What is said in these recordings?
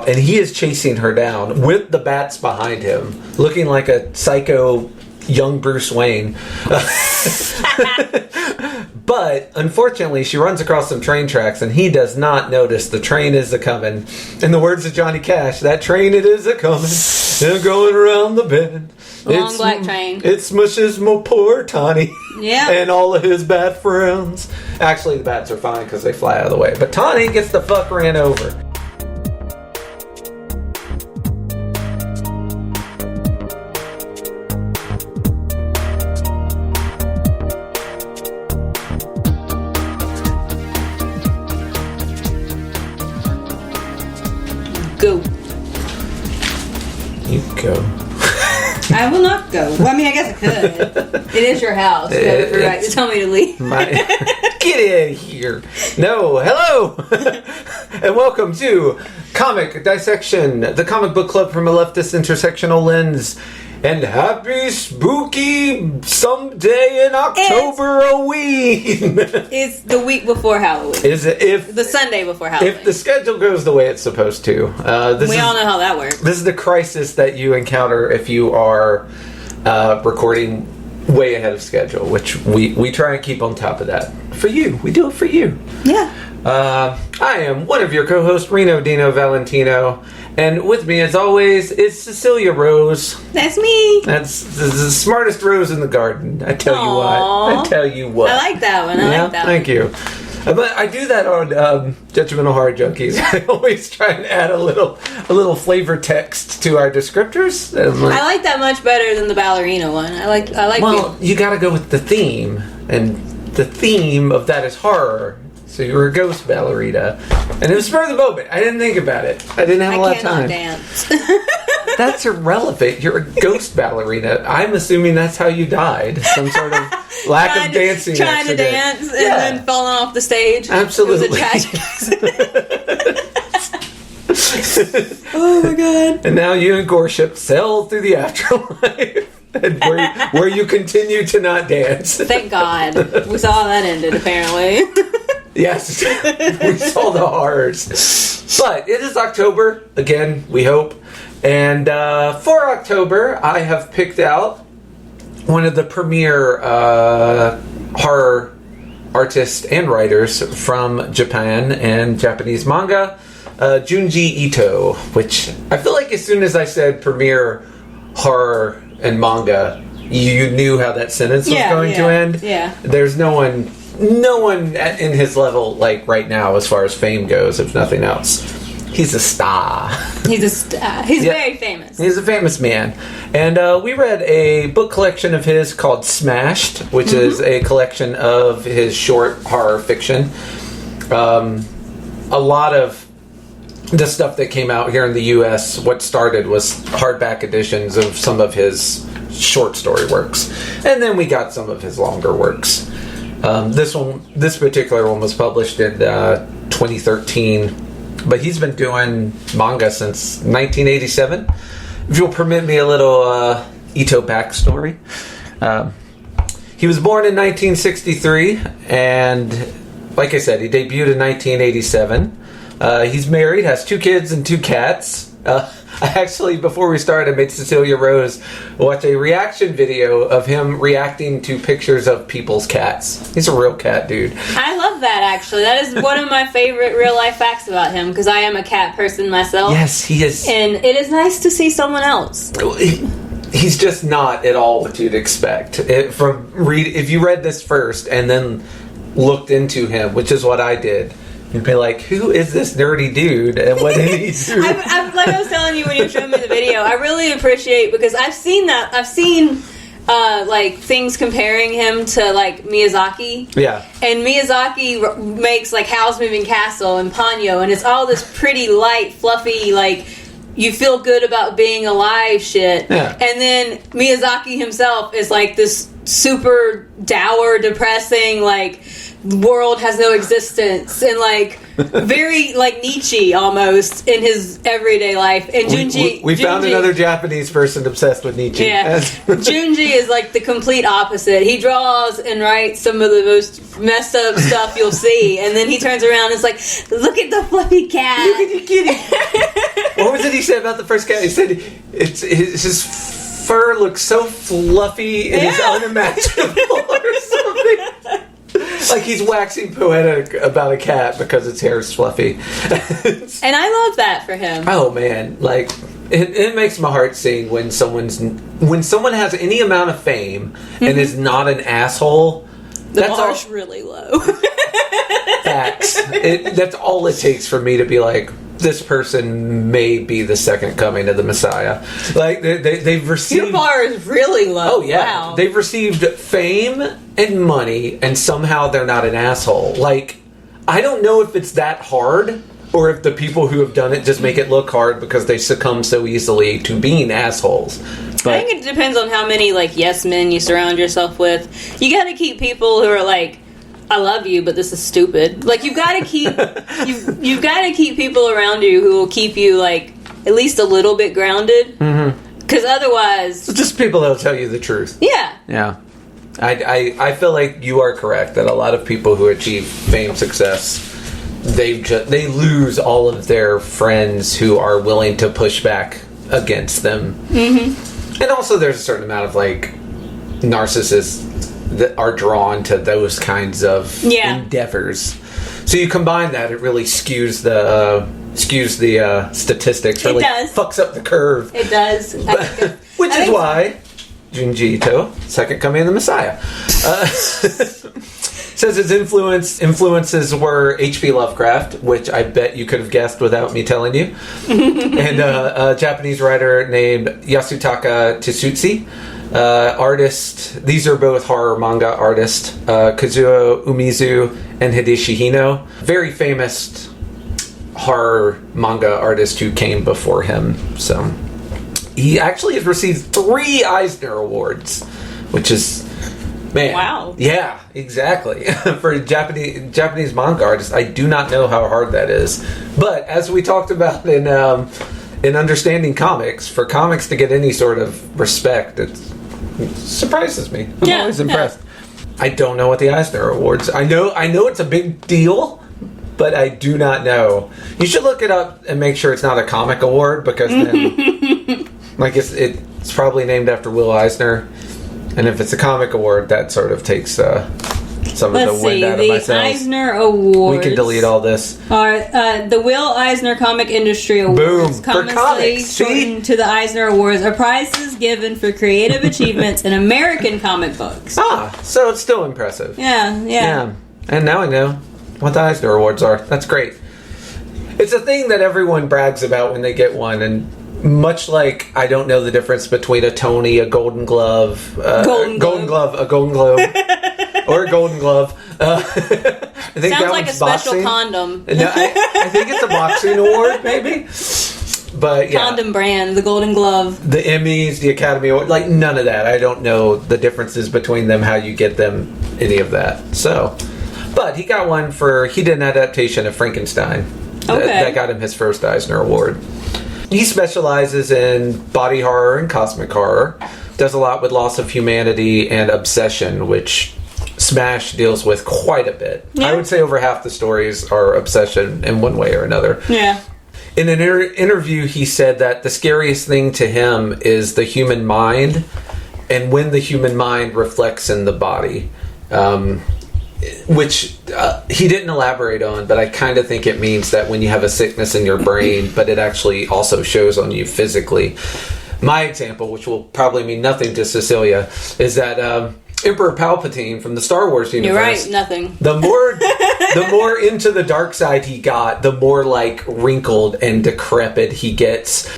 And he is chasing her down with the bats behind him, looking like a psycho young Bruce Wayne. But, unfortunately, she runs across some train tracks, and he does not notice the train is a-coming. In the words of Johnny Cash, that train it is a-coming, and going around the bend. Long black train. It smushes my poor Tawny. Yeah. And all of his bat friends. Actually, the bats are fine because they fly out of the way. But Tawny gets the fuck ran over. Go. You go. I will not go. Well, I mean, I guess I could. It is your house. You have the right to tell me to leave. Get out of here. No, hello. And welcome to Comic Dissection, the comic book club from a leftist intersectional lens. And happy spooky someday in October Halloween. It's the week before Halloween. Is it the Sunday before Halloween? If the schedule goes the way it's supposed to. We all know how that works. This is the crisis that you encounter if you are recording way ahead of schedule, which we try and keep on top of that. For you. We do it for you. Yeah. I am one of your co-hosts, Reno Dino Valentino. And with me, as always, is Cecilia Rose. That's me. That's the smartest rose in the garden. I tell you what. I tell you what. I like that one. I like that Thank you. But I do that on Judgmental Horror Junkies. I always try and add a little flavor text to our descriptors. I like that much better than the ballerina one. I like. Well, you got to go with the theme, and the theme of that is horror. So you were a ghost ballerina. And it was spur of the moment. I didn't think about it. I didn't have a lot of time. I cannot dance. That's irrelevant. You're a ghost ballerina. I'm assuming that's how you died. Some sort of lack of dancing Trying accident. to dance and then falling off the stage. Absolutely. It was a tragic accident. Oh my god. And now you and Gorship sail through the afterlife. And where you continue to not dance. Thank God. We saw how that ended, apparently. Yes, we saw the horrors. But it is October, again, we hope. And for October, I have picked out one of the premier horror artists and writers from Japan and Japanese manga, Junji Ito, which I feel like as soon as I said premier horror and manga, you knew how that sentence was going to end. Yeah. There's no one in his level, like right now, as far as fame goes, if nothing else. He's a star. He's a star. He's very famous. He's a famous man. And we read a book collection of his called Smashed, which is a collection of his short horror fiction. A lot of the stuff that came out here in the U.S., what started was hardback editions of some of his short story works. And then we got some of his longer works. This particular one was published in 2013, but he's been doing manga since 1987. If you'll permit me a little Ito backstory. He was born in 1963, and like I said, he debuted in 1987. He's married, has 2 kids and 2 cats. I actually, before we started, made Cecilia Rose watch a reaction video of him reacting to pictures of people's cats. He's a real cat dude. I love that, actually. That is one of my favorite real-life facts about him, because I am a cat person myself. Yes, he is. And it is nice to see someone else. He's just not at all what you'd expect. If you read this first and then looked into him, which is what I did, you'd be like, who is this nerdy dude, and what did he do? Like I was telling you when you showed me the video, I really appreciate, because I've seen like things comparing him to like Miyazaki. Yeah. And Miyazaki makes like Howl's Moving Castle and Ponyo, and it's all this pretty light, fluffy, like you feel good about being alive shit. Yeah. And then Miyazaki himself is like this super dour, depressing, like the world has no existence, and like very like Nietzsche almost in his everyday life. And we found another Japanese person obsessed with Nietzsche. Yeah, Junji is like the complete opposite. He draws and writes some of the most messed up stuff you'll see, and then he turns around and is like, "Look at the fluffy cat! Look at the kitty! about the first cat. He said his fur looks so fluffy and is unimaginable or something. Like he's waxing poetic about a cat because its hair is fluffy. And I love that for him. Oh man, like it makes my heart sing when someone has any amount of fame and is not an asshole. The bar's really low. Facts. That's all it takes for me to be like, this person may be the second coming of the Messiah. Like they've received. Your bar is really low. Oh yeah, wow. They've received fame and money, and somehow they're not an asshole. Like I don't know if it's that hard, or if the people who have done it just make it look hard because they succumb so easily to being assholes. But I think it depends on how many yes men you surround yourself with. You got to keep people who are like, I love you, but this is stupid. Like you've got to keep you've got to keep people around you who will keep you like at least a little bit grounded. Because otherwise, it's just people that'll tell you the truth. Yeah. Yeah. I feel like you are correct that a lot of people who achieve fame, success, they lose all of their friends who are willing to push back against them. And also there's a certain amount of like narcissists that are drawn to those kinds of endeavors. So you combine that, it really skews the statistics. Really fucks up the curve. It does. Which is why Junji Ito, second coming of the Messiah, says his influences were H.P. Lovecraft, which I bet you could have guessed without me telling you, and a Japanese writer named Yasutaka Tsutsi. Artist, these are both horror manga artists, Kazuo Umezu and Hideshi Hino. Very famous horror manga artist who came before him. So he actually has received 3 Eisner Awards, which is, man. Wow. Yeah, exactly. For a Japanese manga artist, I do not know how hard that is. But as we talked about in understanding comics, for comics to get any sort of respect, it surprises me. I'm always impressed. I don't know what the Eisner Awards. I know it's a big deal, but I do not know. You should look it up and make sure it's not a comic award, because then, like it's probably named after Will Eisner, and if it's a comic award, that sort of takes some of the wind out of my sails. The Eisner Awards. We can delete all this. Are the Will Eisner Comic Industry Awards, boom, commonly for comics, shortened to the Eisner Awards, are prizes given for creative achievements in American comic books. So it's still impressive. Yeah. And now I know what the Eisner Awards are. That's great. It's a thing that everyone brags about when they get one, and much like I don't know the difference between a Tony, a Golden Glove, a Golden Globe, or a Golden Glove. I think sounds that like a special boxing. condom. No, I think it's a boxing award, maybe. But yeah, condom brand, the Golden Glove, the Emmys, the Academy Award, like none of that. I don't know the differences between them, how you get them, any of that. So, but he got one he did an adaptation of Frankenstein. Okay. That got him his first Eisner Award. He specializes in body horror and cosmic horror. Does a lot with loss of humanity and obsession, which Smash deals with quite a bit. Yeah. I would say over half the stories are obsession in one way or another. Yeah. In an interview, he said that the scariest thing to him is the human mind, and when the human mind reflects in the body. Which he didn't elaborate on, but I kind of think it means that when you have a sickness in your brain, but it actually also shows on you physically. My example, which will probably mean nothing to Cecilia, is that Emperor Palpatine from the Star Wars universe. You're right, nothing. The more into the dark side he got, the more like wrinkled and decrepit he gets.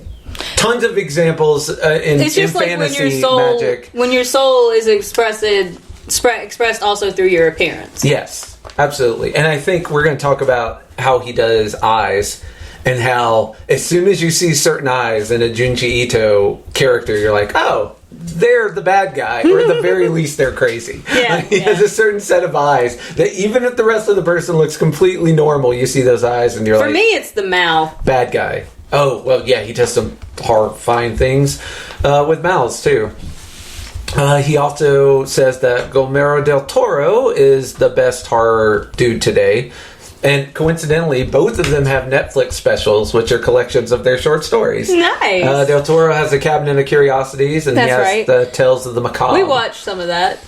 Tons of examples in fantasy magic. When your soul is expressed also through your appearance. Yes, absolutely. And I think we're going to talk about how he does eyes, and how as soon as you see certain eyes in a Junji Ito character, you're like, oh, they're the bad guy, or at the very least they're crazy. Yeah, he has a certain set of eyes that even if the rest of the person looks completely normal, you see those eyes and you're For me, it's the mouth. Bad guy. Oh, well, yeah, he does some horrifying things with mouths, too. He also says that Guillermo del Toro is the best horror dude today. And coincidentally, both of them have Netflix specials, which are collections of their short stories. Nice. Del Toro has the Cabinet of Curiosities, and he has the Tales of the Macabre. We watched some of that.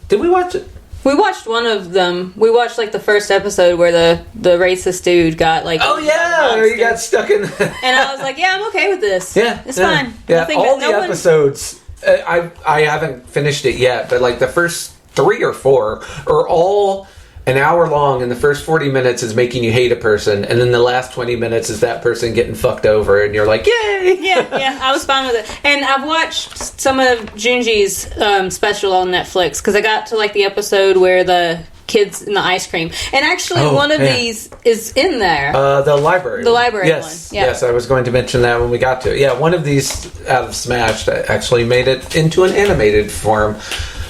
Did we watch it? We watched one of them. We watched like the first episode where the racist dude got like. Oh yeah, he got stuck in. And I was like, yeah, I'm okay with this. Yeah, it's fine. Yeah, all the episodes. I haven't finished it yet, but like the first 3 or 4 are all an hour long, and the first 40 minutes is making you hate a person, and then the last 20 minutes is that person getting fucked over, and you're like, yay! Yeah, I was fine with it. And I've watched some of Junji's special on Netflix, because I got to like the episode where the kids in the ice cream. And actually one of these is in there. The library. The library one. Yeah. Yes, I was going to mention that when we got to it. Yeah, one of these out of Smash actually made it into an animated form.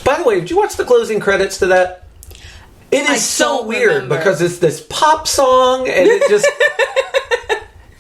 By the way, did you watch the closing credits to that? It is so weird because it's this pop song and it just...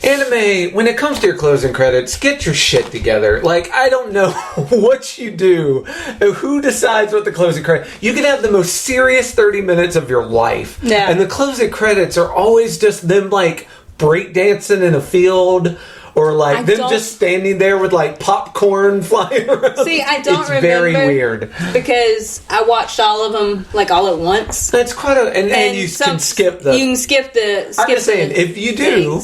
Anime, when it comes to your closing credits, get your shit together. Like, I don't know what you do. Who decides what the closing credit... You can have the most serious 30 minutes of your life. Yeah. And the closing credits are always just them, like, breakdancing in a field... Or like them just standing there with like popcorn flying around. See, I don't remember. It's very weird. Because I watched all of them like all at once. That's quite a... And you can skip the... You can skip the... I'm just saying, if you do,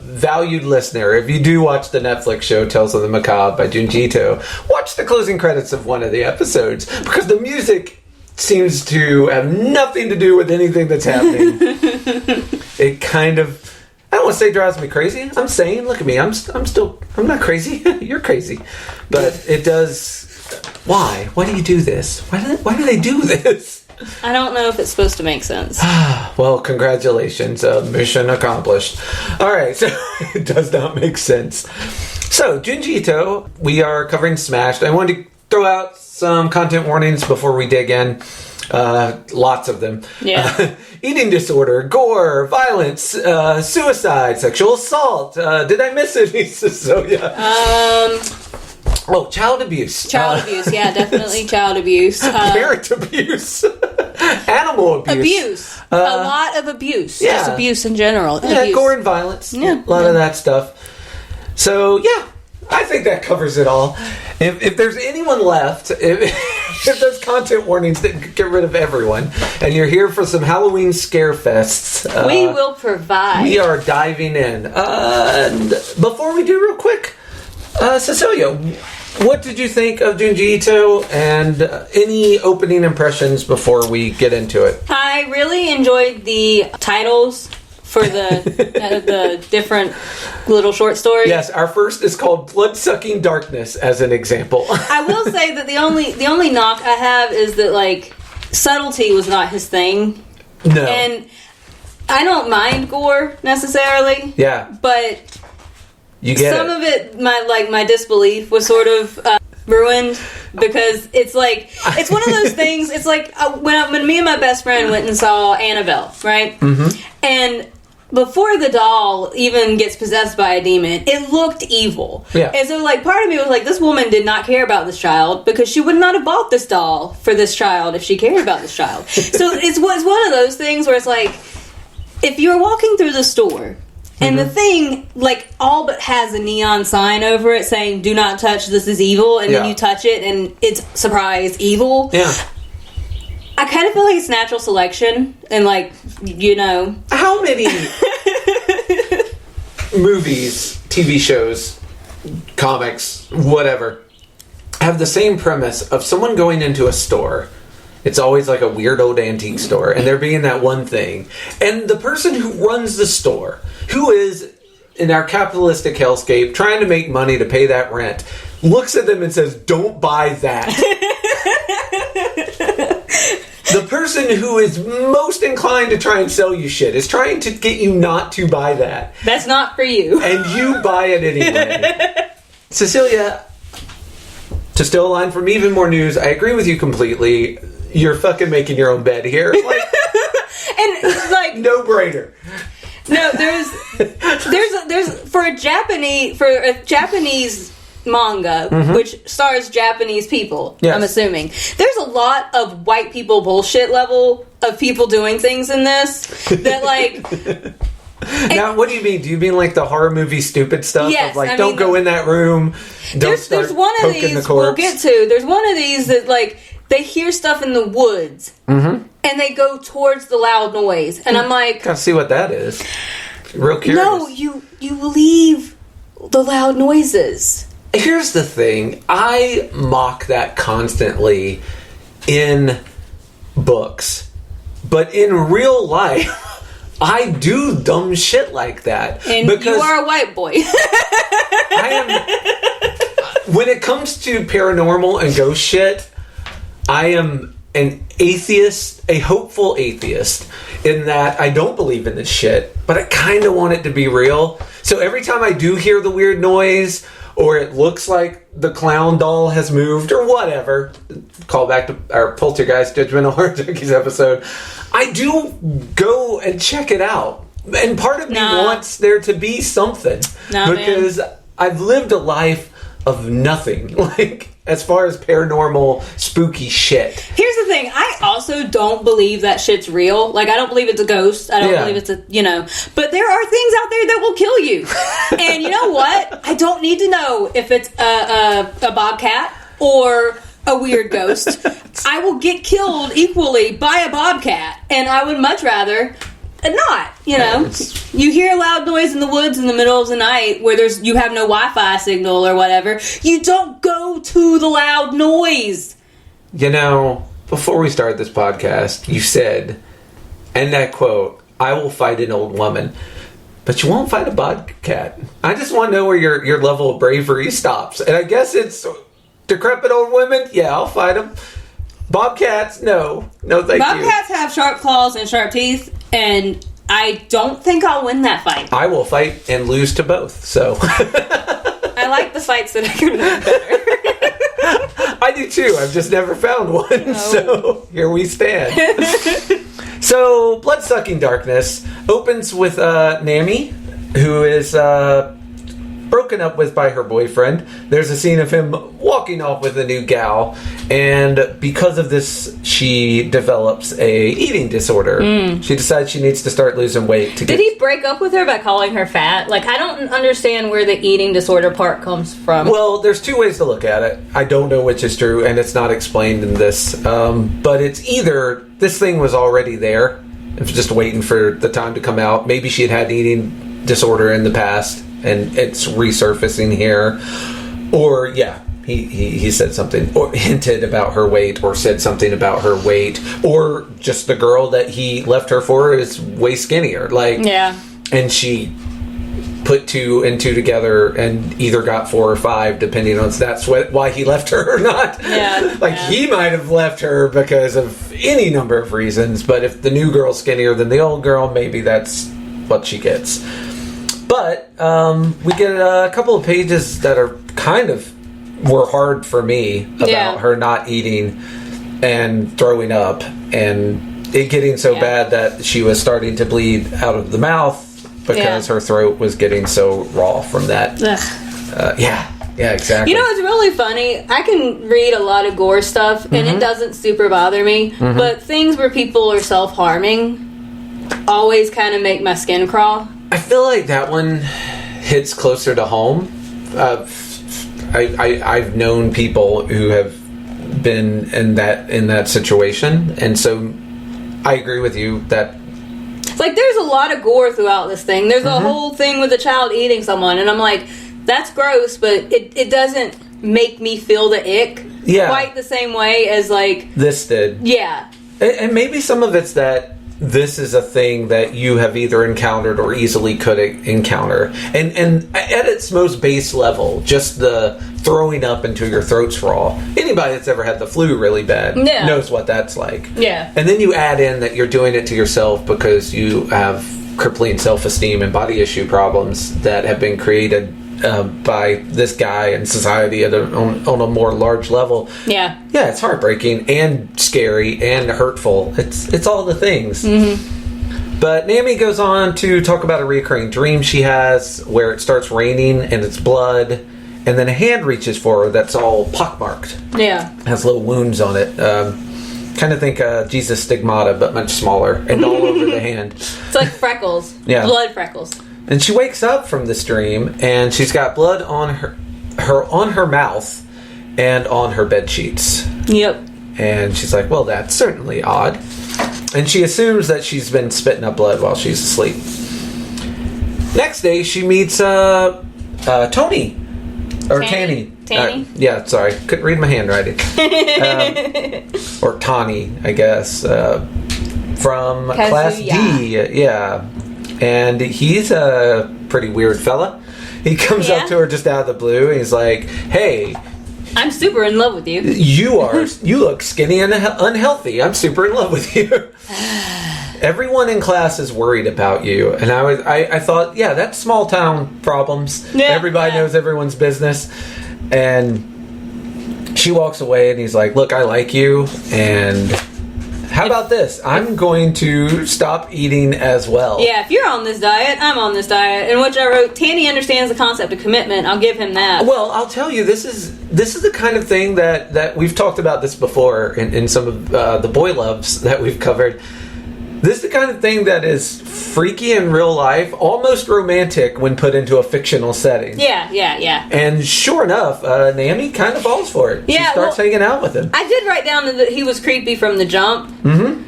valued listener, if you do watch the Netflix show Tales of the Macabre by Junji Ito, watch the closing credits of one of the episodes. Because the music seems to have nothing to do with anything that's happening. It kind of... I don't want to say drives me crazy. I'm saying, look at me. I'm not crazy. You're crazy. But it does... Why? Why do you do this? Why do they do this? I don't know if it's supposed to make sense. Well, congratulations. Mission accomplished. All right. So it does not make sense. So, Junji Ito, we are covering Smashed. I wanted to throw out some content warnings before we dig in. Lots of them. Yeah. Eating disorder, gore, violence, suicide, sexual assault. Did I miss any, Cecilia? Child abuse. Child abuse, yeah, definitely child abuse. Parent abuse. Animal abuse. Abuse. A lot of abuse. Yeah. Just abuse in general. Yeah, abuse. Gore and violence. Yeah. A lot of that stuff. So, yeah. I think that covers it all. If there's anyone left, if there's content warnings that get rid of everyone, and you're here for some Halloween scare fests, we will provide. We are diving in. And before we do, real quick, Cecilia, what did you think of Junji Ito, and any opening impressions before we get into it? I really enjoyed the titles for the different little short stories. Yes, our first is called Blood-Sucking Darkness, as an example. I will say that the only knock I have is that, like, subtlety was not his thing. No. And I don't mind gore, necessarily. Yeah. But you get some of it, my disbelief was sort of... ruined, because it's like, it's one of those things. It's like when me and my best friend went and saw Annabelle, right? Mm-hmm. And before the doll even gets possessed by a demon, it looked evil. Yeah. And so, like, part of me was like, this woman did not care about this child, because she would not have bought this doll for this child if she cared about this child. So it's one of those things where it's like, if you're walking through the store and the thing, like, all but has a neon sign over it saying, do not touch, this is evil, and then you touch it and it's, surprise, evil. Yeah. I kind of feel like it's natural selection, and, like, you know. How many movies, TV shows, comics, whatever, have the same premise of someone going into a store? It's always like a weird old antique store, and there being that one thing. And the person who runs the store, who is, in our capitalistic hellscape, trying to make money to pay that rent, looks at them and says, don't buy that. The person who is most inclined to try and sell you shit is trying to get you not to buy that. That's not for you. And you buy it anyway. Cecilia, to steal a line from Even More News, I agree with you completely. You're fucking making your own bed here. Like, and, like... no brainer. No, there's for a Japanese manga, which stars Japanese people, I'm assuming, there's a lot of white people bullshit level of people doing things in this that, like... Now, what do you mean? Do you mean like the horror movie stupid stuff? Yes, of like, don't go in that room. There's one of these we'll get to. There's one of these that like they hear stuff in the woods and they go towards the loud noise, and I'm like, gotta see what that is. Real curious. No, you leave the loud noises. Here's the thing: I mock that constantly in books, but in real life. I do dumb shit like that. And you are a white boy. When it comes to paranormal and ghost shit, I am an atheist, a hopeful atheist, in that I don't believe in this shit, but I kind of want it to be real. So every time I do hear the weird noise, or it looks like the clown doll has moved, or whatever, call back to our Poltergeist Judgmental Horror Junkies episode, I do go and check it out. And part of me wants there to be something. Because I've lived a life of nothing. Like, as far as paranormal, spooky shit. Here's the thing. I also don't believe that shit's real. Like, I don't believe it's a ghost. I don't believe it's a, But there are things out there that will kill you. And you know what? I don't need to know if it's a bobcat or a weird ghost. I will get killed equally by a bobcat. And I would much rather not, You hear a loud noise in the woods in the middle of the night where you have no Wi-Fi signal or whatever. You don't go to the loud noise. Before we started this podcast, you said, and that quote, I will fight an old woman, but you won't fight a bobcat. I just want to know where your level of bravery stops. And I guess it's decrepit old women. Yeah, I'll fight them. Bobcats, no. No, thank you. Bobcats have sharp claws and sharp teeth, and I don't think I'll win that fight. I will fight and lose to both, so. I like the fights that I can win better. I do too. I've just never found one, so here we stand. So, Bloodsucking Darkness opens with Nami, who is broken up with by her boyfriend. There's a scene of him walking off with a new gal, and because of this, she develops a eating disorder. She decides she needs to start losing weight. Did he break up with her by calling her fat? Like, I don't understand where the eating disorder part comes from. Well, there's two ways to look at it. I don't know which is true, and it's not explained in this. But it's either this thing was already there, it's just waiting for the time to come out. Maybe she had an eating disorder in the past, and it's resurfacing here. Or, he said something, or hinted about her weight, or said something about her weight, or just the girl that he left her for is way skinnier. And she put 2 and 2 together and either got 4 or 5, depending on that's why he left her or not. He might have left her because of any number of reasons, but if the new girl's skinnier than the old girl, maybe that's what she gets. But we get a couple of pages that are were hard for me about her not eating and throwing up and it getting so bad that she was starting to bleed out of the mouth because her throat was getting so raw from that. Yeah, exactly. It's really funny. I can read a lot of gore stuff and it doesn't super bother me, but things where people are self-harming always kind of make my skin crawl. I feel like that one hits closer to home. I've known people who have been in that situation, and so I agree with you that there's a lot of gore throughout this thing. There's a whole thing with a child eating someone, and I'm like, that's gross, but it doesn't make me feel the ick quite the same way as this did. Yeah, and maybe some of it's that this is a thing that you have either encountered or easily could encounter. And at its most base level, just the throwing up until your throat's raw. Anybody that's ever had the flu really bad knows what that's like. Yeah. And then you add in that you're doing it to yourself because you have crippling self-esteem and body issue problems that have been created by this guy and society on a more large level. Yeah, it's heartbreaking and scary and hurtful. It's all the things. But Nami goes on to talk about a recurring dream she has where it starts raining and it's blood, and then a hand reaches for her that's all pockmarked. Yeah, has little wounds on it. Kind of think Jesus stigmata, but much smaller and all over the hand. It's like freckles. Yeah. Blood freckles. And she wakes up from this dream, and she's got blood on her mouth and on her bed sheets. Yep. And she's like, well, that's certainly odd. And she assumes that she's been spitting up blood while she's asleep. Next day, she meets Tony. Or Tanny. Tanny? Yeah, sorry. Couldn't read my handwriting. Or Tani, I guess. From Class D. Yeah. And he's a pretty weird fella. He comes up to her just out of the blue, and he's like, hey... I'm super in love with you. You look skinny and unhealthy. I'm super in love with you. Everyone in class is worried about you. And I thought, yeah, that's small town problems. Yeah, everybody knows everyone's business. And she walks away, and he's like, look, I like you. And how about this? I'm going to stop eating as well. Yeah, if you're on this diet, I'm on this diet. In which I wrote, Tanny understands the concept of commitment. I'll give him that. Well, I'll tell you, this is the kind of thing that we've talked about this before in some of the boy loves that we've covered. This is the kind of thing that is freaky in real life, almost romantic when put into a fictional setting. Yeah. And sure enough, Naomi kind of falls for it. Yeah, she starts hanging out with him. I did write down that he was creepy from the jump. Mm-hmm.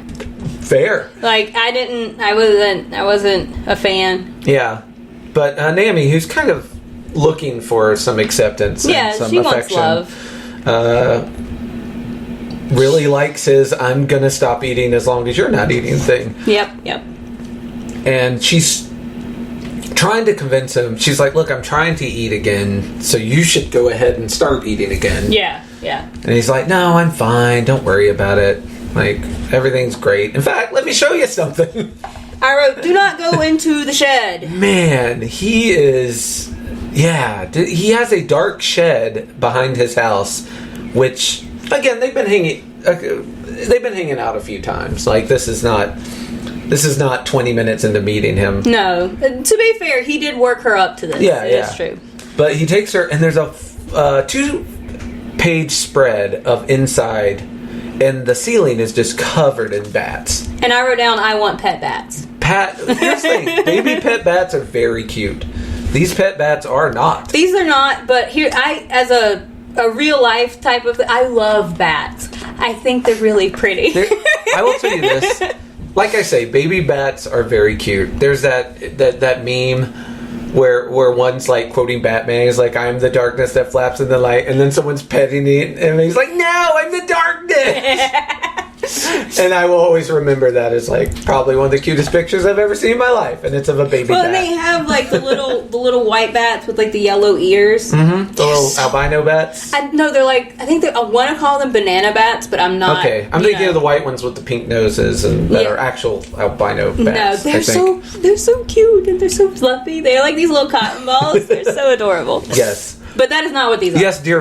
Fair. Like, I wasn't a fan. Yeah. But Naomi, who's kind of looking for some acceptance and some affection. Wants love. Really likes his I'm gonna stop eating as long as you're not eating thing. Yep. And she's trying to convince him. She's like, look, I'm trying to eat again, so you should go ahead and start eating again. Yeah. And he's like, no, I'm fine, don't worry about it. Like, everything's great. In fact, let me show you something. I wrote, do not go into the shed. Man, he is... Yeah, he has a dark shed behind his house, which... Again, they've been hanging out a few times. Like, this is not 20 minutes into meeting him. No. To be fair, he did work her up to this. Yeah. That's true. But he takes her, and there's a 2-page spread of inside, and the ceiling is just covered in bats. And I wrote down, I want pet bats. Here's the thing. Baby pet bats are very cute. These pet bats are not. These are not, but here, as a real life type of thing, I love bats. I think they're really pretty. I will tell you this. Like I say, baby bats are very cute. There's that meme where one's like quoting Batman. He's like, I'm the darkness that flaps in the light. And then someone's petting it. And he's like, no, I'm the darkness. And I will always remember that as like probably one of the cutest pictures I've ever seen in my life, and it's of a baby bat. Well, they have like the little white bats with like the yellow ears. Mm-hmm. The little albino bats. No, they're like I want to call them banana bats, but I'm not. Okay, I'm thinking of the white ones with the pink noses and that are actual albino bats. No, they're so cute and they're so fluffy. They're like these little cotton balls. They're so adorable. Yes. But that is not what these are. Yes, dear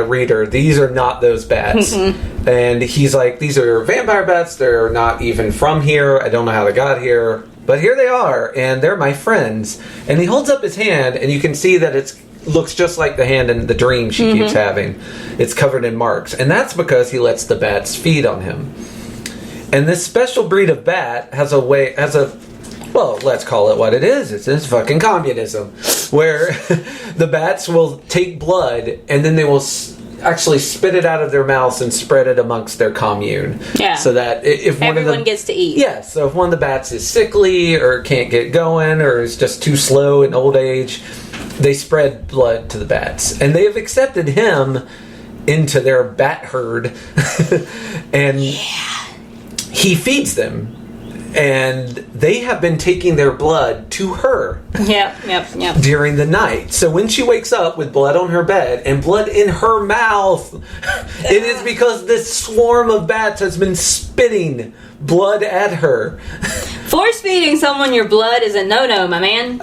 reader, these are not those bats. Mm-mm. And he's like, these are vampire bats. They're not even from here. I don't know how they got here. But here they are, and they're my friends. And he holds up his hand, and you can see that it looks just like the hand in the dream she keeps having. It's covered in marks. And that's because he lets the bats feed on him. And this special breed of bat has well, let's call it what it is. It's fucking communism. Where the bats will take blood and then they will actually spit it out of their mouths and spread it amongst their commune. Yeah. So that if everyone gets to eat. Yeah. So if one of the bats is sickly or can't get going or is just too slow in old age, they spread blood to the bats. And they have accepted him into their bat herd. And he feeds them. And they have been taking their blood to her. Yep. During the night. So when she wakes up with blood on her bed and blood in her mouth, it is because this swarm of bats has been spitting blood at her. Force feeding someone your blood is a no-no, my man.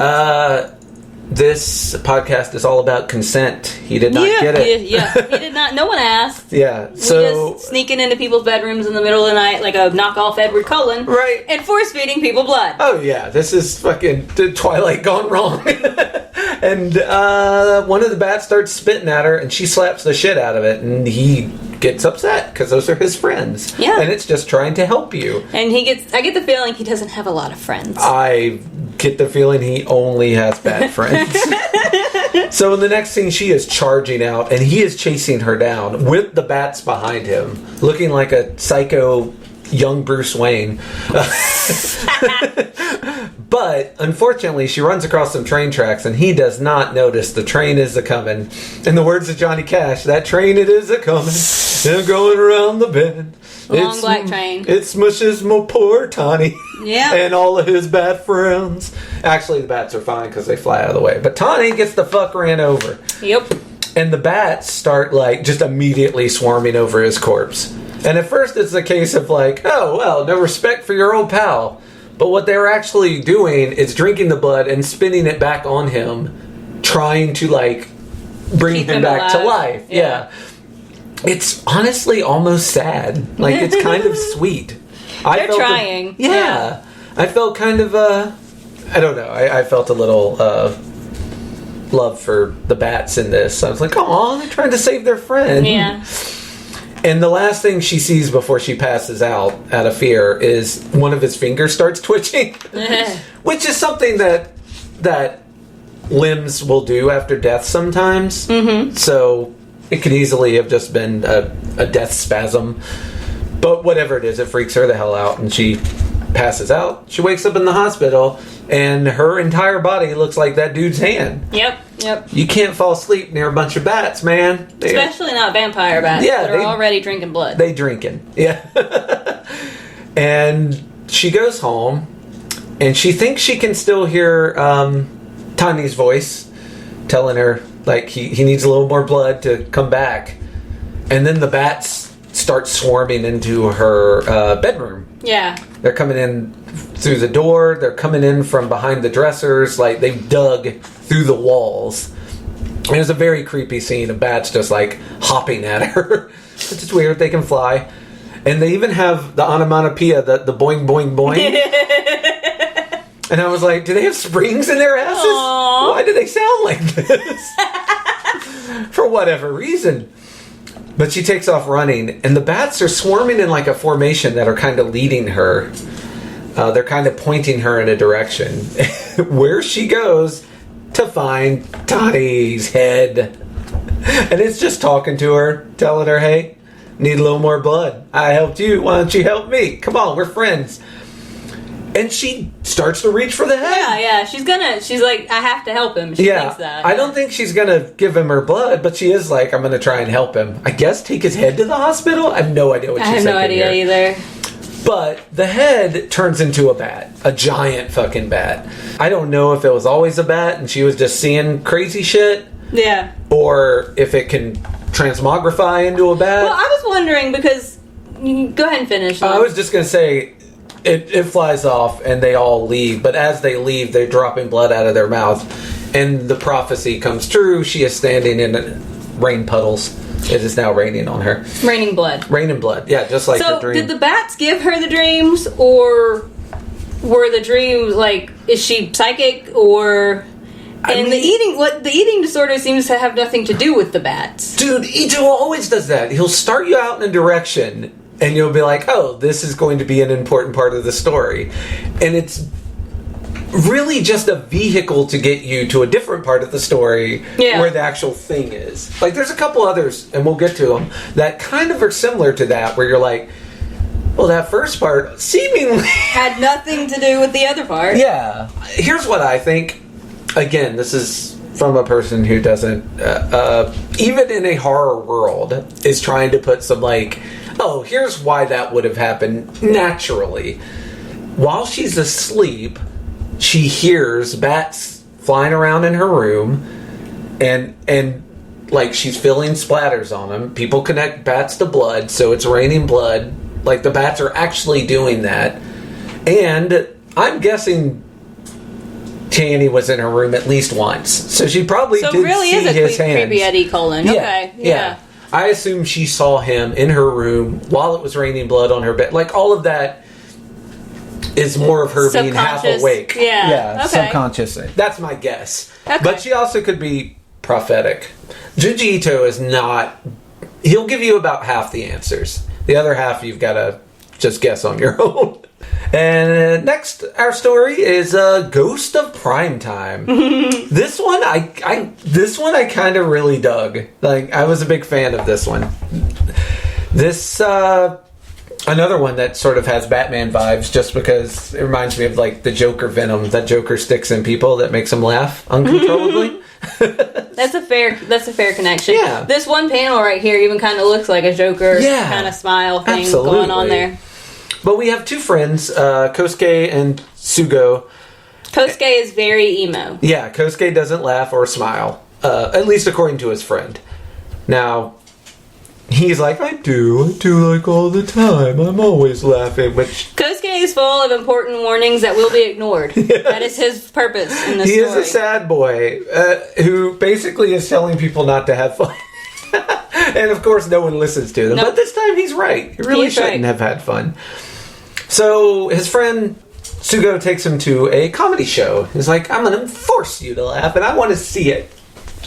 This podcast is all about consent. He did not get it. Yeah, he did not. No one asked. Yeah, so just sneaking into people's bedrooms in the middle of the night like a knockoff Edward Cullen, right? And force feeding people blood. Oh yeah, this is fucking Twilight gone wrong. And one of the bats starts spitting at her, and she slaps the shit out of it, and he gets upset because those are his friends. Yeah. And it's just trying to help you. And I get the feeling he doesn't have a lot of friends. I get the feeling he only has bad friends. So in the next scene, she is charging out, and he is chasing her down with the bats behind him, looking like a psycho young Bruce Wayne. But unfortunately, she runs across some train tracks, and he does not notice the train is a-coming. In the words of Johnny Cash, that train it is a-coming, and going around the bend. Long black train. It smushes my poor Tawny. Yeah. And all of his bad friends. Actually, the bats are fine because they fly out of the way. But Tawny gets the fuck ran over. Yep. And the bats start, like, just immediately swarming over his corpse. And at first it's a case of, like, oh, well, no respect for your old pal. But what they're actually doing is drinking the blood and spinning it back on him, trying to, like, bring Keep him back to life. Yeah. It's honestly almost sad. Like, it's kind of sweet. They're trying. Yeah. I felt kind of, I don't know. I felt a little love for the bats in this. I was like, oh, they're trying to save their friend. Yeah. And the last thing she sees before she passes out of fear is one of his fingers starts twitching. Which is something that limbs will do after death sometimes. Mm-hmm. So it could easily have just been a death spasm. But whatever it is, it freaks her the hell out, and she passes out. She wakes up in the hospital, and her entire body looks like that dude's hand. Yep. You can't fall asleep near a bunch of bats, man. Especially not vampire bats that are already drinking blood. They drinking. Yeah. And she goes home, and she thinks she can still hear Tawny's voice telling her, like, he needs a little more blood to come back. And then the bats start swarming into her bedroom. Yeah. They're coming in through the door. They're coming in from behind the dressers. Like, they've dug through the walls. And it was a very creepy scene of bats just, like, hopping at her. It's just weird. They can fly. And they even have the onomatopoeia, the boing, boing, boing. And I was like, do they have springs in their asses? Aww. Why do they sound like this? For whatever reason. But she takes off running, and the bats are swarming in like a formation that are kind of leading her. They're kind of pointing her in a direction. Where she goes to find Tawny's head. And it's just talking to her, telling her, hey, need a little more blood. I helped you. Why don't you help me? Come on, we're friends. And she starts to reach for the head. Yeah. She's like, I have to help him. She thinks that. I don't think she's gonna give him her blood, but she is like, I'm gonna try and help him. I guess take his head to the hospital? I have no idea what she's thinking. I have no idea either. But the head turns into a bat. A giant fucking bat. I don't know if it was always a bat and she was just seeing crazy shit. Yeah. Or if it can transmogrify into a bat. Well, I was wondering because... Go ahead and finish. I was just gonna say... It flies off and they all leave, but as they leave, they're dropping blood out of their mouth, and the prophecy comes true. She is standing in rain puddles. It is now raining on her. Raining blood. Raining blood, yeah, just like her dream. So, did the bats give her the dreams, or were the dreams, like, is she psychic, or... And the eating disorder seems to have nothing to do with the bats. Dude, Ito always does that. He'll start you out in a direction... And you'll be like, oh, this is going to be an important part of the story. And it's really just a vehicle to get you to a different part of the story where the actual thing is. Like, there's a couple others, and we'll get to them, that kind of are similar to that, where you're like, well, that first part seemingly... had nothing to do with the other part. Yeah. Here's what I think. Again, this is from a person who doesn't, even in a horror world, is trying to put some, like... Oh, here's why that would have happened naturally. While she's asleep, she hears bats flying around in her room, and like she's feeling splatters on them. People connect bats to blood, so it's raining blood. Like the bats are actually doing that. And I'm guessing Tanny was in her room at least once, so she probably did really see his hands. Creepy Eddie Colon. Yeah, Okay, yeah. I assume she saw him in her room while it was raining blood on her bed. Like, all of that is more of her being half awake. Yeah, okay. Subconscious. That's my guess. Okay. But she also could be prophetic. Junji Ito is not he'll give you about half the answers. The other half you've got to just guess on your own. And next, our story is Ghost of Primetime. This one, I kind of really dug. Like, I was a big fan of this one. This, another one that sort of has Batman vibes, just because it reminds me of, like, the Joker venom that Joker sticks in people that makes them laugh uncontrollably. That's a fair connection. Yeah. This one panel right here even kind of looks like a Joker kind of smile thing going on there. But we have two friends, Kosuke and Sugo. Kosuke is very emo. Yeah, Kosuke doesn't laugh or smile, at least according to his friend. Now, he's like, I do like all the time. I'm always laughing, which... Kosuke is full of important warnings that will be ignored. Yes. That is his purpose in this story. He is a sad boy who basically is telling people not to have fun. And of course, no one listens to them. Nope. But this time he's right. He really shouldn't have had fun. So his friend Sugo takes him to a comedy show. He's like, I'm going to force you to laugh, and I want to see it.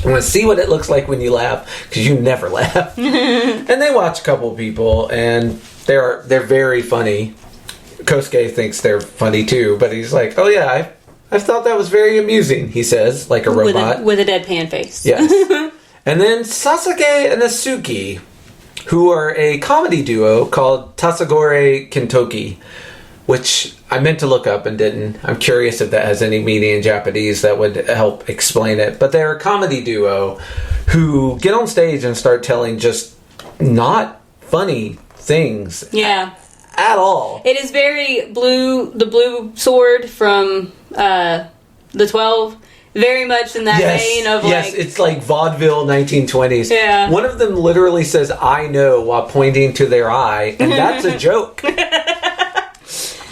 I want to see what it looks like when you laugh, because you never laugh. And they watch a couple of people, and they're very funny. Kosuke thinks they're funny too, but he's like, oh yeah, I thought that was very amusing, he says, like a robot. With a deadpan face. Yes. And then Sasuke and Asuki, who are a comedy duo called Tasagore Kintoki, which I meant to look up and didn't. I'm curious if that has any meaning in Japanese that would help explain it. But they're a comedy duo who get on stage and start telling just not funny things. Yeah. At all. It is very the blue sword from the 12. Very much in that vein of Yes, it's like vaudeville 1920s. Yeah. One of them literally says, I know, while pointing to their eye, and that's a joke.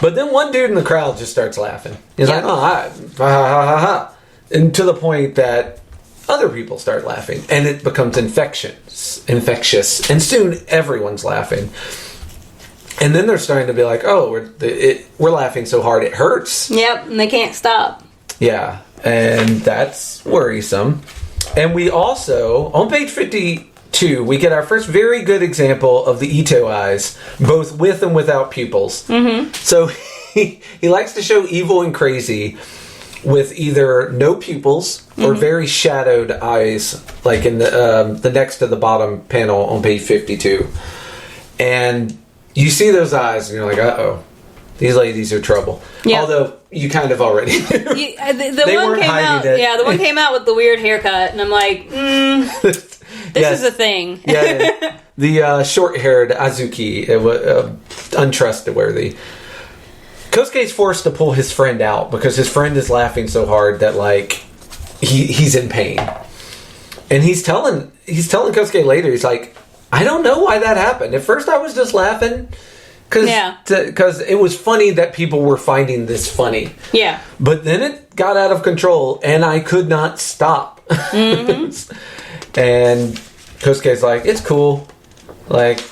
But then one dude in the crowd just starts laughing. He's like, oh, ha, ha, ha, ha. And to the point that other people start laughing. And it becomes infectious. And soon everyone's laughing. And then they're starting to be like, oh, we're laughing so hard it hurts. Yep, and they can't stop. Yeah, and that's worrisome. And we also, on page 52, we get our first very good example of the Ito eyes, both with and without pupils. Mm-hmm. So he likes to show evil and crazy with either no pupils or very shadowed eyes, like in the next to the bottom panel on page 52. And you see those eyes and you're like, uh-oh, these ladies are trouble. Yep. Although you kind of already knew. The one came out with the weird haircut, and I'm like, this is a thing. Yeah. The short-haired Azuki, untrustworthy. Kosuke's forced to pull his friend out because his friend is laughing so hard that, like, he's in pain. And he's telling Kosuke later, he's like, I don't know why that happened. At first I was just laughing because it was funny that people were finding this funny. Yeah. But then it got out of control and I could not stop. Mm-hmm. And Kosuke's like, it's cool. Like,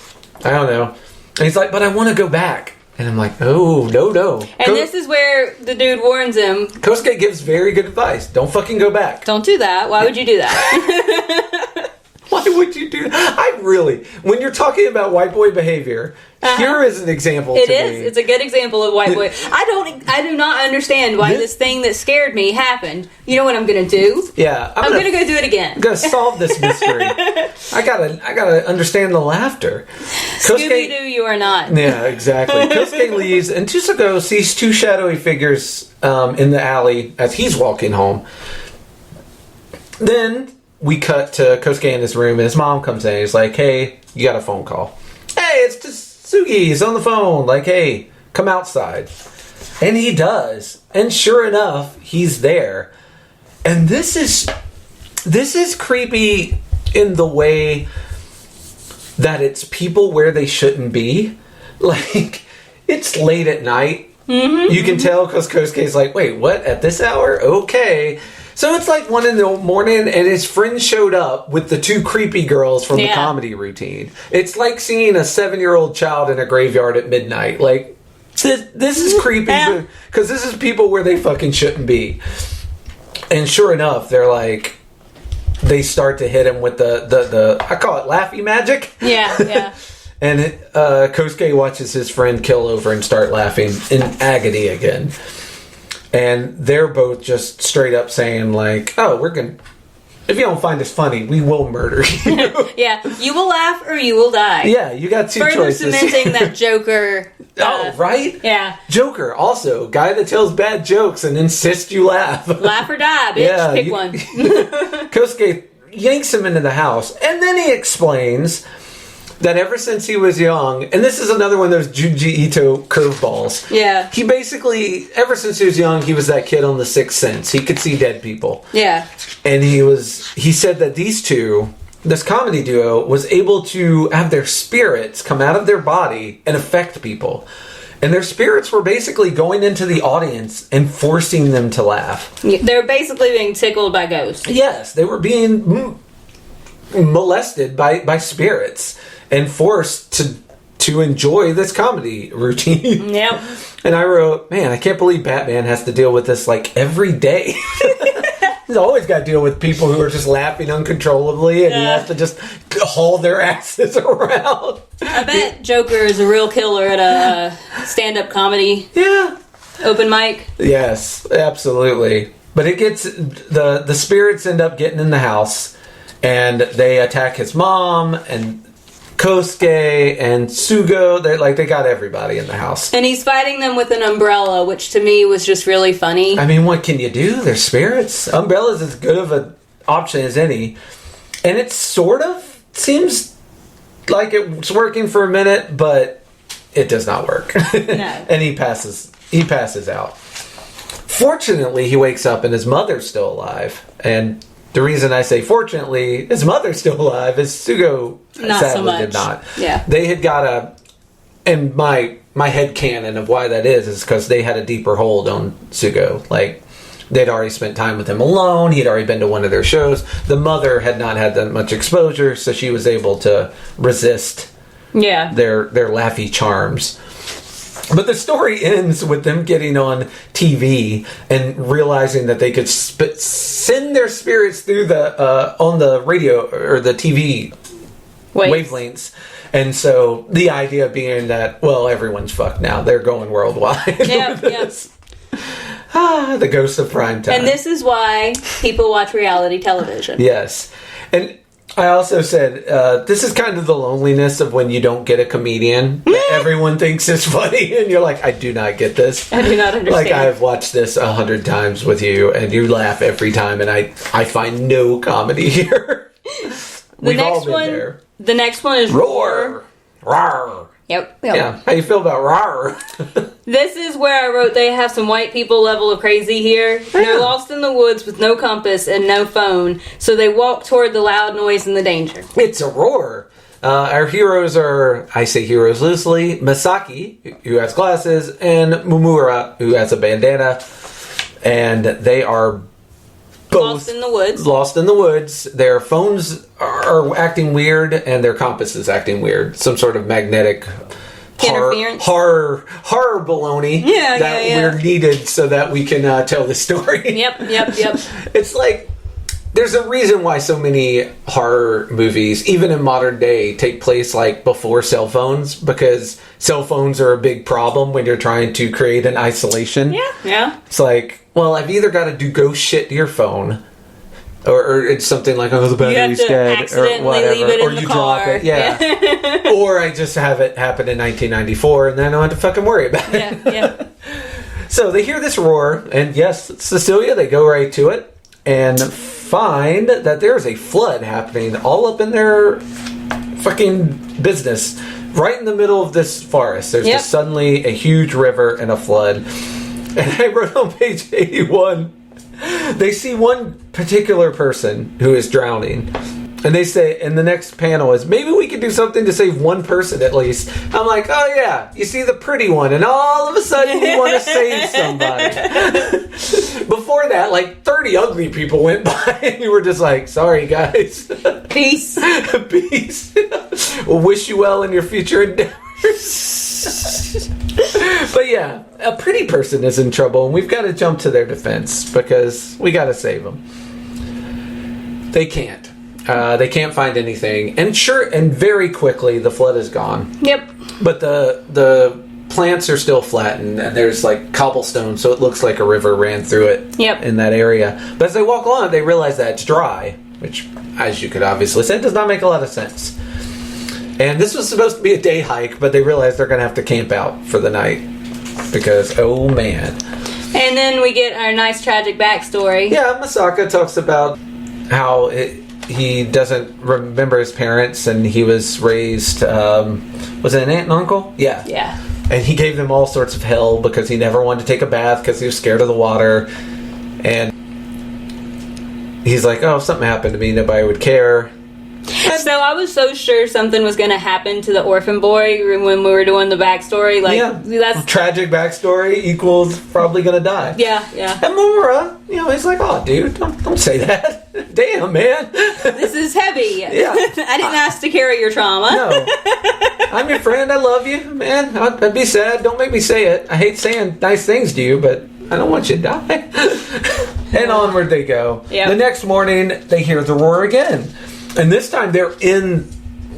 I don't know. And he's like, but I want to go back. And I'm like, oh, no. And this is where the dude warns him. Kosuke gives very good advice. Don't fucking go back. Don't do that. Why would you do that? Why would you do that? When you're talking about white boy behavior, here is an example to me. It is. It's a good example of white boy. I do not understand why this thing that scared me happened. You know what I'm going to do? Yeah. I'm going to go do it again. I'm going to solve this mystery. I gotta understand the laughter. Scooby-Doo, you are not. Yeah, exactly. Kosuke leaves, and Tsugo sees two shadowy figures in the alley as he's walking home. Then we cut to Kosuke in his room, and his mom comes in. He's like, hey, you got a phone call. Hey, it's Tsugi. He's on the phone. Like, hey, come outside. And he does. And sure enough, he's there. And this is creepy in the way that it's people where they shouldn't be. Like, it's late at night. Mm-hmm, you can tell because Kosuke's like, wait, what? At this hour? Okay. So it's like 1 a.m. and his friend showed up with the two creepy girls from the comedy routine. It's like seeing a 7-year-old child in a graveyard at midnight. Like, this is creepy because this is people where they fucking shouldn't be. And sure enough, they're like, they start to hit him with the I call it laughy magic. Yeah. And Kosuke watches his friend kill over and start laughing in agony again. And they're both just straight up saying, like, oh, if you don't find this funny, we will murder you. Yeah, you will laugh or you will die. Yeah, you got two Further choices. cementing that Joker. Oh, right? Yeah. Joker, also, guy that tells bad jokes and insists you laugh. Laugh or die, bitch. Pick one. Kosuke yanks him into the house, and then he explains that ever since he was young, and this is another one of those Junji Ito curveballs. Yeah. He basically, ever since he was young, he was that kid on The Sixth Sense. He could see dead people. Yeah. And he said that these two, this comedy duo, was able to have their spirits come out of their body and affect people. And their spirits were basically going into the audience and forcing them to laugh. They're basically being tickled by ghosts. Yes, they were being molested by spirits and forced to enjoy this comedy routine. Yep. And I wrote, man, I can't believe Batman has to deal with this like every day. He's always got to deal with people who are just laughing uncontrollably, and he has to just haul their asses around. I bet Joker is a real killer at a stand-up comedy. Yeah. Open mic. Yes, absolutely. But it gets the spirits end up getting in the house, and they attack his mom and Kosuke and Sugo. They got everybody in the house. And he's fighting them with an umbrella, which to me was just really funny. I mean, what can you do? They're spirits. Umbrella's as good of an option as any. And it sort of seems like it's working for a minute, but it does not work. No. And he passes out. Fortunately, he wakes up and his mother's still alive. And the reason I say fortunately, his mother's still alive is Sugo not sadly so much. did not. Yeah. They had got and my head canon of why that is because they had a deeper hold on Sugo. Like, they'd already spent time with him alone. He'd already been to one of their shows. The mother had not had that much exposure, so she was able to resist their laughy charms. But the story ends with them getting on TV and realizing that they could send their spirits through on the radio or the TV wavelengths. And so the idea being that, well, everyone's fucked now. They're going worldwide. Yep. The ghosts of prime time. And this is why people watch reality television. Yes. And I also said, this is kind of the loneliness of when you don't get a comedian that everyone thinks is funny, and you're like, I do not get this. I do not understand. Like, I've watched this 100 times with you, and you laugh every time, and I find no comedy here. We've all been there. The next one is Roar. Rawr. Yep. Yeah. How you feel about Rawr? This is where I wrote they have some white people level of crazy here. They're lost in the woods with no compass and no phone, so they walk toward the loud noise and the danger. It's a roar. Our heroes are, I say heroes loosely, Masaki, who has glasses, and Mumura, who has a bandana. And they are both lost in the woods. Lost in the woods. Their phones are acting weird, and their compass is acting weird. Some sort of magnetic interference, horror baloney that we're needed so that we can tell the story. Yep. It's like there's a reason why so many horror movies, even in modern day, take place like before cell phones, because cell phones are a big problem when you're trying to create an isolation. Yeah. It's like, well, I've either got to do ghost shit to your phone, or it's something like, oh, the battery's dead, or whatever, leave it or in you the drop car. it, yeah. Or I just have it happen in 1994, and then I don't have to fucking worry about it. Yeah. So they hear this roar, and yes, Cecilia, they go right to it, and find that there's a flood happening all up in their fucking business, right in the middle of this forest. There's just suddenly a huge river and a flood. And I wrote on page 81, they see one particular person who is drowning. And they say, and the next panel is, maybe we could do something to save one person at least. I'm like, oh yeah, you see the pretty one, and all of a sudden you want to save somebody. Before that, like 30 ugly people went by, and you were just like, sorry guys. Peace. Peace. We'll wish you well in your future endeavors. But yeah, a pretty person is in trouble, and we've got to jump to their defense, because we got to save them. They can't. They can't find anything. And very quickly, the flood is gone. Yep. But the plants are still flattened, and there's like cobblestone, so it looks like a river ran through it in that area. But as they walk along, they realize that it's dry, which, as you could obviously say, does not make a lot of sense. And this was supposed to be a day hike, but they realize they're going to have to camp out for the night. Because, oh man. And then we get our nice tragic backstory. Yeah, Masaka talks about how he doesn't remember his parents, and he was raised, was it an aunt and uncle? Yeah. Yeah. And he gave them all sorts of hell because he never wanted to take a bath because he was scared of the water. And he's like, oh, if something happened to me, nobody would care. So I was so sure something was going to happen to the orphan boy when we were doing the backstory. Like, that's tragic backstory equals probably going to die. Yeah. And Mumura, he's like, oh, dude, don't say that. Damn, man. This is heavy. Yeah. I didn't ask to carry your trauma. No. I'm your friend. I love you, man. I'd be sad. Don't make me say it. I hate saying nice things to you, but I don't want you to die. And onward they go. Yep. The next morning, they hear the roar again. And this time they're in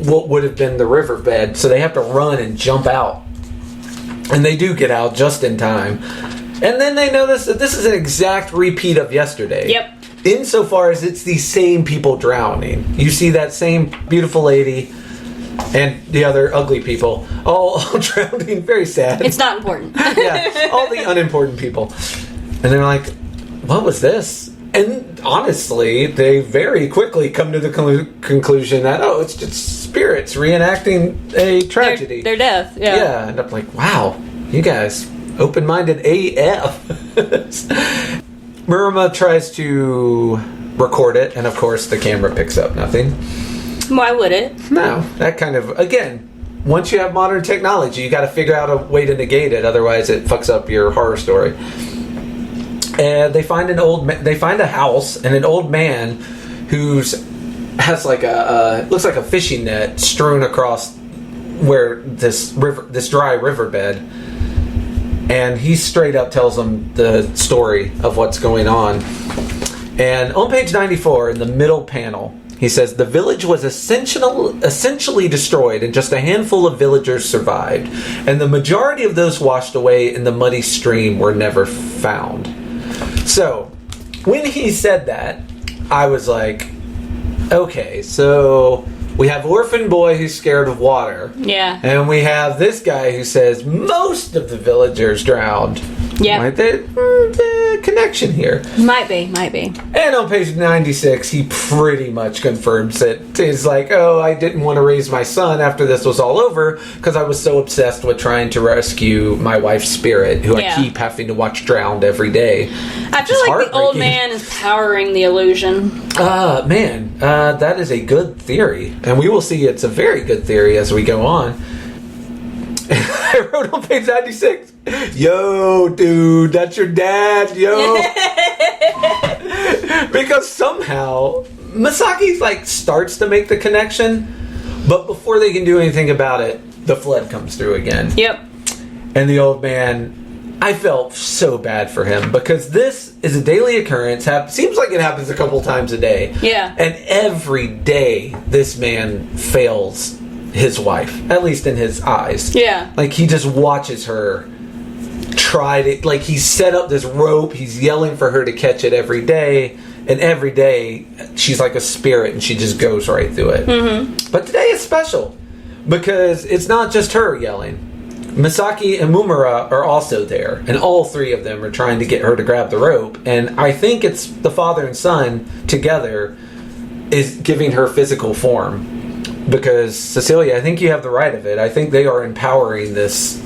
what would have been the riverbed, so they have to run and jump out. And they do get out just in time. And then they notice that this is an exact repeat of yesterday. Yep. Insofar as it's the same people drowning. You see that same beautiful lady and the other ugly people all drowning. Very sad. It's not important. Yeah, all the unimportant people. And they're like, what was this? And honestly, they very quickly come to the conclusion that, it's just spirits reenacting a tragedy. Their death, yeah. Yeah, and I'm like, wow, you guys, open-minded AF. Murama tries to record it, and of course the camera picks up nothing. Why would it? No, that kind of, again, once you have modern technology, you got to figure out a way to negate it, otherwise it fucks up your horror story. And they find a house and an old man has like looks like a fishing net strewn across where this dry riverbed, and he straight up tells them the story of what's going on. And on page 94 in the middle panel, he says the village was essentially destroyed, and just a handful of villagers survived, and the majority of those washed away in the muddy stream were never found. So, when he said that, I was like, okay, so we have orphan boy who's scared of water. Yeah. And we have this guy who says most of the villagers drowned. Yeah. Right? The connection here. Might be. And on page 96, he pretty much confirms it. He's like, I didn't want to raise my son after this was all over because I was so obsessed with trying to rescue my wife's spirit, who I keep having to watch drowned every day. I feel like the old man is powering the illusion. That is a good theory. And we will see it's a very good theory as we go on. I wrote on page 96, yo, dude, that's your dad, yo. Because somehow, Masaki, starts to make the connection, but before they can do anything about it, the flood comes through again. Yep. And the old man, I felt so bad for him, because this is a daily occurrence. Seems like it happens a couple times a day. Yeah. And every day, this man fails his wife, at least in his eyes. Yeah. He just watches her try to, he set up this rope, he's yelling for her to catch it every day, and every day she's like a spirit and she just goes right through it. Mm-hmm. But today is special because it's not just her yelling. Misaki and Mumura are also there, and all three of them are trying to get her to grab the rope, and I think it's the father and son together is giving her physical form. Because, Cecilia, I think you have the right of it. I think they are empowering this.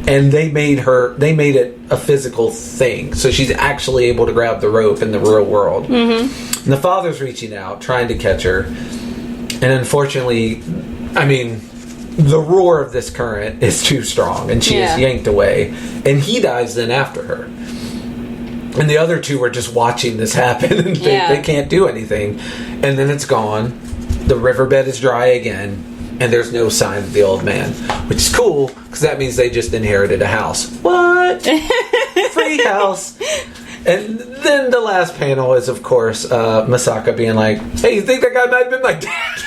And they made it a physical thing. So she's actually able to grab the rope in the real world. Mm-hmm. And the father's reaching out, trying to catch her. And unfortunately, the roar of this current is too strong. And she is yanked away. And he dives in after her. And the other two are just watching this happen. And they can't do anything. And then it's gone. The riverbed is dry again, and there's no sign of the old man, which is cool because that means they just inherited a house. What? Free house. And then the last panel is, of course, Masaka being like, hey, you think that guy might have been my dad?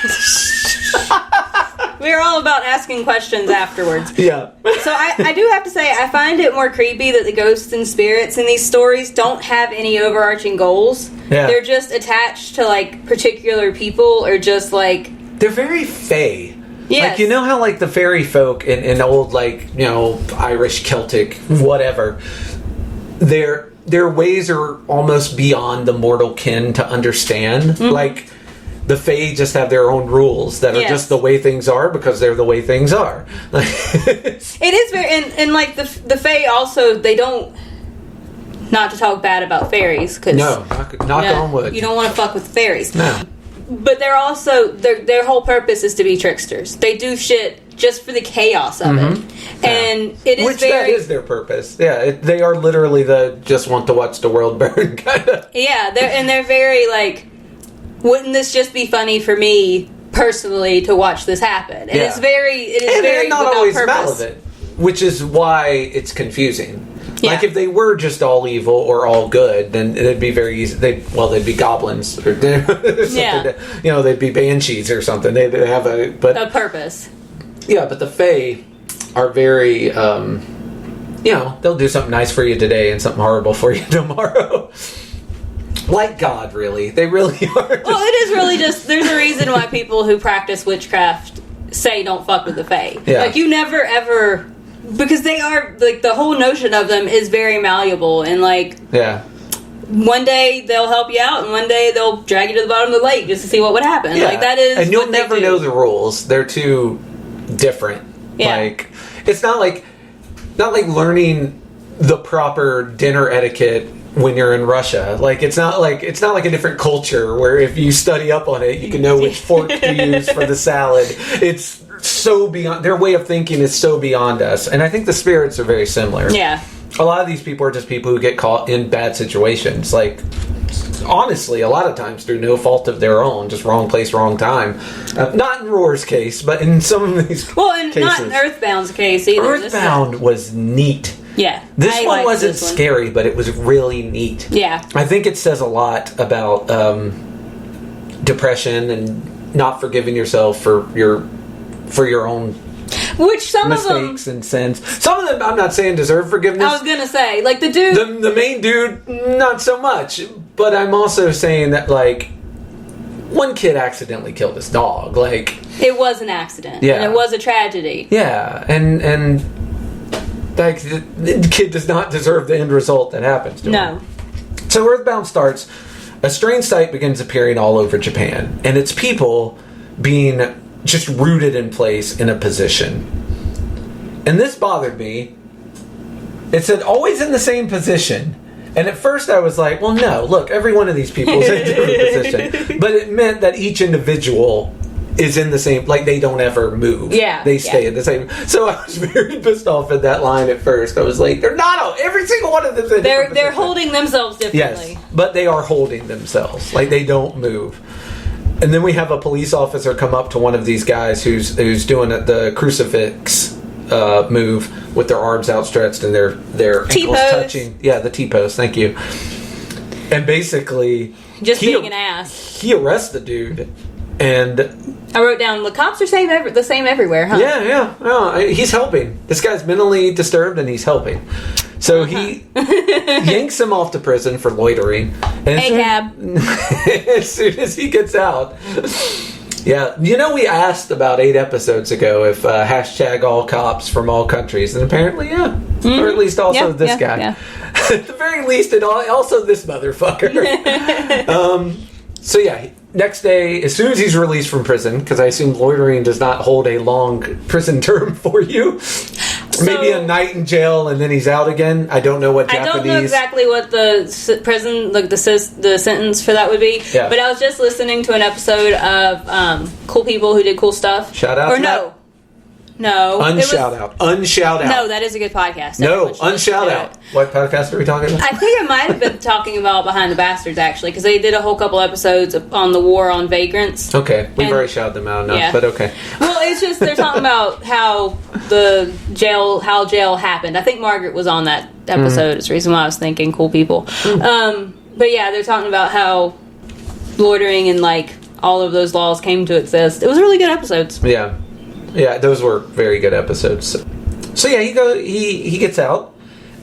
We're all about asking questions afterwards. Yeah. So I do have to say, I find it more creepy that the ghosts and spirits in these stories don't have any overarching goals. Yeah. They're just attached to, like, particular people, or just, like... They're very fey. Yes. Like, you know how, like, the fairy folk in old, like, you know, Irish, Celtic, whatever, their ways are almost beyond the mortal kin to understand. Mm-hmm. Like, the fae just have their own rules that are just the way things are because they're the way things are. It is very... And like, the fae also, they don't... Not to talk bad about fairies, because... No, knock on wood. You don't want to fuck with fairies. No. But they're also... Their whole purpose is to be tricksters. They do shit just for the chaos of it. Yeah. And it is Which that is their purpose. Yeah, they are literally the just want to watch the world burn kind of... Yeah, they're very, like... Wouldn't this just be funny for me, personally, to watch this happen? And it's very... And not always purpose. relevant. Which is why it's confusing. Yeah. Like, if they were just all evil or all good, then it'd be very easy. They'd be goblins or something. You know, they'd be banshees or something. They'd have a purpose. Yeah, but the fae are very, you know, they'll do something nice for you today and something horrible for you tomorrow. Like God, really. They really are. Well, it is really just... There's a reason why people who practice witchcraft say don't fuck with the fae. Yeah. Like, you never, ever... Because they are... Like, the whole notion of them is very malleable. And, like... Yeah. One day they'll help you out, and one day they'll drag you to the bottom of the lake just to see what would happen. Yeah. Like, that is... And you'll never know the rules. They're too different. Yeah. Like, it's not like learning the proper dinner etiquette when you're in Russia. Like, it's not like a different culture where if you study up on it, you can know which fork to use for the salad. It's so beyond... Their way of thinking is so beyond us. And I think the spirits are very similar. Yeah. A lot of these people are just people who get caught in bad situations. Like, honestly, a lot of times through no fault of their own, just wrong place, wrong time. Not in Roar's case, but in some of these and cases. not in Earthbound's case either. Earthbound was neat. Yeah. This one wasn't scary, but it was really neat. Yeah. I think it says a lot about depression and not forgiving yourself for your own Which some mistakes of them... and sins. Some of them, I'm not saying deserve forgiveness. I was going to say, like, the dude... The main dude, not so much. But I'm also saying that, like, one kid accidentally killed his dog. Like... It was an accident. Yeah. And it was a tragedy. Yeah. And like, the kid does not deserve the end result that happens to him. No. So Earthbound starts. A strange sight begins appearing all over Japan. And it's people being... just rooted in place in a position. And this bothered me. It said always in the same position. And at first I was like, well, no, look, every one of these people is in a different position. But it meant that each individual is in the same, like, they don't ever move. Yeah. They stay in the same. So I was very pissed off at that line at first. I was like, they're not, every single one of them is in a different They're position. holding themselves differently. Yes, but they are holding themselves. Like, they don't move. And then we have a police officer come up to one of these guys who's doing the crucifix move with their arms outstretched and their ankles T-pose. touching. Yeah, the T-pose. Thank you. And basically, Just being an ass. He arrests the dude, and I wrote down the cops are the same everywhere, huh? Yeah. No, he's helping. This guy's mentally disturbed, and he's helping. So he yanks him off to prison for loitering. And as soon as he gets out... Yeah, you know, we asked about 8 episodes ago if hashtag all cops from all countries, and apparently, yeah. Mm-hmm. Or at least also this guy. Yeah. At the very least, also this motherfucker. So yeah, next day, as soon as he's released from prison, because I assume loitering does not hold a long prison term for you. Maybe a night in jail and then he's out again. I don't know what Japanese... I don't know exactly what the prison, like the sentence for that would be. Yeah. But I was just listening to an episode of Cool People Who Did Cool Stuff. Shout out to that. No. Unshout out. Unshout out. No, that is a good podcast. No, Everyone should listen unshout to out. it. What podcast are we talking about? I think it might have been talking about Behind the Bastards, actually, because they did a whole couple episodes on the war on vagrants. Okay, we've already shouted them out enough, but okay. Well, it's just they're talking about how jail happened. I think Margaret was on that episode. It's the reason why I was thinking cool people. But yeah, they're talking about how loitering and like all of those laws came to exist. It was really good episodes. Yeah, those were very good episodes. So yeah, he gets out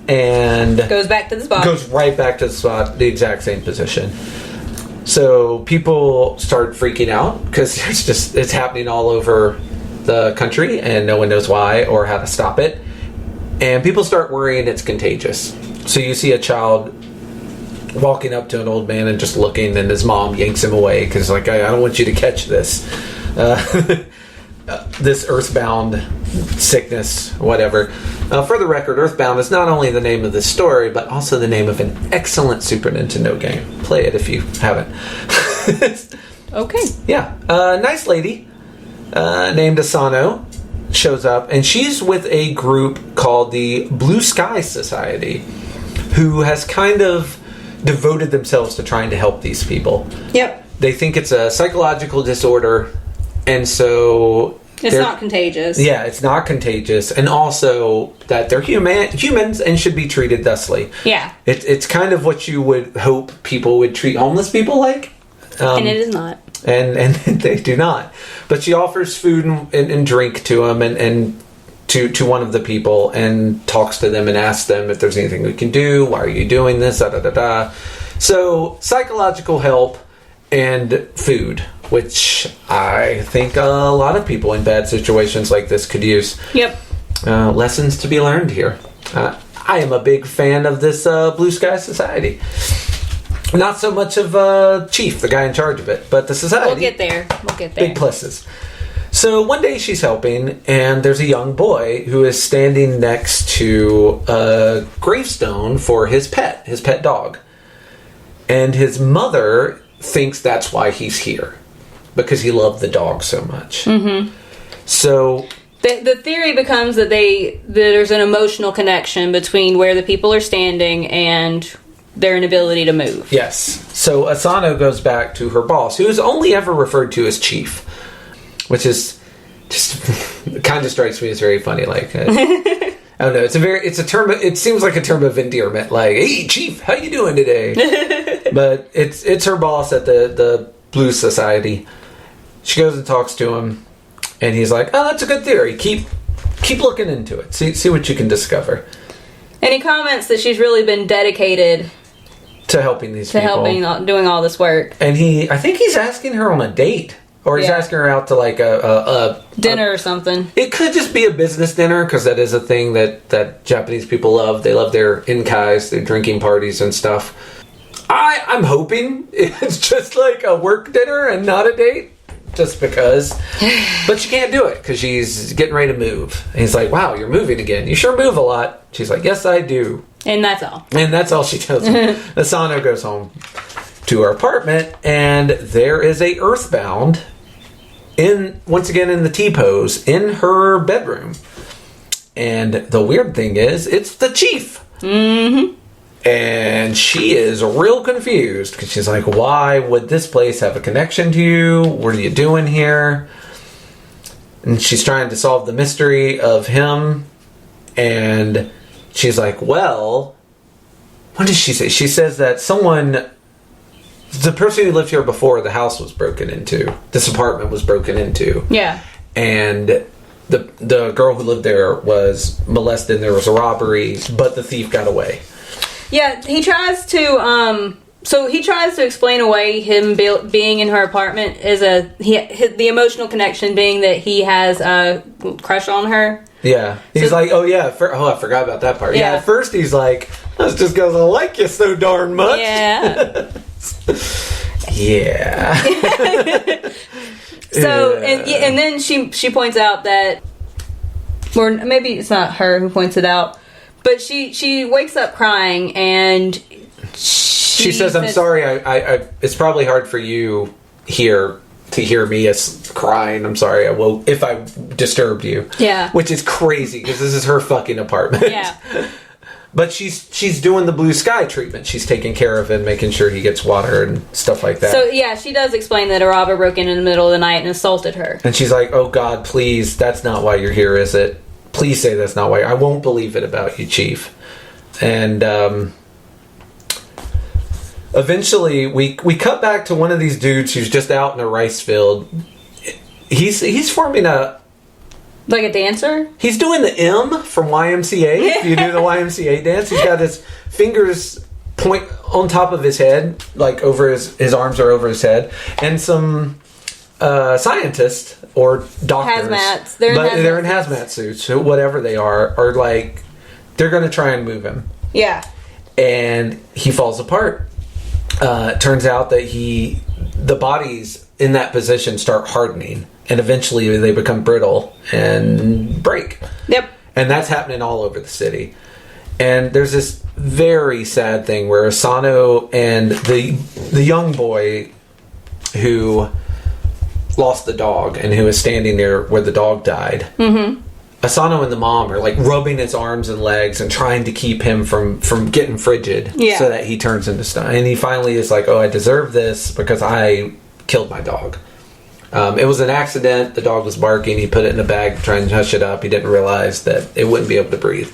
and goes back to the spot. Goes right back to the spot, the exact same position. So people start freaking out because it's happening all over the country and no one knows why or how to stop it. And people start worrying it's contagious. So you see a child walking up to an old man and just looking, and his mom yanks him away because like, I don't want you to catch this. This earthbound sickness, whatever. For the record, Earthbound is not only the name of this story, but also the name of an excellent Super Nintendo game. Play it if you haven't. Okay. Yeah. A nice lady named Asano shows up, and she's with a group called the Blue Sky Society, who has kind of devoted themselves to trying to help these people. Yep. They think it's a psychological disorder, and so it's not contagious. Yeah, it's not contagious, and also that they're humans and should be treated thusly. Yeah. It's kind of what you would hope people would treat homeless people like. And it is not. And they do not. But she offers food and drink to them and to one of the people and talks to them and asks them if there's anything we can do. Why are you doing this? Da, da, da, da. So psychological help and food, which I think a lot of people in bad situations like this could use. Yep. Lessons to be learned here. I am a big fan of this Blue Sky Society. Not so much of Chief, the guy in charge of it, but the society. We'll get there. Big pluses. So one day she's helping, and there's a young boy who is standing next to a gravestone for his pet dog. And his mother thinks that's why he's here, because he loved the dog so much. Mm-hmm. So the theory becomes that there's an emotional connection between where the people are standing and their inability to move. Yes. So Asano goes back to her boss, who is only ever referred to as Chief, which is just kind of strikes me as very funny. Like, I don't know. It's a term. It seems like a term of endearment. Like, hey, Chief, how you doing today? But it's her boss at the Blue Society. She goes and talks to him, and he's like, "Oh, that's a good theory. Keep looking into it. See what you can discover." And he comments that she's really been dedicated to helping these people. Doing all this work. And I think he's asking her on a date. Or he's asking her out to like a dinner or something. It could just be a business dinner, because that is a thing that Japanese people love. They love their inkais, their drinking parties and stuff. I'm hoping it's just like a work dinner and not a date, just because. But she can't do it because she's getting ready to move. And he's like, "Wow, you're moving again. You sure move a lot." She's like, "Yes, I do." And that's all. And that's all she tells him. Asano goes home to her apartment, and there is a Earthbound once again in the T-pose in her bedroom. And the weird thing is, it's the Chief. Mm-hmm. And she is real confused because she's like, "Why would this place have a connection to you? What are you doing here?" And she's trying to solve the mystery of him. And she's like, "Well," what did she say? She says that the person who lived here before the house was broken into, this apartment was broken into. Yeah. And the girl who lived there was molested, and there was a robbery, but the thief got away. Yeah, he tries to explain away him being in her apartment as the emotional connection being that he has a crush on her. Yeah. He's like, "Oh yeah, I forgot about that part." Yeah, at first he's like, "That's just because I like you so darn much." Yeah. Yeah. So, and then she points out that, or maybe it's not her who points it out, but she wakes up crying, and she says, "I'm sorry, I it's probably hard for you here to hear me crying. I'm sorry, if I disturbed you. Yeah. Which is crazy, because this is her fucking apartment. Yeah. But she's doing the blue sky treatment. She's taking care of him, making sure he gets water and stuff like that. So, yeah, she does explain that a robber broke in the middle of the night and assaulted her. And she's like, oh, God, please, that's not why you're here, is it? Please say that's not why. I won't believe it about you, Chief. And eventually, we cut back to one of these dudes who's just out in a rice field. He's forming a... Like a dancer? He's doing the M from YMCA. You do the YMCA dance. He's got his fingers point on top of his head, like over his arms are over his head, and some scientists or doctors, hazmats. They're in hazmat suits, so whatever they are like they're going to try and move him. Yeah, and he falls apart. Turns out that the bodies in that position start hardening. And eventually they become brittle and break. Yep. And that's happening all over the city. And there's this very sad thing where Asano and the young boy who lost the dog and who is standing there where the dog died. Mm-hmm. Asano and the mom are like rubbing his arms and legs and trying to keep him from getting frigid so that he turns into stone. And he finally is like, oh, I deserve this because I killed my dog. It was an accident. The dog was barking. He put it in a bag to try and hush it up. He didn't realize that it wouldn't be able to breathe.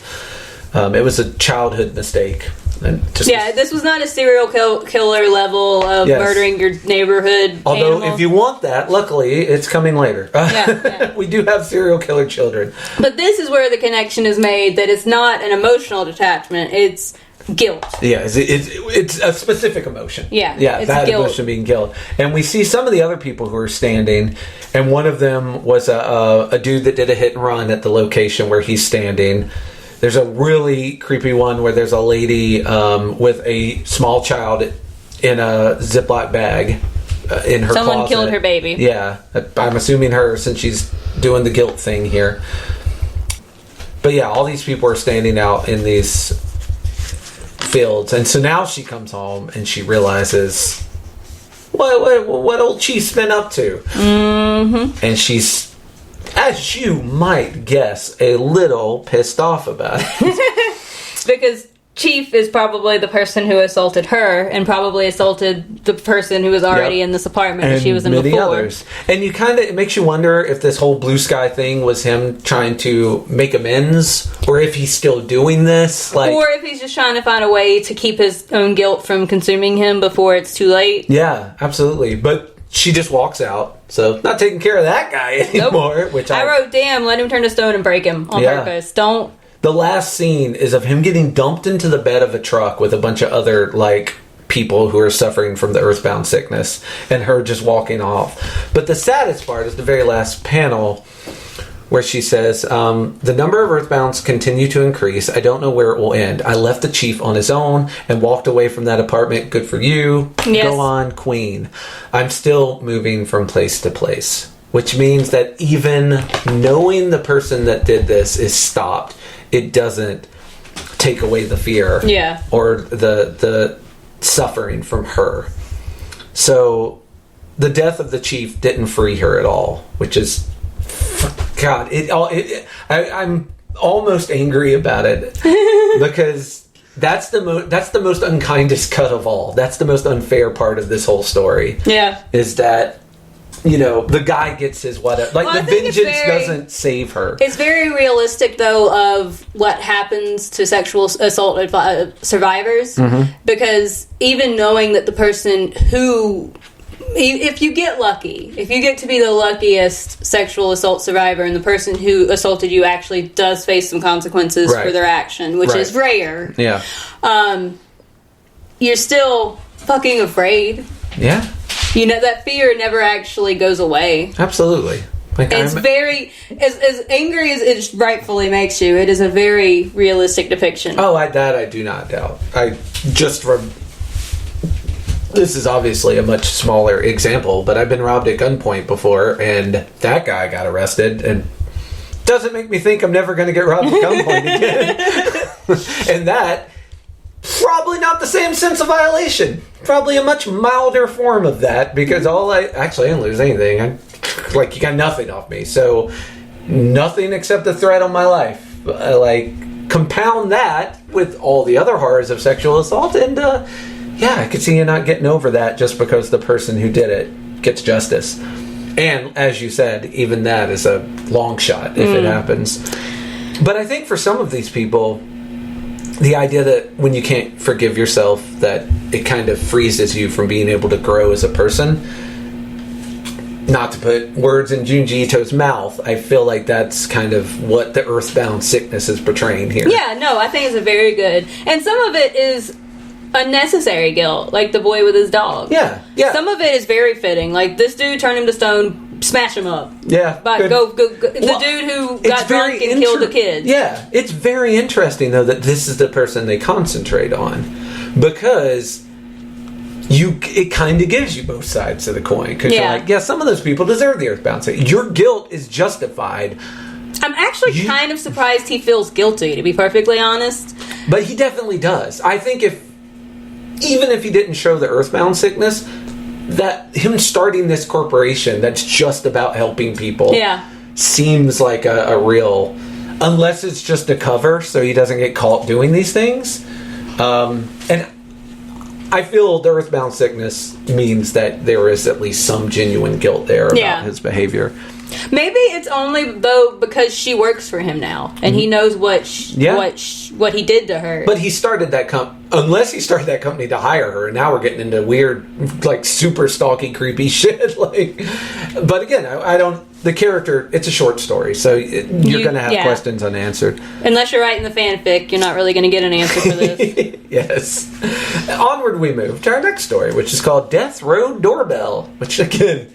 It was a childhood mistake. And this was not a serial killer level of murdering your neighborhood Although, animal. if you want that, luckily, it's coming later. We do have serial killer children. But this is where the connection is made that it's not an emotional detachment. It's guilt. Yeah, it's a specific emotion. Yeah, it's that guilt. Emotion being killed. And we see some of the other people who are standing, and one of them was a dude that did a hit and run at the location where he's standing. There's a really creepy one where there's a lady with a small child in a Ziploc bag in her Someone closet. killed her baby. Yeah, I'm assuming her since she's doing the guilt thing here. But yeah, all these people are standing out in these fields, and so now she comes home and she realizes what old Chief's been up to. Mm-hmm. And she's, as you might guess, a little pissed off about it. Because Chief is probably the person who assaulted her, and probably assaulted the person who was already in this apartment that she was in many before. Others. And it makes you wonder if this whole blue sky thing was him trying to make amends, or if he's still doing this, or if he's just trying to find a way to keep his own guilt from consuming him before it's too late. Yeah, absolutely. But she just walks out, so not taking care of that guy anymore. Nope. Which I wrote, damn, let him turn to stone and break him on purpose. Don't. The last scene is of him getting dumped into the bed of a truck with a bunch of other, people who are suffering from the earthbound sickness, and her just walking off. But the saddest part is the very last panel, where she says, the number of earthbounds continue to increase. I don't know where it will end. I left the Chief on his own and walked away from that apartment. Good for you. Yes. Go on, Queen. I'm still moving from place to place. Which means that even knowing the person that did this is stopped, it doesn't take away the fear or the suffering from her. So the death of the Chief didn't free her at all, which is, God, I'm almost angry about it because that's the most unkindest cut of all. That's the most unfair part of this whole story. Yeah, is that, the guy gets his whatever. The vengeance doesn't save her. It's very realistic, though, of what happens to sexual assault survivors. Mm-hmm. Because even knowing that the person who... If you get lucky, if you get to be the luckiest sexual assault survivor and the person who assaulted you actually does face some consequences for their action, which is rare. Yeah. You're still fucking afraid. Yeah. That fear never actually goes away. Absolutely. It's very... As angry as it rightfully makes you, it is a very realistic depiction. Oh, that I do not doubt. This is obviously a much smaller example, but I've been robbed at gunpoint before, and that guy got arrested, and doesn't make me think I'm never going to get robbed at gunpoint again. And that Probably not the same sense of violation. Probably a much milder form of that, because I didn't lose anything. You got nothing off me. So, nothing except the threat on my life. Compound that with all the other horrors of sexual assault, and I could see you not getting over that just because the person who did it gets justice. And as you said, even that is a long shot if it happens. But I think for some of these people, the idea that when you can't forgive yourself, that it kind of freezes you from being able to grow as a person. Not to put words in Junji Ito's mouth, I feel like that's kind of what the earthbound sickness is portraying here. Yeah, no, I think it's a very good. And some of it is unnecessary guilt, like the boy with his dog. Yeah. Some of it is very fitting. Like, this dude turned him to stone, smash him up. Yeah. But go. The dude who got drunk and killed the kid. Yeah. It's very interesting, though, that this is the person they concentrate on. Because it kind of gives you both sides of the coin. Because you're like, some of those people deserve the earthbound sickness. Your guilt is justified. I'm actually kind of surprised he feels guilty, to be perfectly honest. But he definitely does. I think even if he didn't show the earthbound sickness, that him starting this corporation that's just about helping people seems like a real, unless it's just a cover so he doesn't get caught doing these things. And I feel the earthbound sickness means that there is at least some genuine guilt there about his behavior. Maybe it's only, though, because she works for him now, and he knows what he did to her. But he started that unless he started that company to hire her, and now we're getting into weird, super stalky, creepy shit. But again, I don't. The character, it's a short story, so you're going to have questions unanswered. Unless you're writing the fanfic, you're not really going to get an answer for this. Yes. Onward we move to our next story, which is called Death Row Doorbell, which again,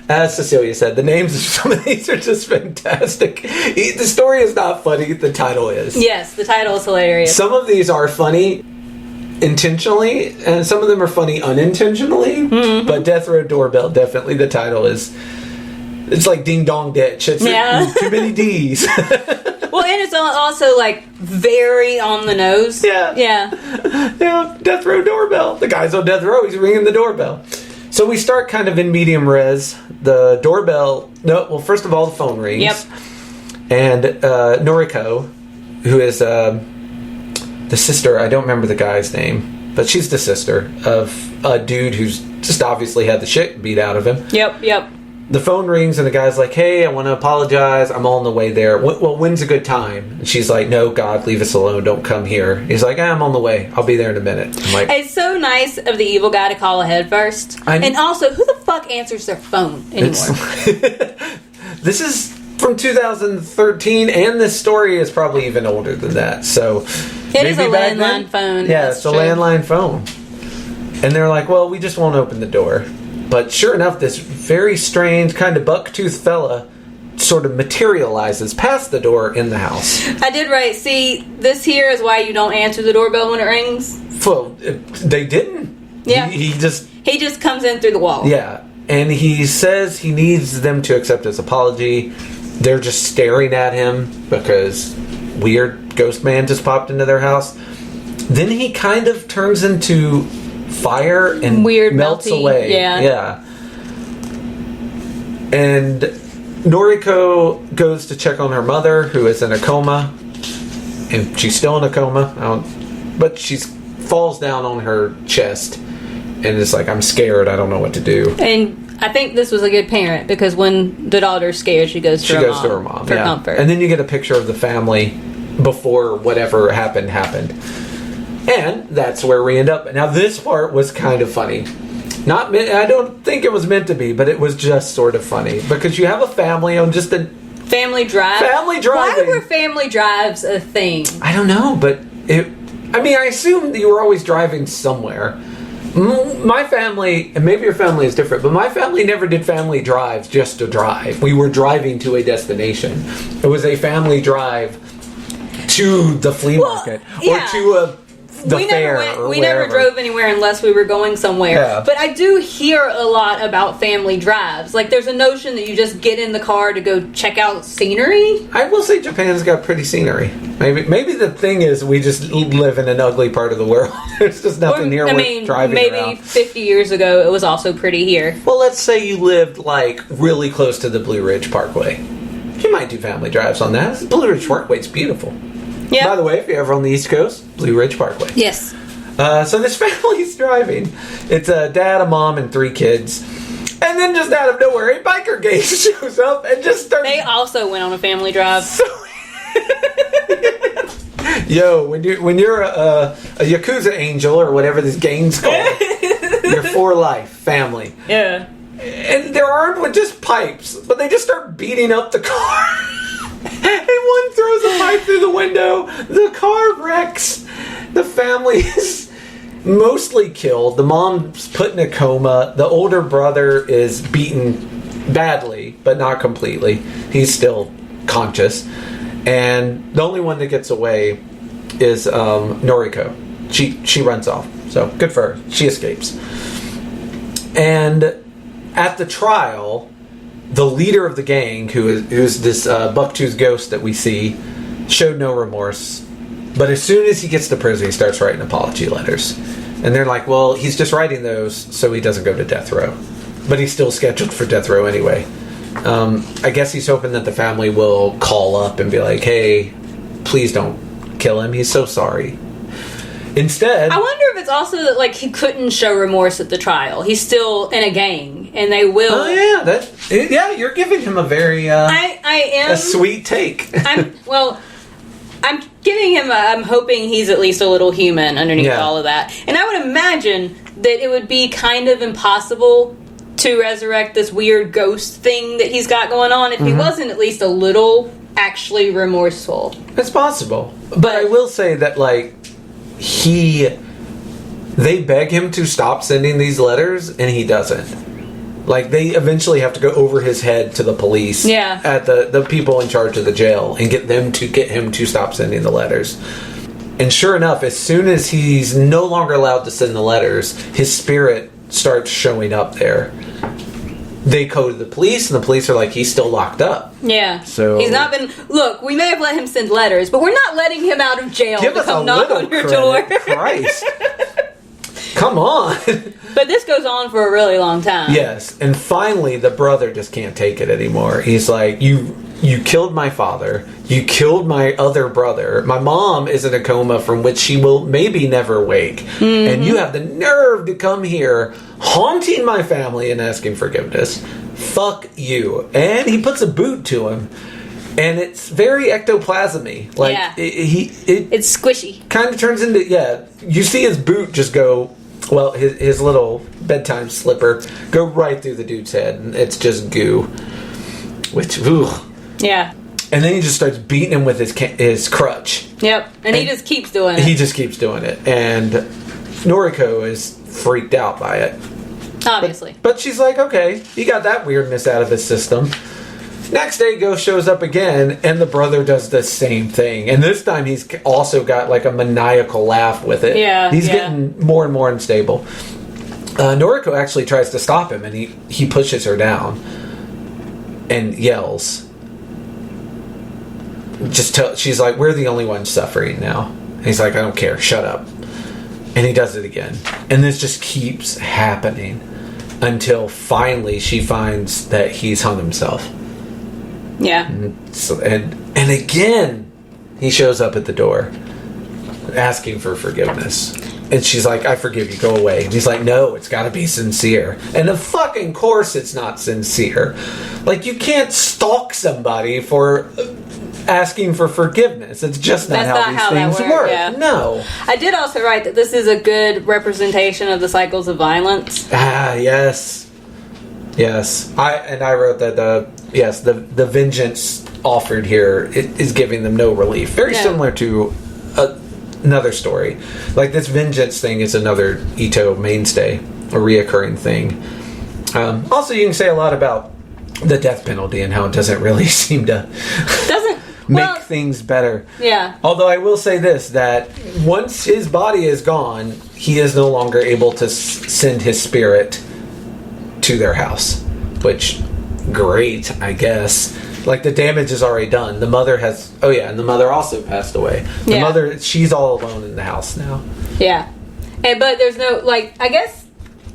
as Cecilia said, the names of some of these are just fantastic. The story is not funny, the title is. Yes, the title is hilarious. Some of these are funny intentionally, and some of them are funny unintentionally, but Death Row Doorbell, definitely the title is... It's like Ding Dong Ditch. It's too many D's. Well, and it's also, very on the nose. Yeah. Death Row Doorbell. The guy's on death row. He's ringing the doorbell. So we start kind of in medium res. The doorbell... first of all, the phone rings. Yep. And Noriko, who is the sister... I don't remember the guy's name, but she's the sister of a dude who's just obviously had the shit beat out of him. Yep. The phone rings and the guy's like, hey, I want to apologize. I'm on the way there. Well, when's a good time? And she's like, no, God, leave us alone. Don't come here. He's like, I'm on the way. I'll be there in a minute. I'm like, it's so nice of the evil guy to call ahead first. And also, who the fuck answers their phone anymore? This is from 2013, and this story is probably even older than that. So it is a landline phone. Yeah, it's a landline phone. And they're like, well, we just won't open the door. But sure enough, this very strange kind of buck-toothed fella sort of materializes past the door in the house. I did write, see, this here is why you don't answer the doorbell when it rings. Well, they didn't. Yeah. He just comes in through the wall. Yeah. And he says he needs them to accept his apology. They're just staring at him because weird ghost man just popped into their house. Then he kind of turns into... fire and weird melts melty. away. Yeah. And Noriko goes to check on her mother, who is in a coma, and she's still in a coma. But she falls down on her chest, and is like, "I'm scared. I don't know what to do." And I think this was a good parent, because when the daughter's scared, she goes to her mom for comfort. And then you get a picture of the family before whatever happened. And that's where we end up. Now, this part was kind of funny. I don't think it was meant to be, but it was just sort of funny. Because you have a family on just a... Family drive? Family driving. Why were family drives a thing? I don't know, but I assume that you were always driving somewhere. My family, and maybe your family is different, but my family never did family drives just to drive. We were driving to a destination. It was a family drive to the flea market or to a the we fair. We never drove anywhere unless we were going somewhere. Yeah. But I do hear a lot about family drives. Like, there's a notion that you just get in the car to go check out scenery. I will say Japan's got pretty scenery. Maybe the thing is we just live in an ugly part of the world. There's just nothing here worth driving maybe around. 50 years ago it was also pretty here. Well, let's say you lived, like, really close to the Blue Ridge Parkway. You might do family drives on that. Blue Ridge Parkway's beautiful. Yeah. By the way, if you're ever on the East Coast, Blue Ridge Parkway. Yes. So this family's driving. It's a dad, a mom, and 3 kids. And then just out of nowhere, a biker gang shows up and just starts... They also went on a family drive. Yo, when you're a Yakuza angel or whatever this gang's called, you're for life, family. Yeah. And they're armed with just pipes, but they just start beating up the car. And one throws a pipe through the window. The car wrecks. The family is mostly killed. The mom's put in a coma. The older brother is beaten badly, but not completely. He's still conscious. And the only one that gets away is Noriko. She runs off. So good for her. She escapes. And at the trial, the leader of the gang, who's this bucktooth ghost that we see, showed no remorse. But as soon as he gets to prison, he starts writing apology letters. And they're like, well, he's just writing those so he doesn't go to death row. But he's still scheduled for death row anyway. I guess he's hoping that the family will call up and be like, hey, please don't kill him. He's so sorry. Instead... I wonder if it's also that, like, he couldn't show remorse at the trial. He's still in a gang, and they will... Oh, yeah. You're giving him a very... I am... A sweet take. I'm giving him I'm hoping he's at least a little human underneath all of that. And I would imagine that it would be kind of impossible to resurrect this weird ghost thing that he's got going on if he wasn't at least a little actually remorseful. It's possible. But I will say that, like, they beg him to stop sending these letters, and he doesn't. Like, they eventually have to go over his head to the police at the people in charge of the jail and get him to stop sending the letters. And sure enough, as soon as he's no longer allowed to send the letters, his spirit starts showing up there. They go to the police, and the police are like, he's still locked up. Yeah. So he's not been... Look, we may have let him send letters, but we're not letting him out of jail to come knock on your door. Christ. Come on. But this goes on for a really long time. Yes. And finally, the brother just can't take it anymore. He's like, you killed my father. You killed my other brother. My mom is in a coma from which she will maybe never wake. Mm-hmm. And you have the nerve to come here haunting my family and asking forgiveness. Fuck you. And he puts a boot to him. And it's very ectoplasm-y. Like, it's squishy. Kind of turns into, you see his boot just go, well, his little bedtime slipper go right through the dude's head. And it's just goo. Which, ooh. Yeah. And then he just starts beating him with his crutch. Yep. And he just keeps doing it. He just keeps doing it. And Noriko is freaked out by it. Obviously. But she's like, okay, he got that weirdness out of his system. Next day, Ghost shows up again, and the brother does the same thing. And this time, he's also got like a maniacal laugh with it. Yeah. He's getting more and more unstable. Noriko actually tries to stop him, and he pushes her down and yells. She's like, we're the only ones suffering now. And he's like, I don't care, shut up. And he does it again. And this just keeps happening until finally she finds that he's hung himself. Yeah. And again, he shows up at the door asking for forgiveness. And she's like, I forgive you, go away. And he's like, no, it's got to be sincere. And of fucking course it's not sincere. Like, you can't stalk somebody for asking for forgiveness. It's just not how these things work. Yeah. No. I did also write that this is a good representation of the cycles of violence. Ah, yes. Yes. I wrote that the vengeance offered here is giving them no relief. Very similar to another story. Like, this vengeance thing is another Ito mainstay, a reoccurring thing. Also, you can say a lot about the death penalty and how it doesn't really seem to make things better. Yeah. Although I will say this, that once his body is gone, he is no longer able to send his spirit to their house. Which, great, I guess. Like, the damage is already done. The mother has... Oh, yeah, and the mother also passed away. The mother, she's all alone in the house now. Yeah. But there's no... Like, I guess...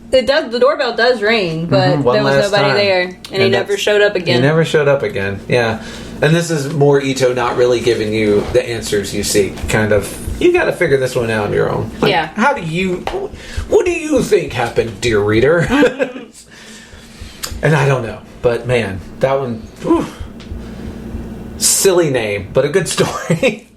It does. The doorbell does ring, but there was nobody there. And he never showed up again. He never showed up again, yeah. And this is more Ito not really giving you the answers you seek. Kind of... You gotta figure this one out on your own. Like, yeah. How do you... What do you think happened, dear reader? And I don't know. But, man, that one... Whew. Silly name, but a good story.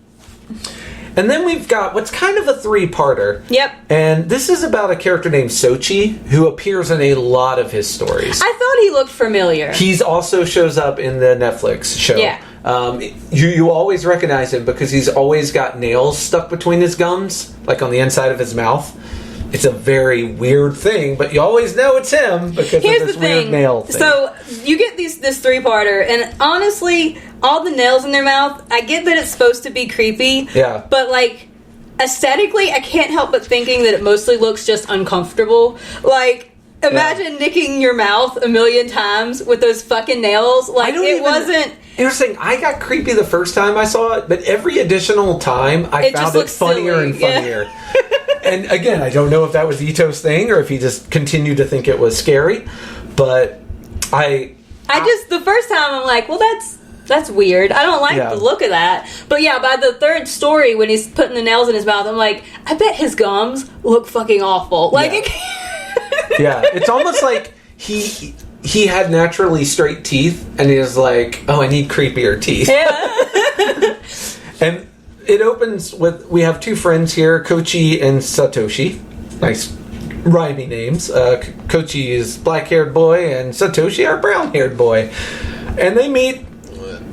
And then we've got what's kind of a three-parter. Yep. And this is about a character named Sochi, who appears in a lot of his stories. I thought he looked familiar. He's also shows up in the Netflix show. Yeah. You always recognize him because he's always got nails stuck between his gums, like on the inside of his mouth. It's a very weird thing, but you always know it's him because of this weird nail thing. So you get this three-parter, and honestly, all the nails in their mouth, I get that it's supposed to be creepy. Yeah. But, like, aesthetically, I can't help but thinking that it mostly looks just uncomfortable. Like, imagine nicking your mouth a million times with those fucking nails. Like, wasn't... Interesting. I got creepy the first time I saw it, but every additional time I found it funnier and funnier. Yeah. And again, I don't know if that was Ito's thing or if he just continued to think it was scary. But I just the first time I'm like, well, that's weird. I don't like the look of that. But yeah, by the third story when he's putting the nails in his mouth, I'm like, I bet his gums look fucking awful. Like, yeah, it's almost like he had naturally straight teeth, and he was like, oh, I need creepier teeth. Yeah. And it opens with, we have two friends here, Kochi and Satoshi. Nice rhymey names. Kochi is black-haired boy, and Satoshi our brown-haired boy. And they meet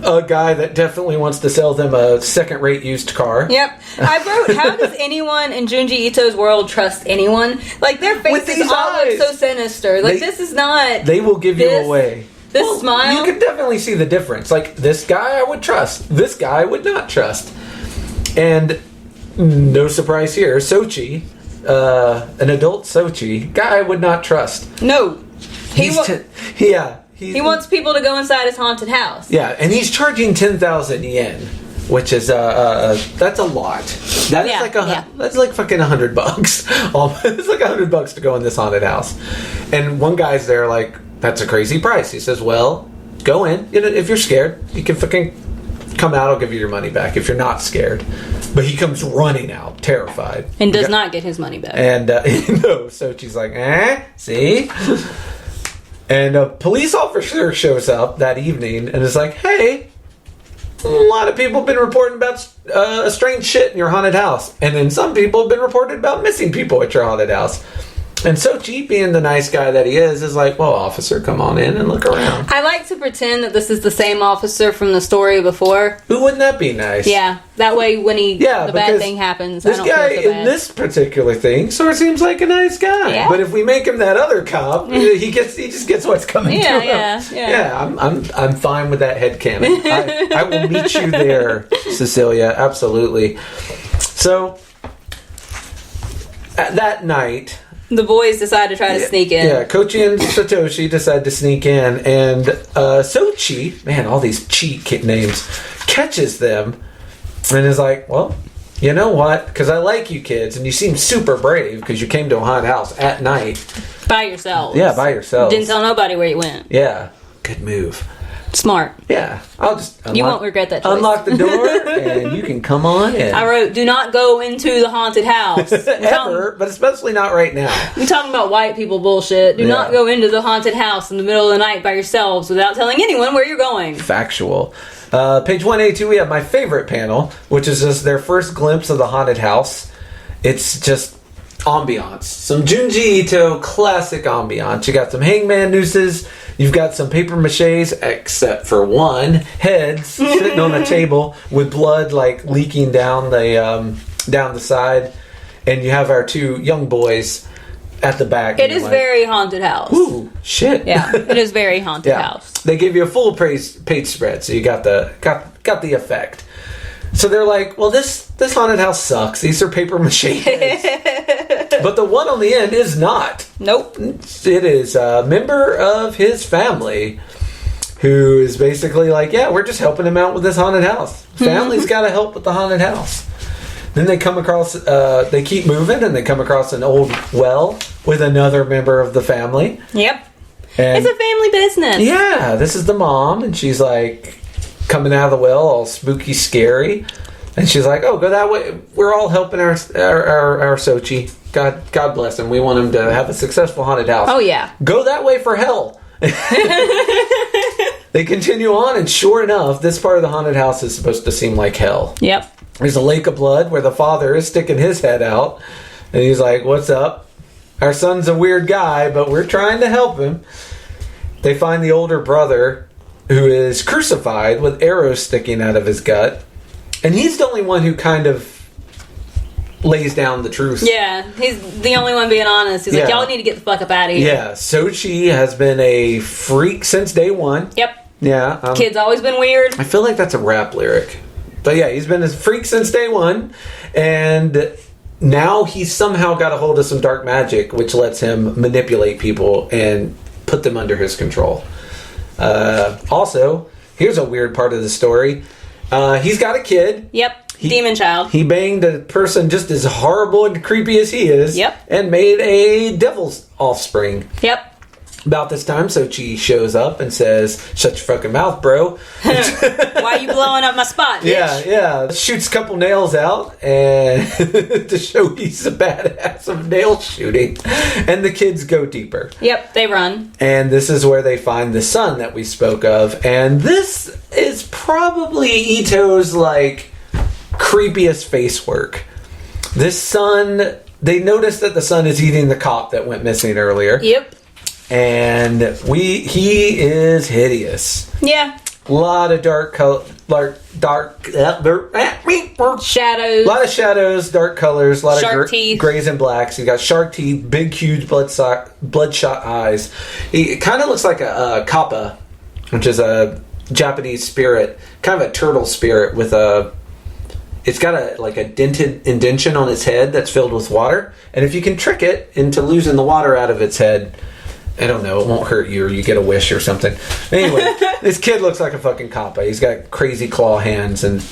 a guy that definitely wants to sell them a second-rate used car. Yep. I wrote, how does anyone in Junji Ito's world trust anyone? Like, their faces all look so sinister. Like, this is not... They will give you away. This smile... You can definitely see the difference. Like, this guy I would trust. This guy I would not trust. And no surprise here, Sochi, an adult Sochi, guy I would not trust. No. He wants people to go inside his haunted house. Yeah, and he's charging 10,000 yen, which is that's a lot. That's like fucking $100. It's like $100 to go in this haunted house. And one guy's there like, that's a crazy price. He says, well, go in. You know, if you're scared, you can fucking come out, I'll give you your money back if you're not scared. But he comes running out, terrified. And does not get his money back. And, no, so she's like, see? And a police officer shows up that evening and is like, hey, a lot of people have been reporting about strange shit in your haunted house. And then some people have been reported about missing people at your haunted house. And Sochi, being the nice guy that he is like, well, officer, come on in and look around. I like to pretend that this is the same officer from the story before. Who wouldn't that be nice? Yeah, that way when the bad thing happens, this I don't guy feel so bad. In this particular thing sort of seems like a nice guy. Yeah. But if we make him that other cop, he just gets what's coming to him. Yeah, I'm fine with that headcanon. I will meet you there, Cecilia. Absolutely. So that night, the boys decide to try to sneak in. Yeah, Kochi and Satoshi decide to sneak in, and Sochi, man, all these cheat names, catches them and is like, well, you know what? Because I like you kids, and you seem super brave because you came to a haunted house at night. By yourselves. Yeah, by yourselves. Didn't tell nobody where you went. Yeah, good move. Smart. Yeah, I'll just you won't regret that choice. Unlock the door and you can come on in. I wrote, do not go into the haunted house. Ever, but especially not right now. We're talking about white people bullshit. Do not go into the haunted house in the middle of the night by yourselves without telling anyone where you're going. Factual. Page 182, we have my favorite panel, which is just their first glimpse of the haunted house. It's just ambiance. Some Junji Ito classic ambiance. You got some hangman nooses. You've got some paper maches, except for one, heads sitting on a table with blood like leaking down the side. And you have our two young boys at the back. It is very haunted house. Ooh, shit. Yeah, it is very haunted house. They give you a full page spread, so you got the effect. So they're like, well, this haunted house sucks. These are paper mache heads. But the one on the end is not. Nope. It is a member of his family who is basically like, yeah, we're just helping him out with this haunted house. Family's got to help with the haunted house. Then they come across, they keep moving, and they come across an old well with another member of the family. Yep. And it's a family business. yeah, this is the mom, and she's like coming out of the well all spooky, scary. And she's like, oh, go that way. We're all helping our Sochi. God bless him. We want him to have a successful haunted house. Oh, yeah. Go that way for hell. They continue on, and sure enough, this part of the haunted house is supposed to seem like hell. Yep. There's a lake of blood where the father is sticking his head out, and he's like, what's up? Our son's a weird guy, but we're trying to help him. They find the older brother, who is crucified with arrows sticking out of his gut, and he's the only one who kind of lays down the truth. Yeah, he's the only one being honest. He's like, y'all need to get the fuck up out of here. Yeah, Sochi has been a freak since day one. Yep. Yeah. Kid's always been weird. I feel like that's a rap lyric. But yeah, he's been a freak since day one. And now he's somehow got a hold of some dark magic, which lets him manipulate people and put them under his control. Also, here's a weird part of the story. He's got a kid. Yep. Demon child. He banged a person just as horrible and creepy as he is. Yep. And made a devil's offspring. Yep. About this time, Sochi shows up and says, shut your fucking mouth, bro. Why are you blowing up my spot, bitch? Yeah. Shoots a couple nails out and to show he's a badass of nail shooting. And the kids go deeper. Yep, they run. And this is where they find the son that we spoke of. And this is probably Ito's, like, creepiest face work. This son, they notice that the son is eating the cop that went missing earlier. Yep. And he is hideous. Yeah. A lot of shadows. A lot of shadows, dark colors, a lot shark of teeth, grays and blacks. He's got shark teeth, big, huge bloodshot eyes. He kind of looks like a kappa, which is a Japanese spirit, kind of a turtle spirit with a. It's got a dented indentation on its head that's filled with water, and if you can trick it into losing the water out of its head, I don't know, it won't hurt you, or you get a wish or something. Anyway, this kid looks like a fucking kappa. He's got crazy claw hands and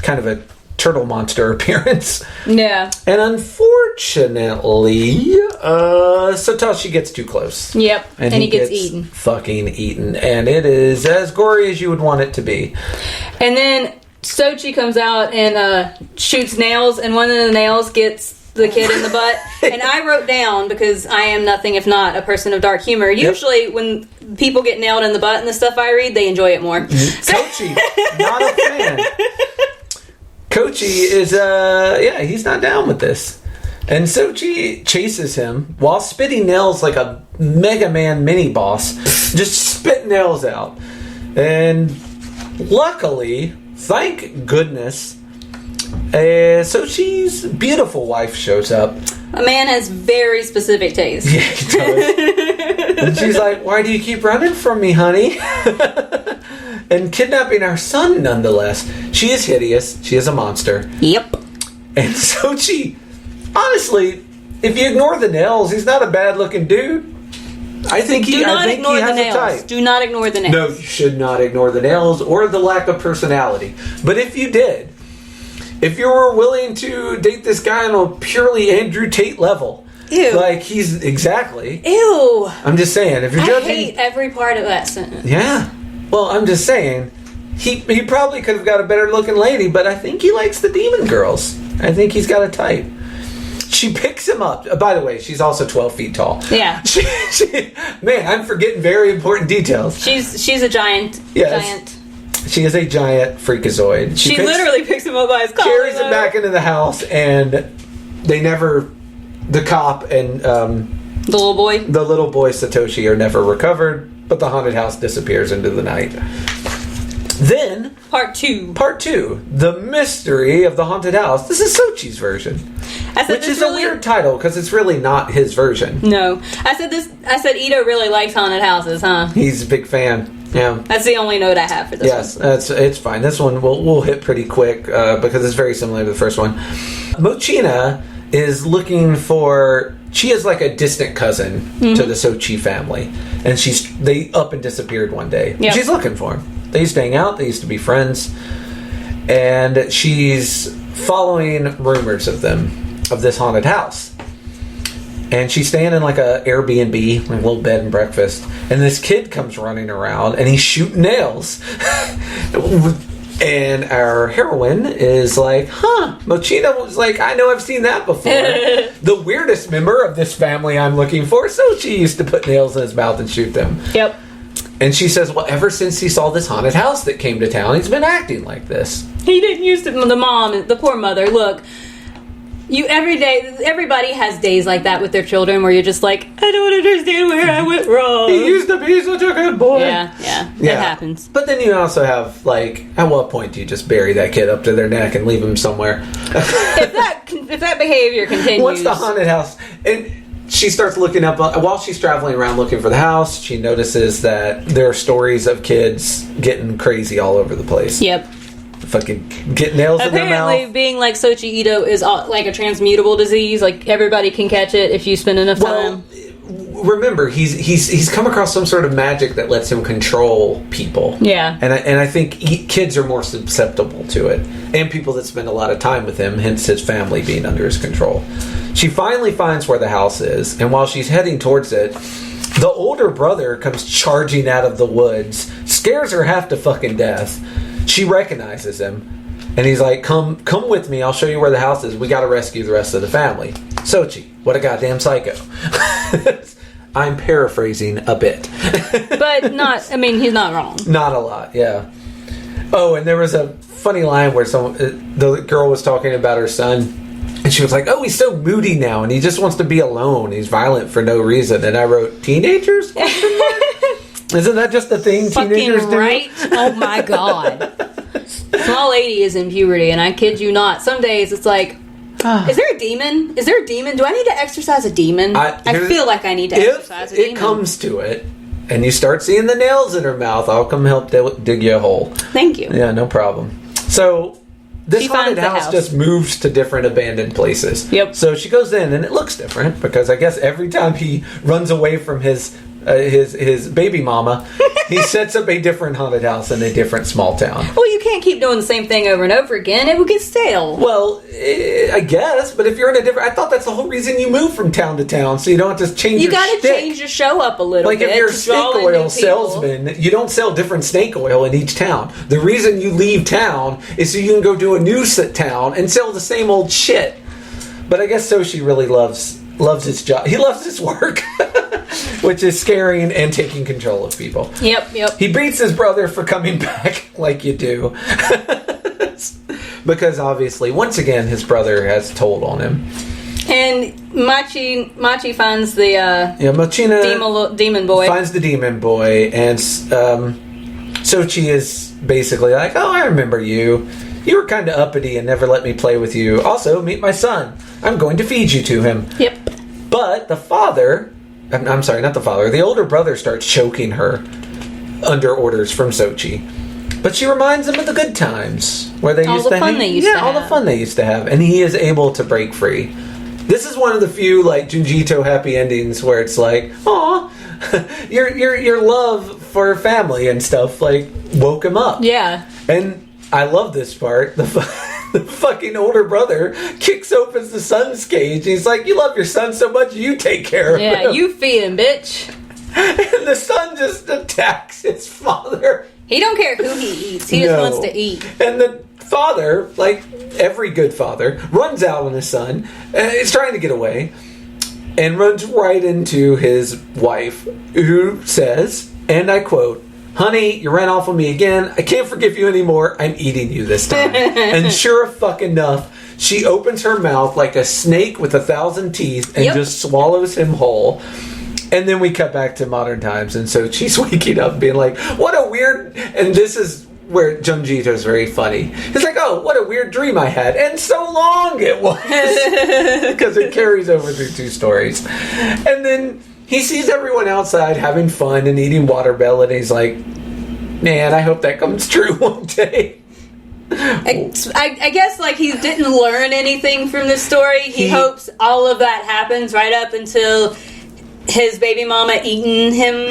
kind of a turtle monster appearance. Yeah. And unfortunately, Satoshi gets too close. Yep. And he gets eaten. Fucking eaten. And it is as gory as you would want it to be. And then Sochi comes out and shoots nails, and one of the nails gets the kid in the butt. And I wrote down, because I am nothing if not a person of dark humor, usually when people get nailed in the butt and the stuff I read, they enjoy it more. Kochi, not a fan. Kochi is, he's not down with this. And Sochi chases him while spitting nails like a Mega Man mini boss. Just spit nails out. And luckily, thank goodness, Sochi's beautiful wife shows up. A man has very specific taste. Yeah, he does. And she's like, why do you keep running from me, honey? And kidnapping our son, nonetheless. She is hideous. She is a monster. Yep. And Sochi, honestly, if you ignore the nails, he's not a bad-looking dude. I think he has a type. Do not ignore the nails. No, you should not ignore the nails or the lack of personality. But if you did, if you were willing to date this guy on a purely Andrew Tate level, ew, like he's exactly. Ew. I'm just saying, if you're judging, I hate every part of that sentence. Yeah. Well, I'm just saying, he probably could have got a better looking lady, but I think he likes the demon girls. I think he's got a type. She picks him up. By the way, she's also 12 feet tall. Yeah. Man, I'm forgetting very important details. She's a giant. Yes. Giant. She is a giant freakazoid. She literally picks him up by his collar. Carries him back into the house, and the cop and the little boy Satoshi are never recovered, but the haunted house disappears into the night. Then Part 2, the mystery of the haunted house. This is Sochi's version. Which is a weird title, because it's really not his version. No. I said Ito really likes haunted houses, huh? He's a big fan. Yeah. That's the only note I have for this one. Yes, it's fine. This one we'll hit pretty quick, because it's very similar to the first one. Mochina is looking for... She is like a distant cousin to the Sochi family. And they up and disappeared one day. Yep. She's looking for him. They used to hang out. They used to be friends. And she's following rumors of this haunted house. And she's staying in like a Airbnb, like a little bed and breakfast. And this kid comes running around and he's shooting nails. And our heroine is like, Mochina was like, I know I've seen that before. The weirdest member of this family I'm looking for. So she used to put nails in his mouth and shoot them. Yep. And she says, well, ever since he saw this haunted house that came to town, he's been acting like this. He didn't use to, the mom, the poor mother, look, everybody has days like that with their children where you're just like, I don't understand where I went wrong. He used to be such a good boy. Yeah, it happens. But then you also have, like, at what point do you just bury that kid up to their neck and leave him somewhere? If that behavior continues. What's the haunted house? And she starts looking up, while she's traveling around looking for the house, she notices that there are stories of kids getting crazy all over the place. Yep. Fucking get nails in their mouth. Apparently, being like Sochi Ito is like a transmutable disease. Like, everybody can catch it if you spend enough time. Remember, he's come across some sort of magic that lets him control people. Yeah. And I think kids are more susceptible to it. And people that spend a lot of time with him, hence his family being under his control. She finally finds where the house is, and while she's heading towards it, the older brother comes charging out of the woods, scares her half to fucking death. She recognizes him, and he's like, come with me, I'll show you where the house is. We gotta rescue the rest of the family. Sochi, what a goddamn psycho. I'm paraphrasing a bit. But he's not wrong. Not a lot, yeah. Oh, and there was a funny line where the girl was talking about her son, and she was like, oh, he's so moody now, and he just wants to be alone. He's violent for no reason. And I wrote, teenagers? Isn't that just the thing teenagers do? Right? Oh my god. Small lady is in puberty, and I kid you not. Some days it's like, is there a demon? Is there a demon? Do I need to exercise a demon? I feel like I need to exercise a demon. If it comes to it, and you start seeing the nails in her mouth, I'll come help dig you a hole. Thank you. Yeah, no problem. So this haunted house just moves to different abandoned places. Yep. So she goes in, and it looks different, because I guess every time he runs away from his baby mama, he sets up a different haunted house in a different small town. Well, you can't keep doing the same thing over and over again. It would get stale. Well, I guess, but if you're in a different... I thought that's the whole reason you move from town to town, so you don't have to change your shtick. You gotta change your show up a little bit. Like if you're a snake oil salesman, you don't sell different snake oil in each town. The reason you leave town is so you can go do a new town and sell the same old shit. But I guess Sochi really loves his job. He loves his work. Which is scaring and taking control of people. Yep. He beats his brother for coming back like you do. Because obviously, once again, his brother has told on him. And Machi finds the Mochina demon boy. Finds the demon boy, and Sochi is basically like, oh, I remember you. You were kind of uppity and never let me play with you. Also, meet my son. I'm going to feed you to him. Yep. But the father... I'm sorry, not the father. The older brother starts choking her under orders from Sochi. But she reminds him of the good times where they used to have. All the fun they used to have. And he is able to break free. This is one of the few, like, Junji Ito happy endings where it's like, aw, your love for family and stuff, like, woke him up. Yeah. And I love this part. The fucking older brother kicks open the son's cage. He's like, you love your son so much, you take care of him. Yeah, you feed him, bitch. And the son just attacks his father. He don't care who he eats. He just wants to eat. And the father, like every good father, runs out on his son, and is trying to get away, and runs right into his wife, who says, and I quote, honey, you ran off on me again. I can't forgive you anymore. I'm eating you this time. And sure fucking enough, she opens her mouth like a snake with 1,000 teeth and just swallows him whole. And then we cut back to modern times, and so she's waking up being like, what a weird... And this is where Junji Ito is very funny. He's like, oh, what a weird dream I had, and so long it was, because it carries over through 2 stories. And then he sees everyone outside having fun and eating watermelon, and he's like, man, I hope that comes true one day. I guess, like, he didn't learn anything from this story. He hopes all of that happens right up until his baby mama eating him.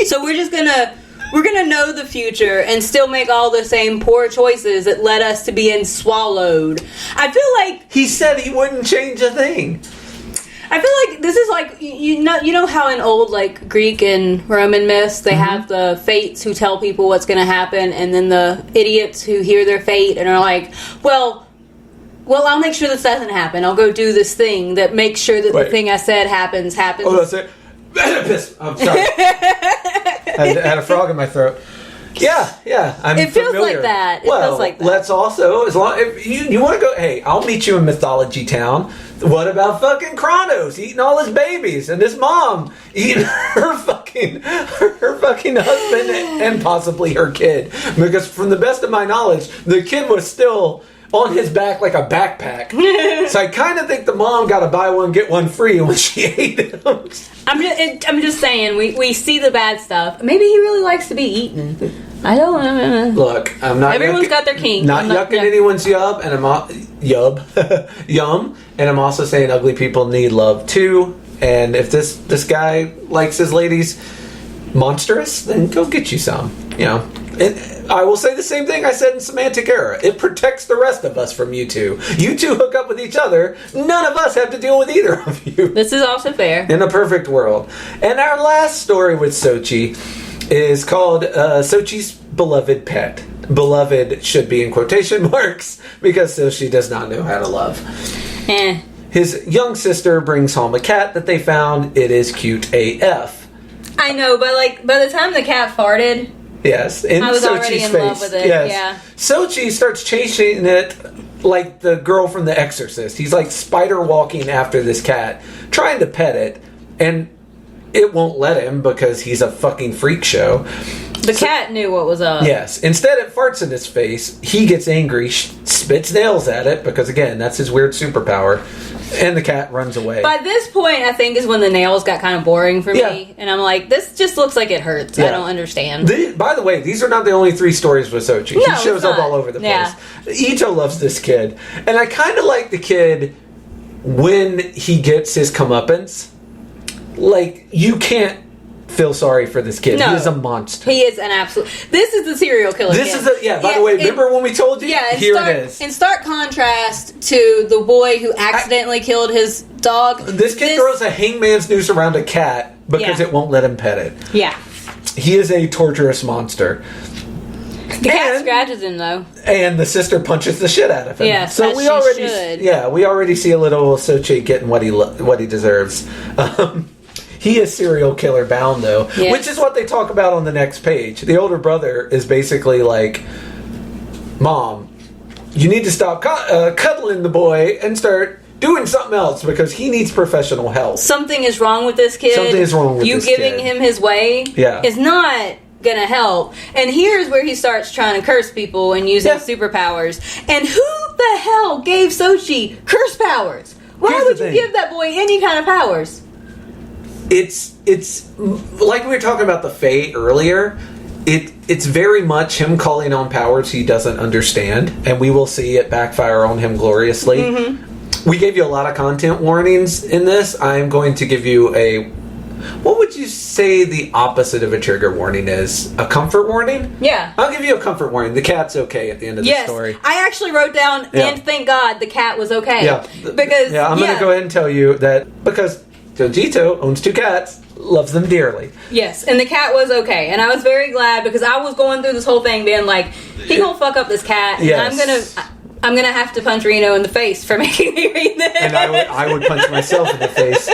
So we're gonna know the future and still make all the same poor choices that led us to being swallowed. I feel like he said he wouldn't change a thing. I feel like this is like, you know how in old, like, Greek and Roman myths they have the fates who tell people what's going to happen, and then the idiots who hear their fate and are like, well, I'll make sure this doesn't happen. I'll go do this thing that makes sure that the thing I said happens. Oh, that's it. I'm sorry. I had a frog in my throat. Yeah. It feels like that. It feels like that. Let's also, as long if you want to go, hey, I'll meet you in Mythology Town. What about fucking Kronos eating all his babies and his mom eating her fucking husband and possibly her kid? Because from the best of my knowledge, the kid was still on his back like a backpack. So I kind of think the mom got to buy one get one free when she ate them. I'm just saying, we see the bad stuff. Maybe he really likes to be eaten. I don't know. Look, I'm not. Everyone's got their kink. Not yucking anyone's yum, and yum. And I'm also saying ugly people need love too. And if this guy likes his ladies monstrous, then go get you some. You know. And I will say the same thing I said in Semantic Era. It protects the rest of us from you two. You two hook up with each other. None of us have to deal with either of you. This is also fair. In a perfect world. And our last story with Sochi is called Sochi's Beloved Pet. Beloved should be in quotation marks because Sochi does not know how to love. His young sister brings home a cat that they found. It is cute AF. I know, but like by the time the cat farted... Yes, I was already in love with it. Yes. Yeah. Sochi starts chasing it like the girl from The Exorcist. He's like spider walking after this cat, trying to pet it, and it won't let him because he's a fucking freak show. The cat knew what was up. Yes. Instead, it farts in his face. He gets angry, spits nails at it because, again, that's his weird superpower. And the cat runs away. By this point, I think, is when the nails got kind of boring for me. And I'm like, this just looks like it hurts. Yeah. I don't understand. By the way, these are not the only 3 stories with Sochi. No, he shows up all over the place. Yeah. Ito loves this kid. And I kind of like the kid when he gets his comeuppance. Like, you can't feel sorry for this kid. No. He is a monster. He is an absolute... This is the serial killer This kid. is by the way, remember when we told you? Yeah, Here it is. In stark contrast to the boy who accidentally killed his dog. This kid throws a hangman's noose around a cat because it won't let him pet it. Yeah. He is a torturous monster. The cat scratches him, though. And the sister punches the shit out of him. Yeah, so we already see a little Sochi getting what he deserves. He is serial killer bound, though, which is what they talk about on the next page. The older brother is basically like, Mom, you need to stop cuddling the boy and start doing something else because he needs professional help. Something is wrong with this kid. Something is wrong with this kid. You giving him his way is not gonna help. And here's where he starts trying to curse people and using superpowers. And who the hell gave Sochi curse powers? Why would you give that boy any kind of powers? It's like we were talking about the Fae earlier. It's very much him calling on powers he doesn't understand, and we will see it backfire on him gloriously. Mm-hmm. We gave you a lot of content warnings in this. I'm going to give you what would you say the opposite of a trigger warning is? A comfort warning? Yeah. I'll give you a comfort warning. The cat's okay at the end of the story. I actually wrote down, and thank God the cat was okay. Yeah. Because, I'm going to go ahead and tell you that because Junji Ito owns 2 cats, loves them dearly. Yes, and the cat was okay. And I was very glad because I was going through this whole thing being like, he gonna fuck up this cat. Yes. And I'm gonna have to punch Reno in the face for making me read this. And I would punch myself in the face.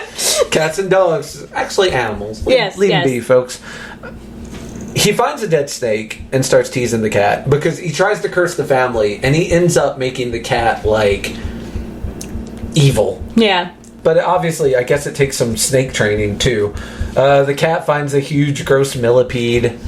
Cats and dogs, actually animals. Leave them be, folks. He finds a dead snake and starts teasing the cat because he tries to curse the family and he ends up making the cat like evil. Yeah. But obviously, I guess it takes some snake training, too. The cat finds a huge, gross millipede.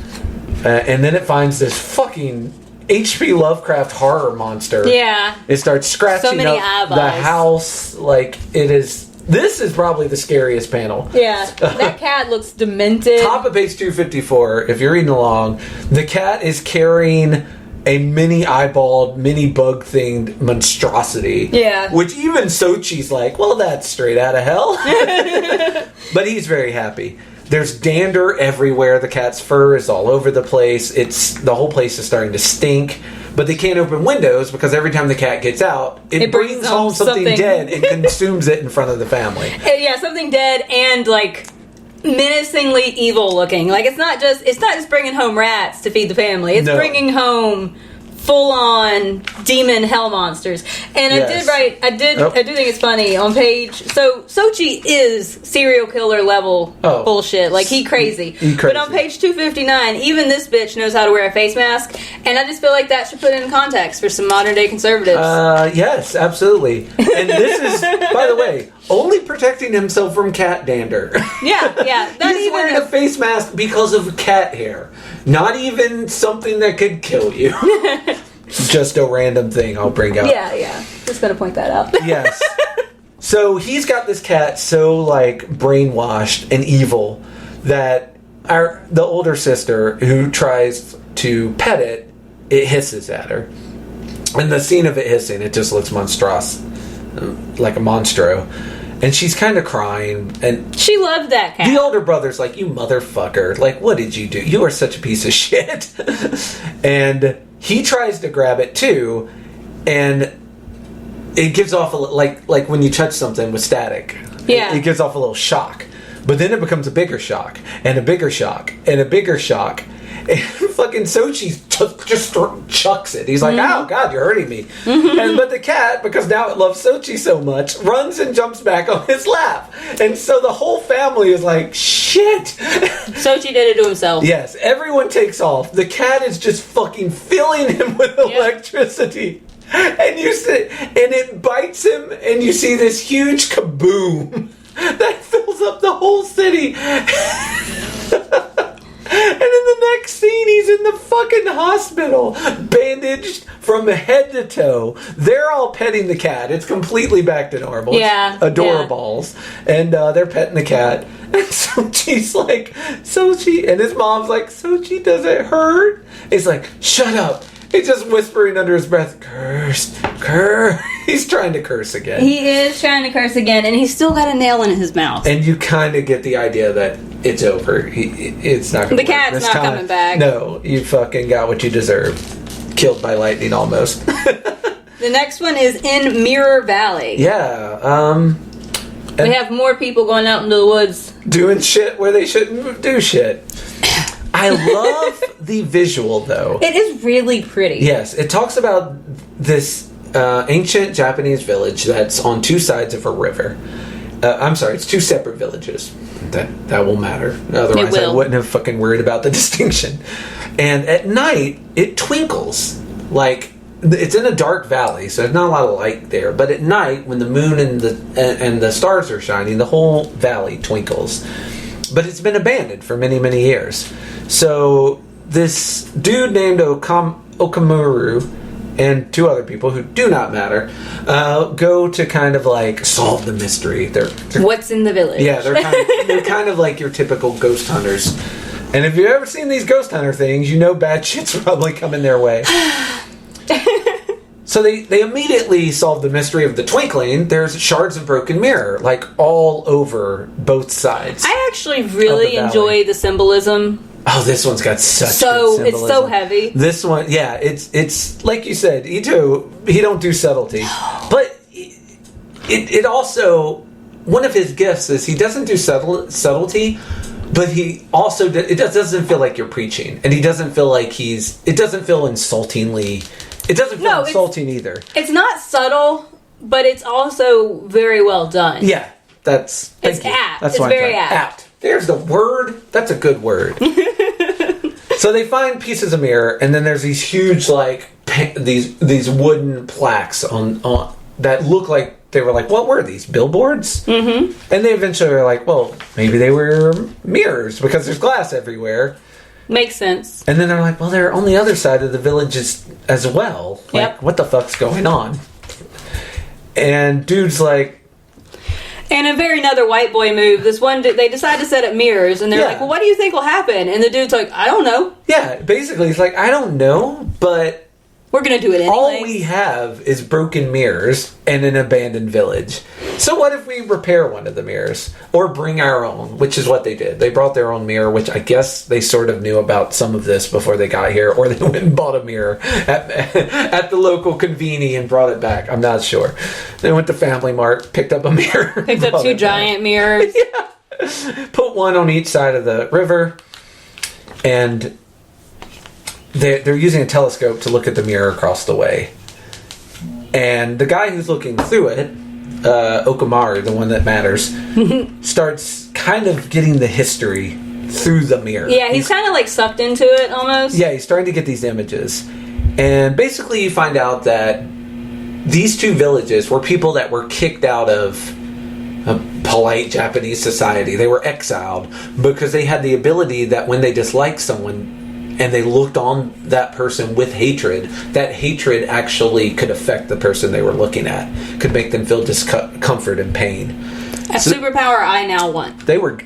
And then it finds this fucking H.P. Lovecraft horror monster. Yeah. It starts scratching So many up eyeballs. the house. Like, it is... This is probably the scariest panel. Yeah. That cat looks demented. Top of page 254, if you're reading along, the cat is carrying a mini eyeballed, mini bug thinged monstrosity. Yeah. Which even Sochi's like, well, that's straight out of hell. But he's very happy. There's dander everywhere. The cat's fur is all over the place. The whole place is starting to stink. But they can't open windows because every time the cat gets out, it brings home something dead and consumes it in front of the family. Yeah, something dead and like menacingly evil looking. Like it's not just bringing home rats to feed the family. It's bringing home full on demon hell monsters. And Yes. I do think it's funny on page. So Sochi is serial killer level bullshit. Like he crazy. But on page 259, even this bitch knows how to wear a face mask. And I just feel like that should put it in context for some modern day conservatives. Yes, absolutely. And this is, by the way, only protecting himself from cat dander. Yeah. He's wearing a face mask because of cat hair. Not even something that could kill you. Just a random thing I'll bring out. Yeah. Just gonna point that out. Yes. So he's got this cat so like brainwashed and evil that the older sister who tries to pet it, it hisses at her. And the scene of it hissing, it just looks monstrous, like a monstro. And she's kind of crying, and she loved that cat. The older brother's like, you motherfucker, like, what did you do? You are such a piece of shit. And he tries to grab it too, and it gives off like when you touch something with static. Yeah. It gives off a little shock. But then it becomes a bigger shock, and a bigger shock, and a bigger shock. And fucking Sochi just chucks it. He's like, oh, God, you're hurting me. But the cat, because now it loves Sochi so much, runs and jumps back on his lap. And so the whole family is like, shit. Sochi did it to himself. Yes, everyone takes off. The cat is just fucking filling him with electricity. And you see, and it bites him, and you see this huge kaboom that fills up the whole city. And in the next scene, he's in the fucking hospital, bandaged from head to toe. They're all petting the cat. It's completely back to normal. Yeah. Adorables. Yeah. And they're petting the cat. And Sochi's like, Sochi. And his mom's like, Sochi, does it hurt? He's like, shut up. He's just whispering under his breath, curse. He's trying to curse again. He is trying to curse again, and he's still got a nail in his mouth. And you kind of get the idea that it's over. It's not going to work. The cat's not coming back. No, you fucking got what you deserve. Killed by lightning almost. The next one is in Mirror Valley. Yeah. We have more people going out into the woods. Doing shit where they shouldn't do shit. I love the visual, though. It is really pretty. Yes, it talks about this ancient Japanese village that's on two sides of a river. I'm sorry, it's two separate villages. That will matter. Otherwise, I wouldn't have fucking worried about the distinction. And at night, it twinkles. Like, it's in a dark valley, so there's not a lot of light there. But at night, when the moon and the stars are shining, the whole valley twinkles. But it's been abandoned for many, many years. So this dude named Okamuru and two other people who do not matter go to kind of like solve the mystery. They're what's in the village? Yeah, they're kind of like your typical ghost hunters. And if you've ever seen these ghost hunter things, you know bad shit's probably coming their way. So they immediately solve the mystery of the twinkling. There's shards of broken mirror, like all over both sides. I actually really enjoy the symbolism. Oh, this one's got such good symbolism. It's so heavy. This one, yeah, it's like you said, Ito, he don't do subtlety. But it also, one of his gifts is he doesn't do subtlety, but he also, it doesn't feel like you're preaching. And he doesn't feel like it doesn't feel insultingly. It doesn't feel insulting either. It's not subtle, but it's also very well done. Yeah, it's apt. That's it's very apt. There's the word. That's a good word. So they find pieces of mirror, and then there's these huge, like, these wooden plaques on that look like they were like, what were these, billboards? Mm-hmm. And they eventually were like, well, maybe they were mirrors because there's glass everywhere. Makes sense. And then they're like, well, they're on the other side of the village as well. Like, what the fuck's going on? And dude's like... And a very another white boy move. This one, they decide to set up mirrors, and they're like, well, what do you think will happen? And the dude's like, I don't know. Yeah, basically, he's like, I don't know, but... We're going to do it anyway. All we have is broken mirrors and an abandoned village. So what if we repair one of the mirrors? Or bring our own, which is what they did. They brought their own mirror, which I guess they sort of knew about some of this before they got here. Or they went and bought a mirror at the local conveni and brought it back. I'm not sure. They went to Family Mart, picked up a mirror. Picked up 2 giant mirrors. Yeah. Put one on each side of the river. And... They're using a telescope to look at the mirror across the way. And the guy who's looking through it, Okamaru, the one that matters, starts kind of getting the history through the mirror. Yeah, he's kind of like sucked into it almost. Yeah, he's starting to get these images. And basically you find out that these 2 villages were people that were kicked out of a polite Japanese society. They were exiled because they had the ability that when they disliked someone... and they looked on that person with hatred, that hatred actually could affect the person they were looking at. Could make them feel discomfort and pain. A superpower I now want. They were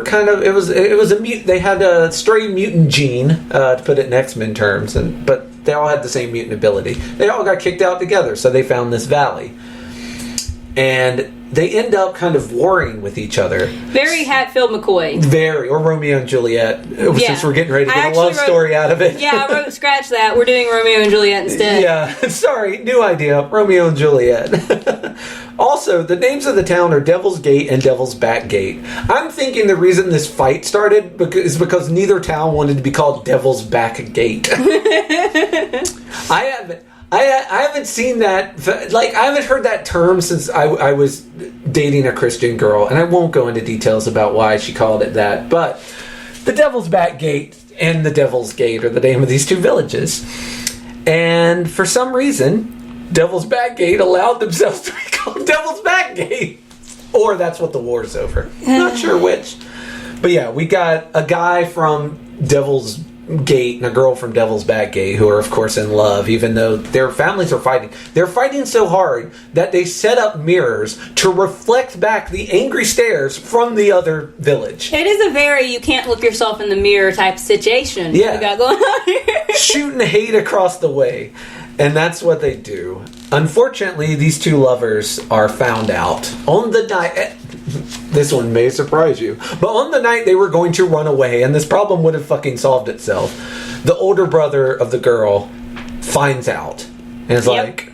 kind of, it was they had a stray mutant gene, to put it in X-Men terms, but they all had the same mutant ability. They all got kicked out together, so they found this valley. And they end up kind of warring with each other. Very Hatfield McCoy. Very. Or Romeo and Juliet. Since we're getting ready to get a love story out of it. Yeah, I wrote, scratch that. We're doing Romeo and Juliet instead. Yeah. Sorry. New idea. Romeo and Juliet. Also, the names of the town are Devil's Gate and Devil's Back Gate. I'm thinking the reason this fight started is because neither town wanted to be called Devil's Back Gate. I haven't seen that, like, I haven't heard that term since I was dating a Christian girl, and I won't go into details about why she called it that, but the Devil's Back Gate and the Devil's Gate are the name of these 2 villages. And for some reason, Devil's Back Gate allowed themselves to be called Devil's Back Gate. Or that's what the war's over. Not sure which. But yeah, we got a guy from Devil's Gate and a girl from Devil's Back Gate who are of course in love, even though their families are fighting. They're fighting so hard that they set up mirrors to reflect back the angry stares from the other village. It is a very you can't look yourself in the mirror type situation. Yeah, we got going on here. Shooting hate across the way. And that's what they do. Unfortunately, these 2 lovers are found out on the night. This one may surprise you. But on the night they were going to run away, and this problem would have fucking solved itself, the older brother of the girl finds out. And is like,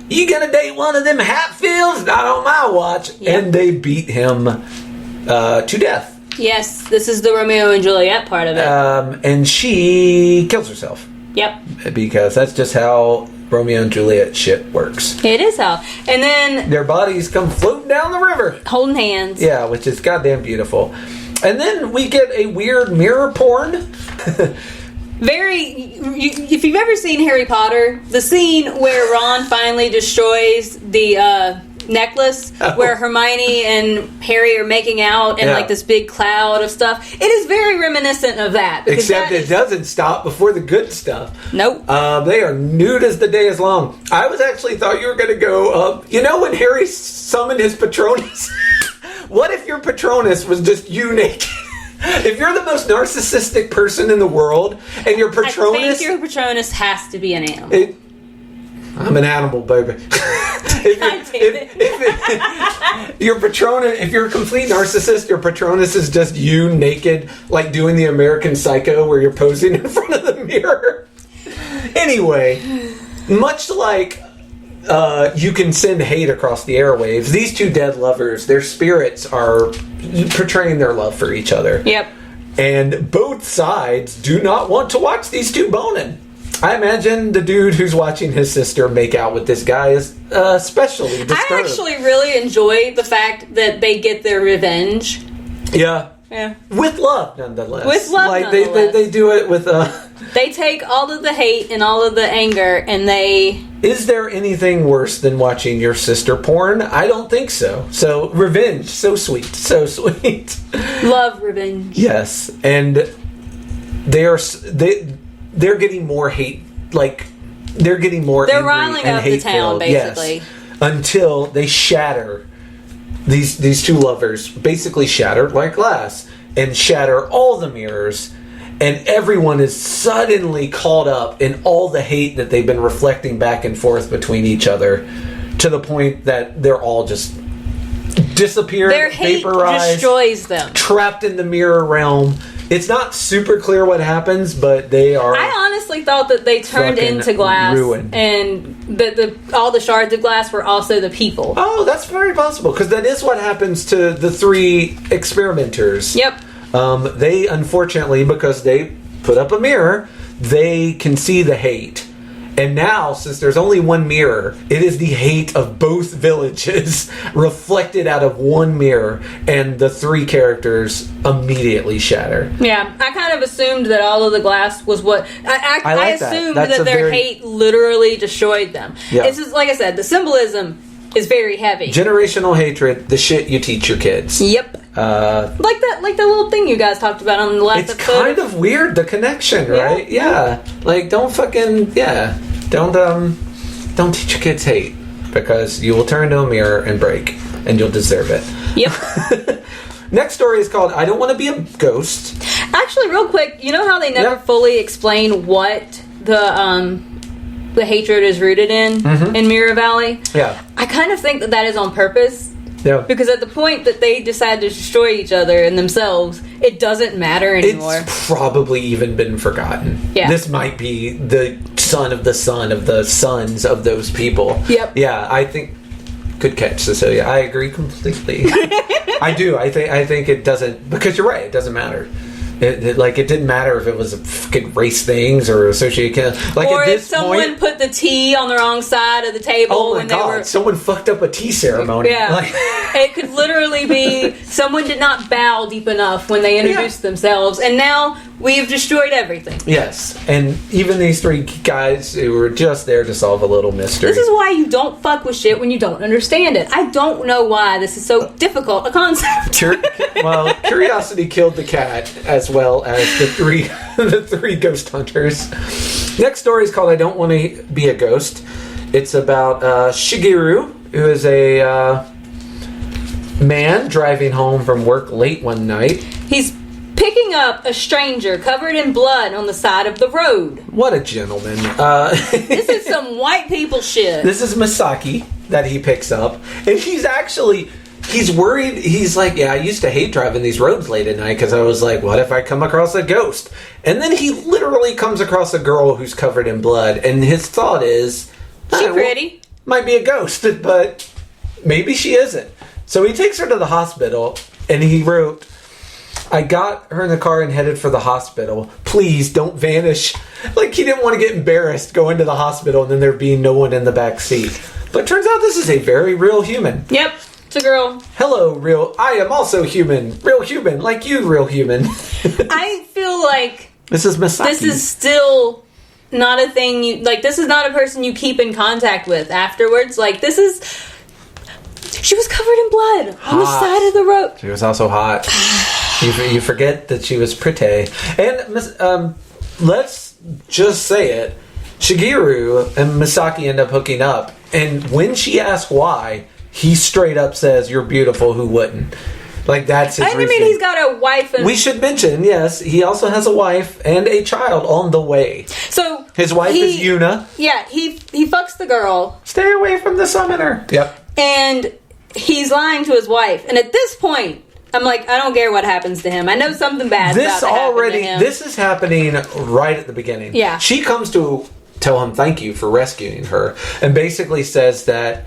you gonna date one of them Hatfields? Not on my watch. Yep. And they beat him to death. Yes, this is the Romeo and Juliet part of it. And she kills herself. Yep. Because that's just how Romeo and Juliet shit works. It is how. And then... their bodies come floating down the river. Holding hands. Yeah, which is goddamn beautiful. And then we get a weird mirror porn. If you've ever seen Harry Potter, the scene where Ron finally destroys the necklace, where Hermione and Harry are making out and like this big cloud of stuff, it is very reminiscent of that. Except it doesn't stop before the good stuff. Nope. They are nude as the day is long. I was actually thought you were going to go, when Harry summoned his Patronus? What if your Patronus was just you naked? If you're the most narcissistic person in the world, and your Patronus... I think your Patronus has to be an animal. I'm an animal, baby. Your Patronus, if you're a complete narcissist, your Patronus is just you naked, like doing the American Psycho where you're posing in front of the mirror. Anyway, much like you can send hate across the airwaves, these 2 dead lovers, their spirits are portraying their love for each other. Yep. And both sides do not want to watch these 2 boning. I imagine the dude who's watching his sister make out with this guy is especially disturbed. I actually really enjoy the fact that they get their revenge. Yeah. Yeah. With love, nonetheless. With love, like nonetheless. they do it with They take all of the hate and all of the anger, and they... Is there anything worse than watching your sister porn? I don't think so. So, revenge. So sweet. So sweet. Love revenge. Yes. And they're getting more hate. Like, they're getting more They're angry riling and up the town, hate-filled. basically. Yes. Until they shatter. These two lovers basically shatter like glass. And shatter all the mirrors. And everyone is suddenly caught up in all the hate that they've been reflecting back and forth between each other, to the point that they're all just disappeared, Their hate vaporized, destroys them. trapped in the mirror realm. It's not super clear what happens, but they are... I honestly thought that they turned fucking into glass, ruined. and that all the shards of glass were also the people. Oh, that's very possible, because that is what happens to the three experimenters. Yep. They, unfortunately, because they put up a mirror, they can see the hate. And now, since there's only one mirror, it is the hate of both villages reflected out of one mirror, and the three characters immediately shatter. Yeah, I kind of assumed that all of the glass was what... I like that. assumed That's that a their very- hate literally destroyed them. Yeah. It's just, like I said, the symbolism is very heavy. Generational hatred, the shit you teach your kids. Yep. Like that little thing you guys talked about on the last It's episode. kind of weird, the connection, right? Yeah. Like, don't teach your kids hate, because you will turn into a mirror and break, and you'll deserve it. Yep. Next story is called I Don't Want to Be a Ghost. Actually, real quick, you know how they never fully explain what the hatred is rooted in Mirror Valley? Yeah. I kind of think that is on purpose. Yeah. Because at the point that they decide to destroy each other and themselves, it doesn't matter anymore. It's probably even been forgotten. Yeah. This might be the son of the sons of those people. Yep. Yeah, I think... Good catch, Cecilia. I agree completely. I do. I think it doesn't... Because you're right, it doesn't matter. It didn't matter if it was a fucking race things or associated... Like, or at if this someone point, put the tea on the wrong side of the table oh my when God, they were... someone fucked up a tea ceremony. Yeah. Like, It could literally be someone did not bow deep enough when they introduced themselves, and now we've destroyed everything. yes. And even these three guys who were just there to solve a little mystery. This is why you don't fuck with shit when you don't understand it. I don't know why this is so difficult a concept. Curiosity killed the cat, as well as the three ghost hunters. Next story is called I Don't Want to Be a Ghost. It's about Shigeru, who is a man driving home from work late one night. He's picking up a stranger covered in blood on the side of the road. What a gentleman. This is some white people shit. This is Misaki that he picks up. And he's worried. He's like, yeah, I used to hate driving these roads late at night because I was like, what if I come across a ghost? And then he literally comes across a girl who's covered in blood. And his thought is, She pretty. Might be a ghost, but maybe she isn't. So he takes her to the hospital, and he wrote, I got her in the car and headed for the hospital. Please don't vanish. Like, he didn't want to get embarrassed going to the hospital and then there being no one in the back seat. But it turns out this is a very real human. Yep, it's a girl. Hello, real. I am also human. Real human. Like you, real human. I feel like This is Misaki. this is still not a thing you... Like, this is not a person you keep in contact with afterwards. Like, this is... She was covered in blood on the side of the road. She was also hot. You forget that she was pretty. And let's just say it. Shigeru and Misaki end up hooking up. And when she asks why, he straight up says, "You're beautiful, who wouldn't?" Like, that's his reason. He's got a wife and... We should mention, yes, he also has a wife and a child on the way. So... His wife is Yuna. Yeah, he fucks the girl. Stay away from the summoner. Yep. And he's lying to his wife. And at this point, I'm like, I don't care what happens to him. I know something bad's about to happen to him. This is happening right at the beginning. Yeah. She comes to tell him thank you for rescuing her, and basically says that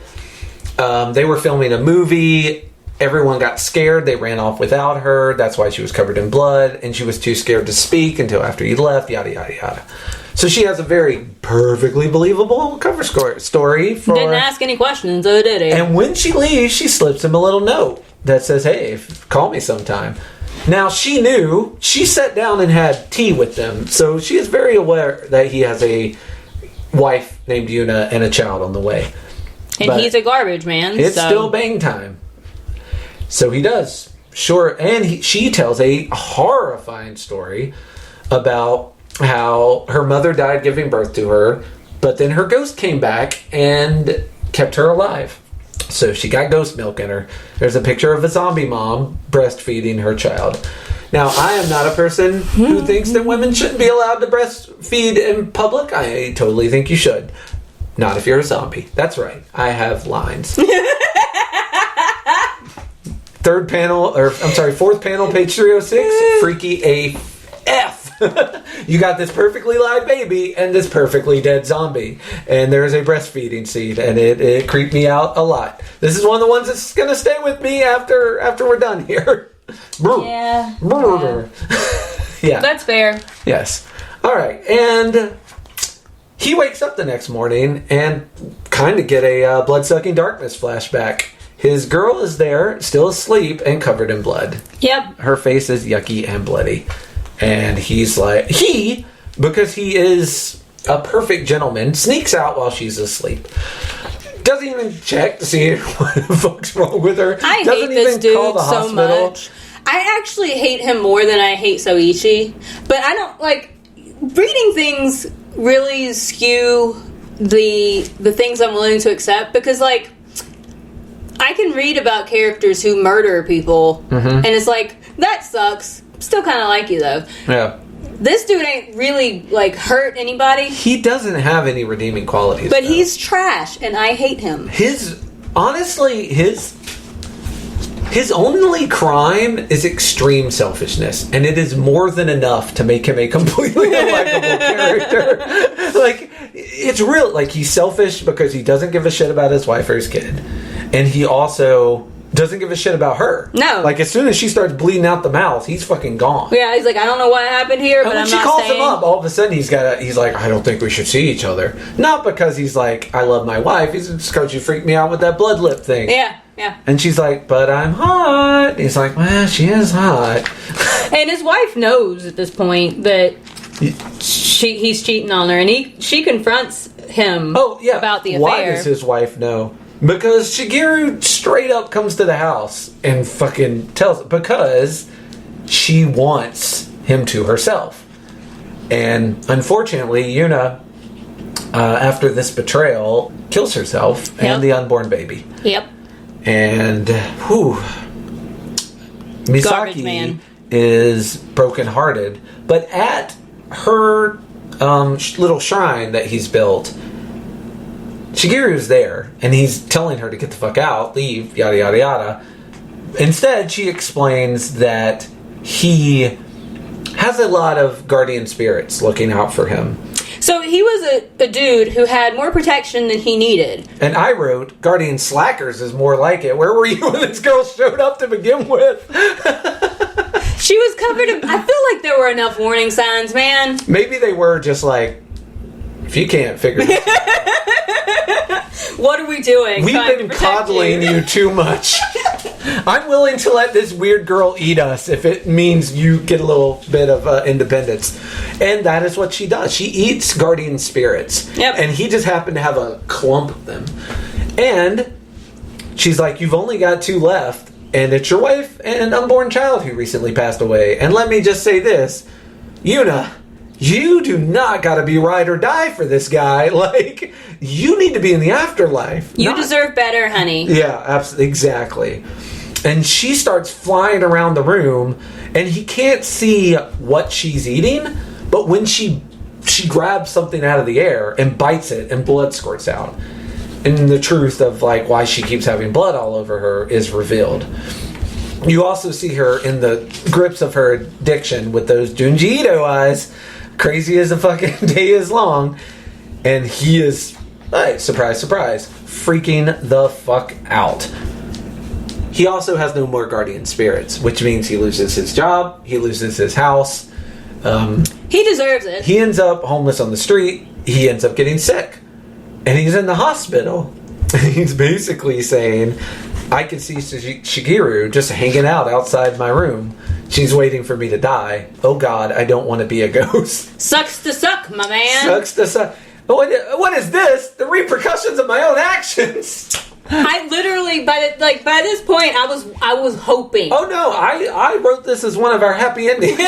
they were filming a movie. Everyone got scared. They ran off without her. That's why she was covered in blood, and she was too scared to speak until after you left, yada, yada, yada. So she has a very perfectly believable cover story for... Didn't ask any questions, did he? And when she leaves, she slips him a little note that says, hey, call me sometime. Now, she sat down and had tea with them, so she is very aware that he has a wife named Yuna and a child on the way. And he's a garbage man. It's still bang time. So he does. Sure. And she tells a horrifying story about how her mother died giving birth to her, but then her ghost came back and kept her alive. So she got ghost milk in her. There's a picture of a zombie mom breastfeeding her child. Now, I am not a person who thinks that women shouldn't be allowed to breastfeed in public. I totally think you should. Not if you're a zombie. That's right. I have lines. Fourth panel, page 306. Freaky AF. You got this perfectly live baby and this perfectly dead zombie, and there's a breastfeeding scene, and it creeped me out a lot. This is one of the ones that's gonna stay with me after we're done here. Yeah. Yeah. That's fair. Yes. All right, and he wakes up the next morning and kind of get a blood-sucking darkness flashback. His girl is there, still asleep and covered in blood. Yep. Her face is yucky and bloody. And he's like, because he is a perfect gentleman, sneaks out while she's asleep. Doesn't even check to see what the fuck's wrong with her. I Doesn't hate this even call dude the so hospital. much. I actually hate him more than I hate Soichi. But I don't, reading things really skew the things I'm willing to accept, because, I can read about characters who murder people, and it's that sucks. Still kind of like you, though. Yeah. This dude ain't really, hurt anybody. He doesn't have any redeeming qualities. But though. he's trash, and I hate him. His only crime is extreme selfishness, and it is more than enough to make him a completely unlikable character. It's real. He's selfish because he doesn't give a shit about his wife or his kid, and he also doesn't give a shit about her. No. As soon as she starts bleeding out the mouth, he's fucking gone. Yeah, he's like, I don't know what happened here, but I'm not saying. When she calls him up, all of a sudden he's like, I don't think we should see each other. Not because he's like, I love my wife. He's just because you freaked me out with that blood lip thing. Yeah. And she's like, but I'm hot. And he's like, well, she is hot. And his wife knows at this point that he's cheating on her, and she confronts him about the affair. Why does his wife know? Because Shigeru straight up comes to the house and fucking tells... Because she wants him to herself. And unfortunately, Yuna, after this betrayal, kills herself and the unborn baby. Yep. And, Misaki is brokenhearted. But at her little shrine that he's built... Shigeru's there, and he's telling her to get the fuck out, leave, yada yada yada. Instead, she explains that he has a lot of guardian spirits looking out for him. So he was a dude who had more protection than he needed. And I wrote, guardian slackers is more like it. Where were you when this girl showed up to begin with? She was covered in... I feel like there were enough warning signs, man. Maybe they were just if you can't figure this out. What are we doing? We've been coddling you too much. I'm willing to let this weird girl eat us if it means you get a little bit of independence. And that is what she does. She eats guardian spirits. Yep. And he just happened to have a clump of them. And she's like, you've only got 2 left. And it's your wife and an unborn child who recently passed away. And let me just say this. Yuna... You do not gotta be ride or die for this guy. You need to be in the afterlife. You deserve better, honey. Yeah, absolutely, exactly. And she starts flying around the room, and he can't see what she's eating, but when she grabs something out of the air and bites it, and blood squirts out. And the truth of, why she keeps having blood all over her is revealed. You also see her in the grips of her addiction with those Junji Ito eyes, crazy as a fucking day is long, and he is, surprise, surprise, freaking the fuck out. He also has no more guardian spirits, which means he loses his job, he loses his house. He deserves it. He ends up homeless on the street, he ends up getting sick, and he's in the hospital. He's basically saying, I can see Shigeru just hanging out outside my room, She's waiting for me to die. Oh God, I don't want to be a ghost. Sucks to suck, my man. Sucks to suck. What is this? The repercussions of my own actions. I literally, by this point, I was hoping. Oh no, I wrote this as one of our happy endings.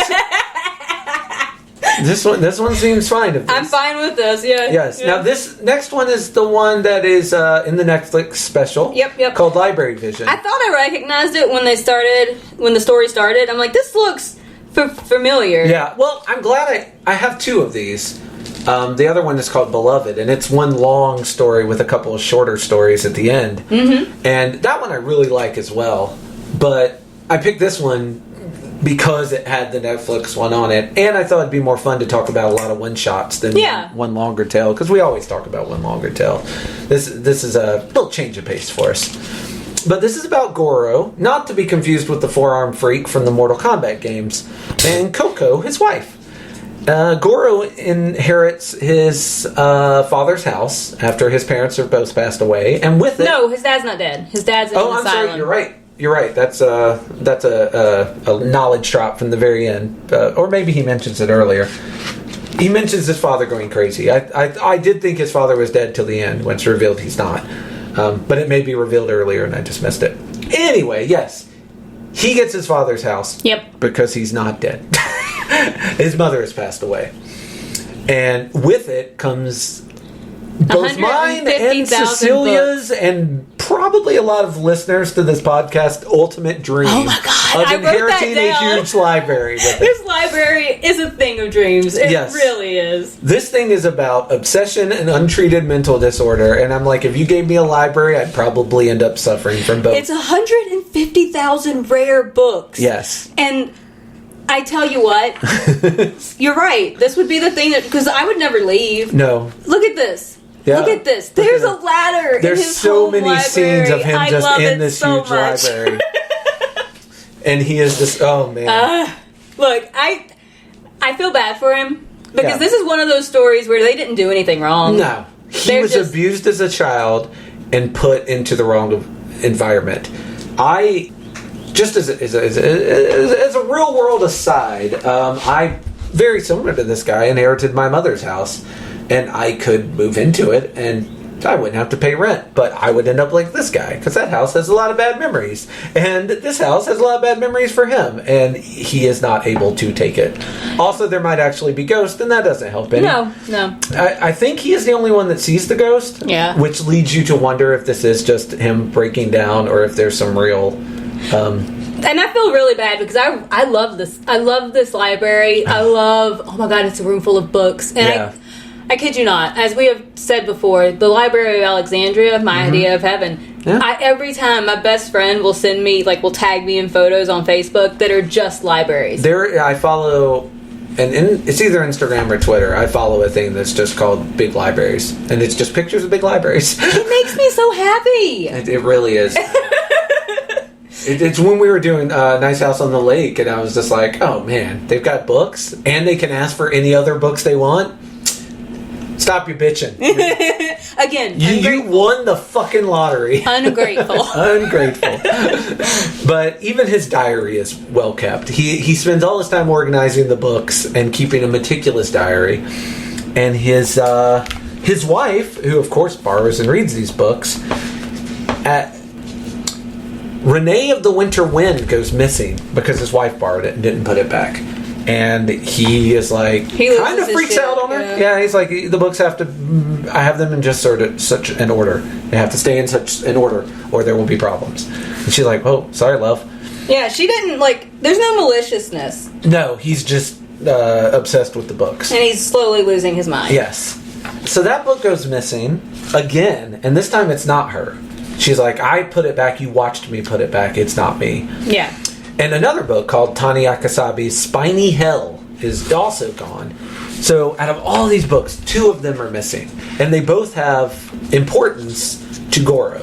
This one seems fine. I'm fine with this. Yeah. Yes. Yeah. Now this next one is the one that is in the Netflix special. Yep. Called Library Vision. I thought I recognized it when the story started. I'm like, this looks familiar. Yeah. Well, I'm glad I have two of these. The other one is called Beloved, and it's one long story with a couple of shorter stories at the end. Mm-hmm. And that one I really like as well. But I picked this one because it had the Netflix one on it, and I thought it'd be more fun to talk about a lot of one-shots than one longer tale, because we always talk about one longer tale. This is a little change of pace for us. But this is about Goro, not to be confused with the four-arm freak from the Mortal Kombat games, and Coco, his wife. Goro inherits his father's house after his parents have both passed away, and with it... No, his dad's not dead. His dad's in an asylum. Sorry, you're right. That's a knowledge drop from the very end, or maybe he mentions it earlier. He mentions his father going crazy. I did think his father was dead till the end, when it's revealed he's not. But it may be revealed earlier, and I just missed it. Anyway, yes, he gets his father's house. Yep. Because he's not dead. His mother has passed away, and with it comes both mine and Cecilia's, and probably a lot of listeners to this podcast, ultimate dream of inheriting a huge library with it. This library is a thing of dreams. It really is. This thing is about obsession and untreated mental disorder, and I'm like, if you gave me a library, I'd probably end up suffering from both. It's 150,000 rare books. Yes. And I tell you what, you're right. This would be the thing that, because I would never leave. No. Look at this. Yeah. Look at this. There's a ladder. There's in his so many library. scenes of him just in this so huge much. library. And he is just, oh man. Look, I feel bad for him, because this is one of those stories where they didn't do anything wrong. No. He was abused as a child and put into the wrong environment. Just as a real world aside, I, very similar to this guy, inherited my mother's house, and I could move into it, and I wouldn't have to pay rent, but I would end up like this guy, because that house has a lot of bad memories, and this house has a lot of bad memories for him, and he is not able to take it. Also, there might actually be ghosts, and that doesn't help any. No. I think he is the only one that sees the ghost, which leads you to wonder if this is just him breaking down, or if there's some real... and I feel really bad, because I love this. I love this library. Oh my God, it's a room full of books. And I kid you not, as we have said before, the Library of Alexandria, my idea of heaven. Yeah. Every time my best friend will send me, will tag me in photos on Facebook that are just libraries. I follow, and it's either Instagram or Twitter, I follow a thing that's just called Big Libraries. And it's just pictures of big libraries. It makes me so happy. It really is. It's when we were doing Nice House on the Lake, and I was just like, oh man, they've got books, and they can ask for any other books they want. Stop your bitching. Again, you won the fucking lottery. Ungrateful. Ungrateful. But even his diary is well kept. He spends all his time organizing the books and keeping a meticulous diary. And his wife, who of course borrows and reads these books, Renee of the Winter Wind goes missing because his wife borrowed it and didn't put it back. And he is like, kind of freaks out on her. Yeah, he's like, the books have to, I have them in just such an order. They have to stay in such an order, or there will be problems. And she's like, oh, sorry, love. Yeah, she didn't, there's no maliciousness. No, he's just obsessed with the books. And he's slowly losing his mind. Yes. So that book goes missing again, and this time it's not her. She's like, I put it back, you watched me put it back, it's not me. Yeah. And another book called Tani Akasabi's Spiny Hell is also gone. So out of all these books, 2 of them are missing. And they both have importance to Goro.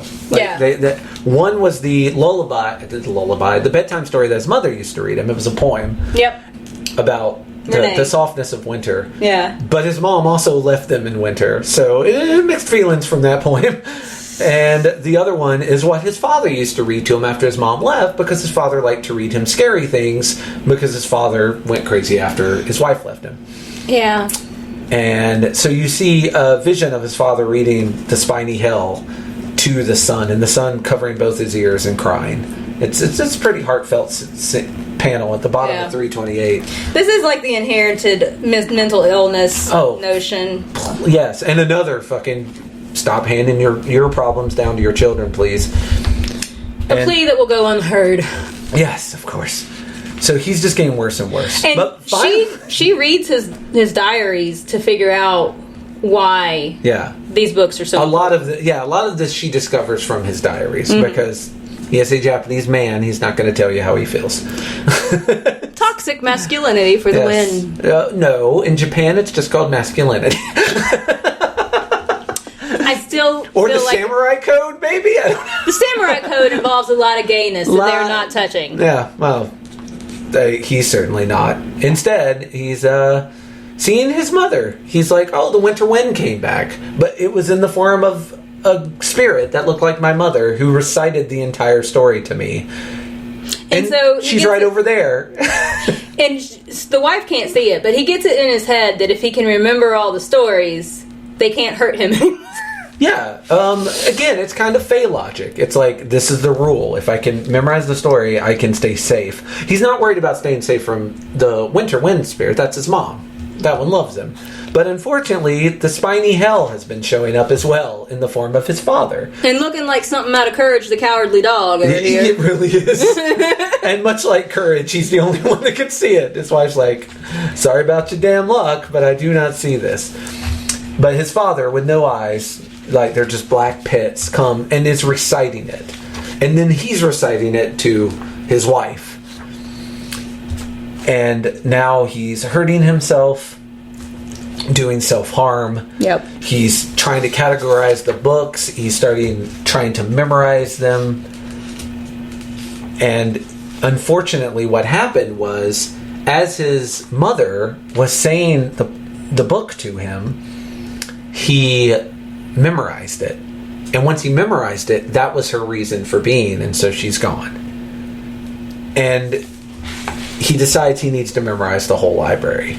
One was the bedtime story that his mother used to read him. It was a poem. Yep. About the softness of winter. Yeah. But his mom also left them in winter. So mixed feelings from that poem. And the other one is what his father used to read to him after his mom left, because his father liked to read him scary things because his father went crazy after his wife left him. Yeah. And so you see a vision of his father reading The Spiny Hell to the son, and the son covering both his ears and crying. It's a pretty heartfelt panel at the bottom of 328. This is like the inherited mental illness notion. Yes, and another fucking stop handing your problems down to your children, please. A plea that will go unheard. Yes, of course. So he's just getting worse and worse. And but she reads his diaries to figure out why these books are so a lot of this she discovers from his diaries, because he is a Japanese man. He's not going to tell you how he feels. Toxic masculinity for the win. No, in Japan it's just called masculinity. I still or feel the like samurai code, maybe. I don't know. The samurai code involves a lot of gayness that they're not touching. Yeah, well, he's certainly not. Instead, he's seeing his mother. He's like, oh, the winter wind came back, but it was in the form of a spirit that looked like my mother, who recited the entire story to me. And so she's right over there. And the wife can't see it, but he gets it in his head that if he can remember all the stories, they can't hurt him anymore. Yeah. Again, it's kind of Fey logic. It's like, this is the rule. If I can memorize the story, I can stay safe. He's not worried about staying safe from the winter wind spirit. That's his mom. That one loves him. But unfortunately, the spiny hell has been showing up as well in the form of his father. And looking like something out of Courage the Cowardly Dog over here. It really is. And much like Courage, he's the only one that can see it. His wife's like, sorry about your damn luck, but I do not see this. But his father, with no eyes, like they're just black pits, come and is reciting it. And then he's reciting it to his wife. And now he's hurting himself, doing self-harm. Yep. He's trying to categorize the books. He's trying to memorize them. And unfortunately, what happened was, as his mother was saying the book to him, he memorized it. And once he memorized it, that was her reason for being, and so she's gone. And he decides he needs to memorize the whole library,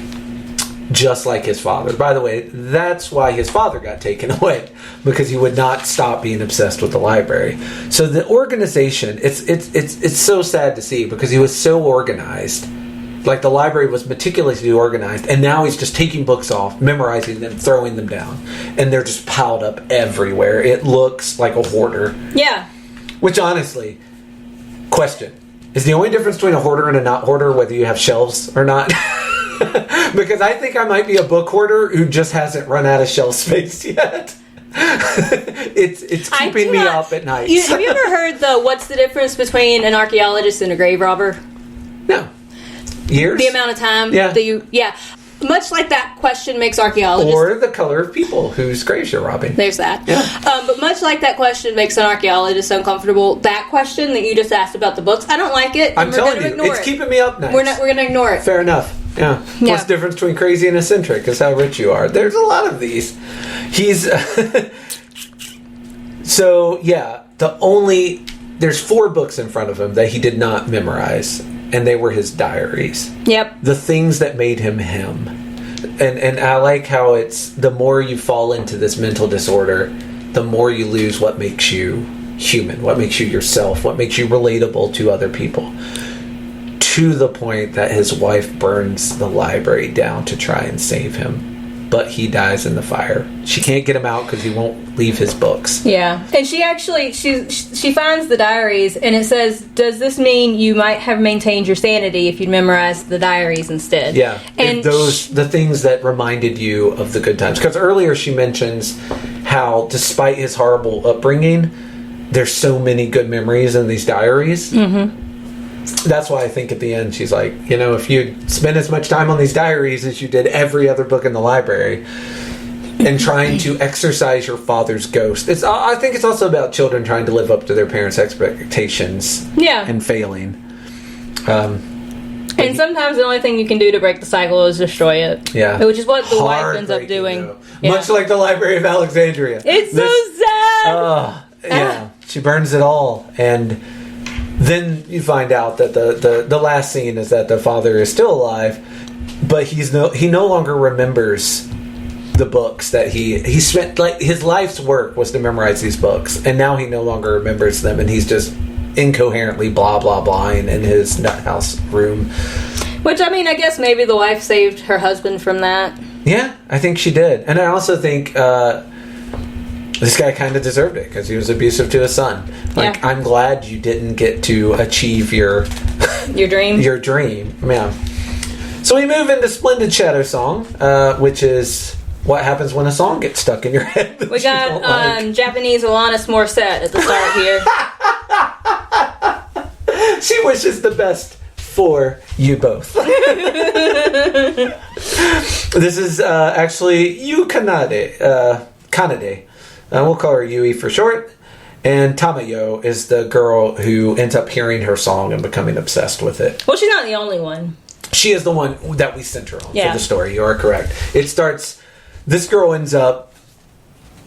just like his father. By the way, that's why his father got taken away, because he would not stop being obsessed with the library. So the organization, it's so sad to see, because he was so organized. Like, the library was meticulously organized, and now he's just taking books off, memorizing them, throwing them down, and they're just piled up everywhere. It looks like a hoarder. Yeah. Which, honestly, question: is the only difference between a hoarder and a not hoarder whether you have shelves or not? Because I think I might be a book hoarder who just hasn't run out of shelf space yet. It's keeping me up at night. Have you ever heard what's the difference between an archaeologist and a grave robber? No. Years? The amount of time that you... Yeah. Much like that question makes archaeologists... Or the color of people whose graves you're robbing. There's that. Yeah. But much like that question makes an archaeologist uncomfortable, that question that you just asked about the books, I don't like it. I'm telling you, it's keeping me up nights. We're going to ignore it. Fair enough. Yeah. What's the difference between crazy and eccentric is how rich you are. There's a lot of these. He's... So, yeah, there's 4 books in front of him that he did not memorize. And they were his diaries. Yep. The things that made him him. And I like how it's, the more you fall into this mental disorder, the more you lose what makes you human, what makes you yourself, what makes you relatable to other people. To the point that his wife burns the library down to try and save him. But he dies in the fire. She can't get him out because he won't leave his books. Yeah. And she actually, she finds the diaries, and it says, does this mean you might have maintained your sanity if you'd memorized the diaries instead? Yeah. And the things that reminded you of the good times. Because earlier she mentions how, despite his horrible upbringing, there's so many good memories in these diaries. Mm-hmm. That's why I think at the end she's like, if you spend as much time on these diaries as you did every other book in the library, and trying to exorcise your father's ghost. I think it's also about children trying to live up to their parents' expectations. Yeah. And failing. And sometimes the only thing you can do to break the cycle is destroy it. Yeah. Which is what the wife ends up doing. Yeah. Much like the Library of Alexandria. It's so sad! Yeah, she burns it all, and then you find out that the last scene is that the father is still alive, but he no longer remembers the books that he spent, like, his life's work was to memorize these books, and now he no longer remembers them, and he's just incoherently blah blah blah in his nut house room. Which, I mean, I guess maybe the wife saved her husband from that. Yeah, I think she did, and I also think this guy kind of deserved it because he was abusive to his son. Like, yeah. I'm glad you didn't get to achieve your dream. Your dream, yeah. So we move into Splendid Shadow Song, which is what happens when a song gets stuck in your head. We got Japanese Alanis Morissette at the start here. She wishes the best for you both. This is actually Yu Kanade. We'll call her Yui for short. And Tamayo is the girl who ends up hearing her song and becoming obsessed with it. Well, she's not the only one. She is the one that we center on for the story. You are correct. It starts with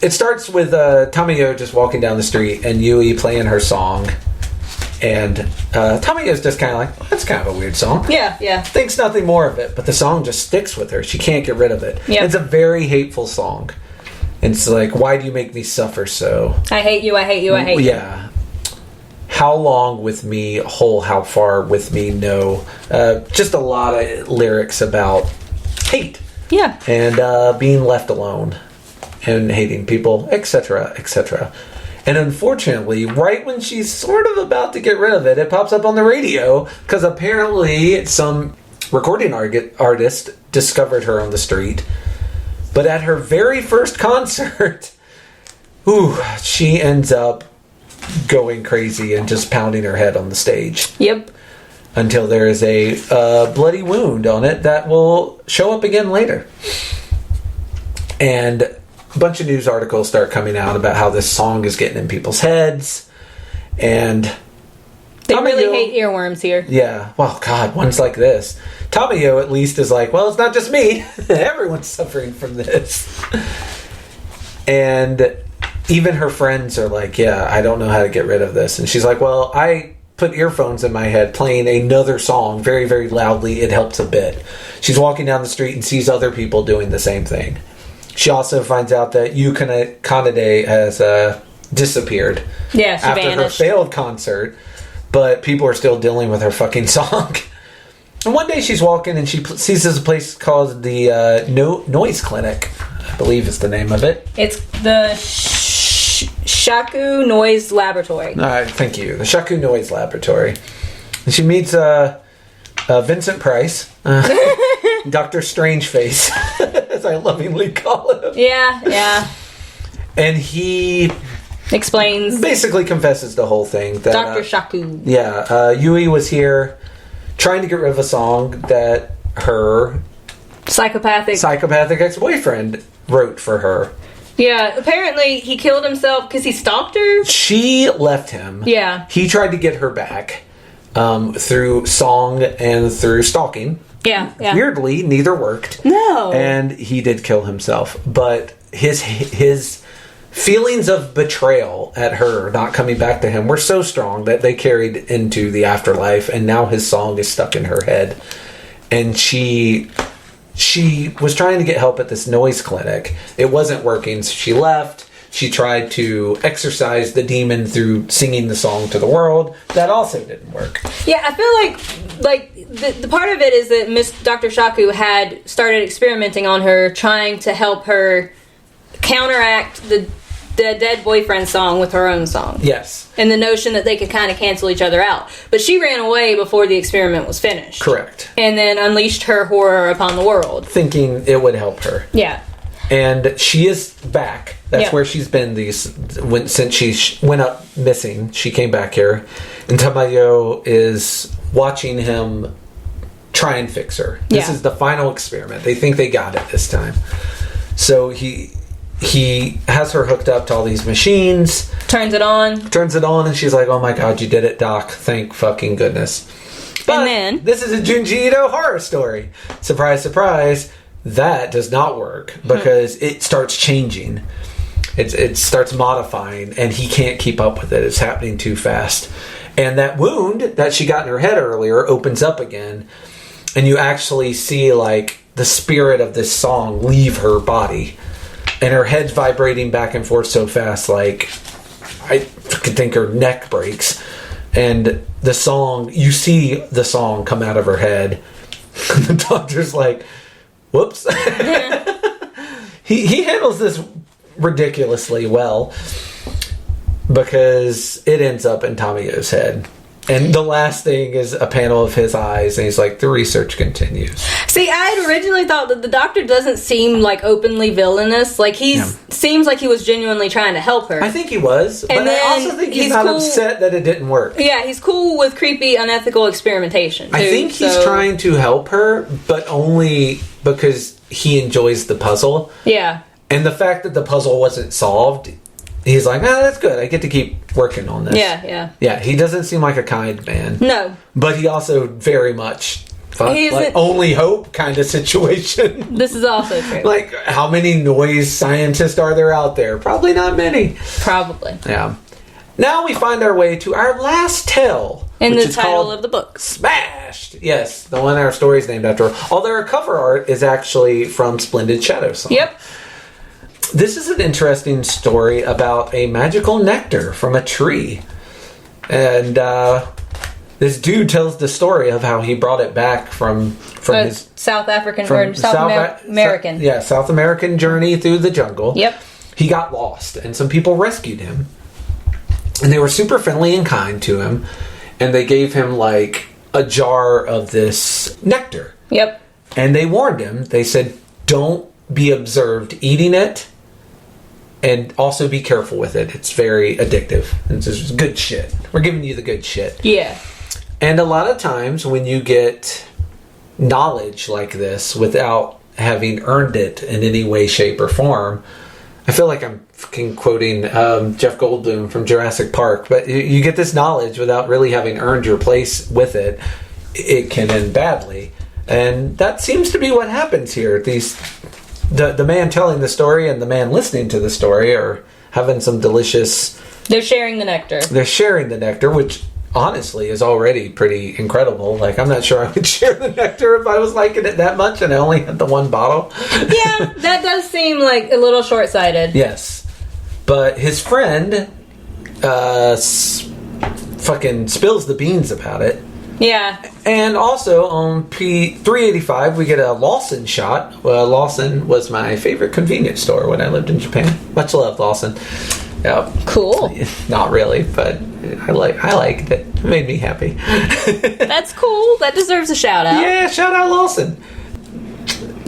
Tamayo just walking down the street and Yui playing her song. And Tamayo's just kind of like, that's kind of a weird song. Yeah. Thinks nothing more of it, but the song just sticks with her. She can't get rid of it. Yep. It's a very hateful song. And it's like, why do you make me suffer so? I hate you, I hate you, I hate you. Yeah. How long with me, whole, how far with me, no. Just a lot of lyrics about hate. Yeah. And being left alone. And hating people, etc., etc. And unfortunately, right when she's sort of about to get rid of it, it pops up on the radio. Because apparently some recording artist discovered her on the street. But at her very first concert, she ends up going crazy and just pounding her head on the stage. Yep. Until there is a bloody wound on it that will show up again later. And a bunch of news articles start coming out about how this song is getting in people's heads. And they really hate earworms here. Yeah. Well, God, ones like this. Tamayo at least is like, well, it's not just me. Everyone's suffering from this. And even her friends are like, yeah, I don't know how to get rid of this. And she's like, well, I put earphones in my head playing another song very, very loudly. It helps a bit. She's walking down the street and sees other people doing the same thing. She also finds out that Yu Kanade has disappeared. Yeah, she after vanished. Her failed concert. But people are still dealing with her fucking song. And one day she's walking and she sees this place called the Noise Clinic, I believe is the name of it. It's the Shaku Noise Laboratory. Thank you. The Shaku Noise Laboratory. And she meets Vincent Price, Dr. Strangeface, as I lovingly call him. Yeah. And he explains, basically confesses the whole thing. That, Dr. Shaku. Yeah, Yui was here trying to get rid of a song that her psychopathic ex-boyfriend wrote for her. Yeah, apparently he killed himself because he stalked her. She left him. Yeah. He tried to get her back through song and through stalking. Yeah. Weirdly, neither worked. No. And he did kill himself. But his feelings of betrayal at her not coming back to him were so strong that they carried into the afterlife, and now his song is stuck in her head. And she was trying to get help at this noise clinic. It wasn't working, so she left. She tried to exorcise the demon through singing the song to the world. That also didn't work. Yeah, I feel like the part of it is that Miss Dr. Shaku had started experimenting on her, trying to help her counteract the dead boyfriend song with her own song. Yes. And the notion that they could kind of cancel each other out. But she ran away before the experiment was finished. Correct. And then unleashed her horror upon the world. Thinking it would help her. Yeah. And she is back. That's where she's been since she went up missing. She came back here. And Tamayo is watching him try and fix her. This is the final experiment. They think they got it this time. So he has her hooked up to all these machines. Turns it on, and she's like, oh my God, you did it, Doc. Thank fucking goodness. But and then this is a Junji Ito horror story. Surprise, surprise. That does not work because it starts changing. it starts modifying, and he can't keep up with it. It's happening too fast. And that wound that she got in her head earlier opens up again, and you actually see like the spirit of this song leave her body, and her head's vibrating back and forth so fast, like I could think her neck breaks. And the song, you see the song come out of her head. The doctor's like, whoops. He handles this ridiculously well, because it ends up in Tamayo's head. And the last thing is a panel of his eyes, and he's like, the research continues. See, I had originally thought that the doctor doesn't seem like openly villainous. Like, seems like he was genuinely trying to help her. I think he was, but I also think he's not upset that it didn't work. Yeah, he's cool with creepy, unethical experimentation, too. I think he's trying to help her, but only because he enjoys the puzzle. Yeah. And the fact that the puzzle wasn't solved, he's like, that's good. I get to keep working on this. Yeah. Yeah, he doesn't seem like a kind man. No. But he also very much like only hope kind of situation. This is also true. Like, how many noise scientists are there out there? Probably not many. Probably. Yeah. Now we find our way to our last tale. And the title of the book. Smashed. Yes, the one our story's named after. Although our cover art is actually from Splendid Shadow Song. Yep. This is an interesting story about a magical nectar from a tree. And this dude tells the story of how he brought it back from his South African or South American. South American journey through the jungle. Yep. He got lost, and some people rescued him. And they were super friendly and kind to him. And they gave him like a jar of this nectar. Yep. And they warned him. They said, don't be observed eating it. And also be careful with it. It's very addictive. It's just good shit. We're giving you the good shit. Yeah. And a lot of times when you get knowledge like this without having earned it in any way, shape, or form, I feel like I'm fucking quoting Jeff Goldblum from Jurassic Park, but you get this knowledge without really having earned your place with it, it can end badly. And that seems to be what happens here. The man telling the story and the man listening to the story are having some delicious... They're sharing the nectar. They're sharing the nectar, which honestly is already pretty incredible. Like, I'm not sure I would share the nectar if I was liking it that much and I only had the one bottle. Yeah, that does seem like a little short-sighted. Yes. But his friend fucking spills the beans about it. Yeah. And also on P385 we get a Lawson shot. Lawson was my favorite convenience store when I lived in Japan. Much love, Lawson. Yeah. Cool. Not really, but I liked it. It made me happy. That's cool. That deserves a shout out. Yeah, shout out Lawson.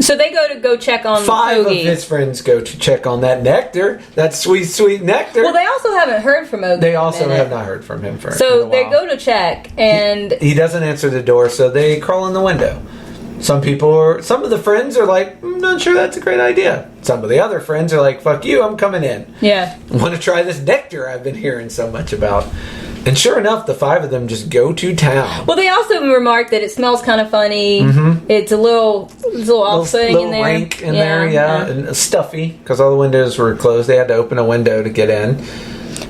So they go check on 5 Ogie. of his friends go to check on that nectar. That sweet, sweet nectar. Well, they also haven't heard from Ogie. They also have not heard from him for a So while. they go to check, and... He doesn't answer the door, so they crawl in the window. Some of the friends are like, I'm not sure that's a great idea. Some of the other friends are like, fuck you, I'm coming in. Yeah. Want to try this nectar I've been hearing so much about. And sure enough, the 5 of them just go to town. Well, they also remark that it smells kind of funny. Mm-hmm. It's a little off-putting in there. Rank in there, yeah. And stuffy, because all the windows were closed. They had to open a window to get in.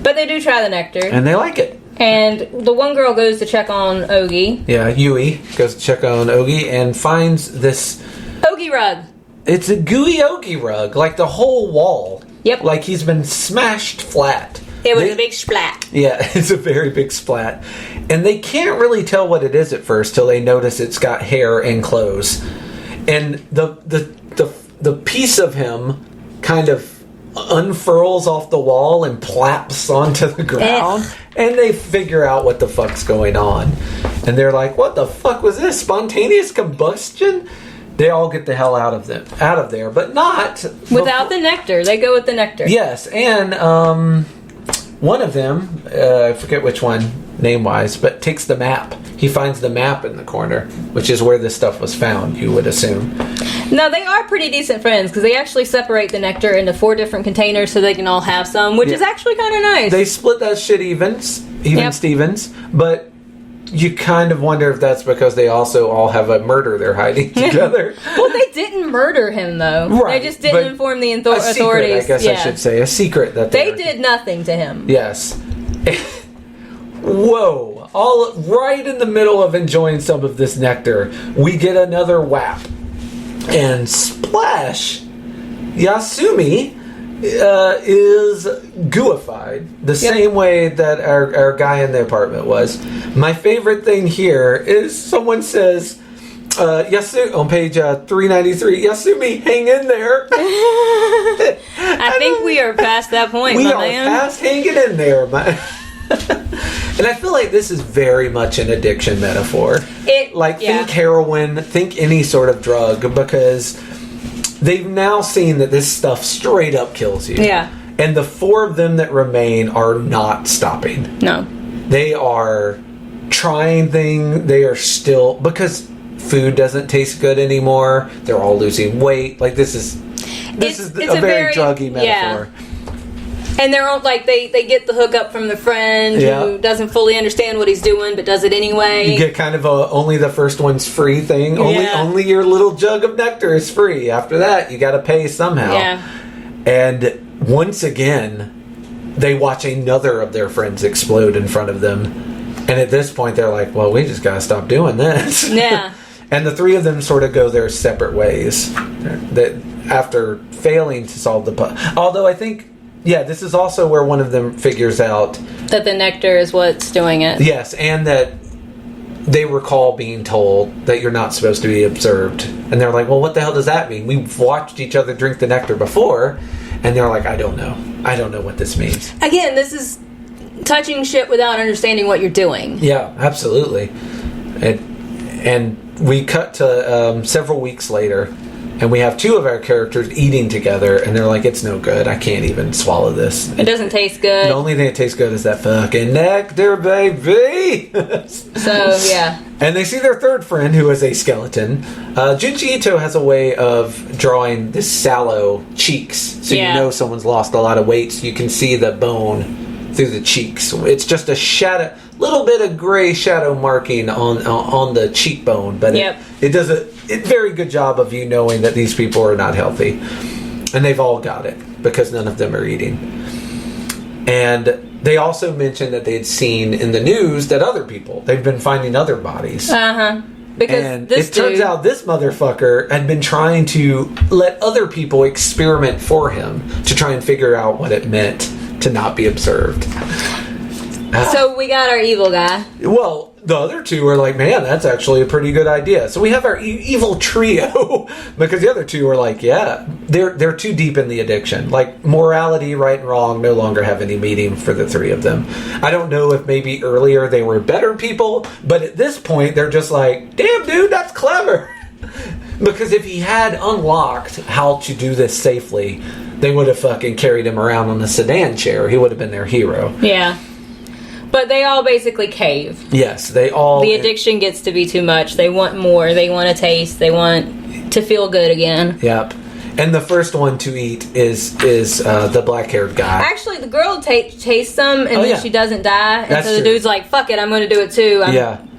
But they do try the nectar. And they like it. And the one girl goes to check on Ogie. Yeah, Yui goes to check on Ogie and finds this... Ogie rug. It's a gooey Ogie rug, like the whole wall. Yep. Like he's been smashed flat. It was a big splat. Yeah, it's a very big splat. And they can't really tell what it is at first till they notice it's got hair and clothes. And the piece of him kind of unfurls off the wall and plaps onto the ground. And they figure out what the fuck's going on. And they're like, what the fuck was this? Spontaneous combustion? They all get the hell out of there, but not... Without the nectar. They go with the nectar. Yes, and one of them, I forget which one name-wise, but takes the map. He finds the map in the corner, which is where this stuff was found, you would assume. No, they are pretty decent friends, because they actually separate the nectar into 4 different containers so they can all have some, which is actually kind of nice. They split that shit even Yep. Stevens, but you kind of wonder if that's because they also all have a murder they're hiding together. Well, they didn't murder him, though. Right, they just didn't inform the a secret, authorities. I guess I should say. A secret that they did nothing to him. Yes. Whoa. All right in the middle of enjoying some of this nectar, we get another whap. And splash! Yasumi is gooified the same way that our guy in the apartment was. My favorite thing here is someone says, Yasumi, on page 393, Yasumi, hang in there. I think we are past that point, we my are man. past hanging in there, man. And I feel like this is very much an addiction metaphor. Think heroin, think any sort of drug, because they've now seen that this stuff straight up kills you. Yeah. And the 4 of them that remain are not stopping. No. They are trying things. They are still... Because food doesn't taste good anymore. They're all losing weight. Like, this is a very druggy metaphor. Yeah. And they're all, like, they get the hookup from the friend who doesn't fully understand what he's doing, but does it anyway. You get kind of a only the first one's free thing. Only your little jug of nectar is free. After that, you got to pay somehow. Yeah. And once again, they watch another of their friends explode in front of them. And at this point, they're like, well, we just got to stop doing this. Yeah. And the 3 of them sort of go their separate ways. That after failing to solve the puzzle. Although I think... Yeah, this is also where one of them figures out... That the nectar is what's doing it. Yes, and that they recall being told that you're not supposed to be observed. And they're like, well, what the hell does that mean? We've watched each other drink the nectar before. And they're like, I don't know. I don't know what this means. Again, this is touching shit without understanding what you're doing. Yeah, absolutely. And we cut to several weeks later... And we have 2 of our characters eating together, and they're like, it's no good. I can't even swallow this. It doesn't taste good. The only thing that tastes good is that fucking nectar, baby! So, yeah. And they see their 3rd friend, who is a skeleton. Junji Ito has a way of drawing this sallow cheeks. So you know someone's lost a lot of weight, so you can see the bone through the cheeks. It's just a shadow... little bit of gray shadow marking on the cheekbone, but it does a very good job of you knowing that these people are not healthy, and they've all got it because none of them are eating. And they also mentioned that they had seen in the news that they've been finding other bodies. Because it turns out this motherfucker had been trying to let other people experiment for him to try and figure out what it meant to not be observed. So we got our evil guy. Well, the other 2 are like, man, that's actually a pretty good idea. So we have our evil trio because the other 2 are like, yeah, they're too deep in the addiction. Like, morality, right and wrong, no longer have any meaning for the 3 of them. I don't know if maybe earlier they were better people, but at this point they're just like, damn, dude, that's clever. Because if he had unlocked how to do this safely, they would have fucking carried him around on a sedan chair. He would have been their hero. Yeah. But they all basically cave. Yes, they all... The addiction gets to be too much. They want more. They want to taste. They want to feel good again. Yep. And the first one to eat is the black-haired guy. Actually, the girl tastes some, and then she doesn't die. And That's so the true. dude's like, fuck it, I'm going to do it too.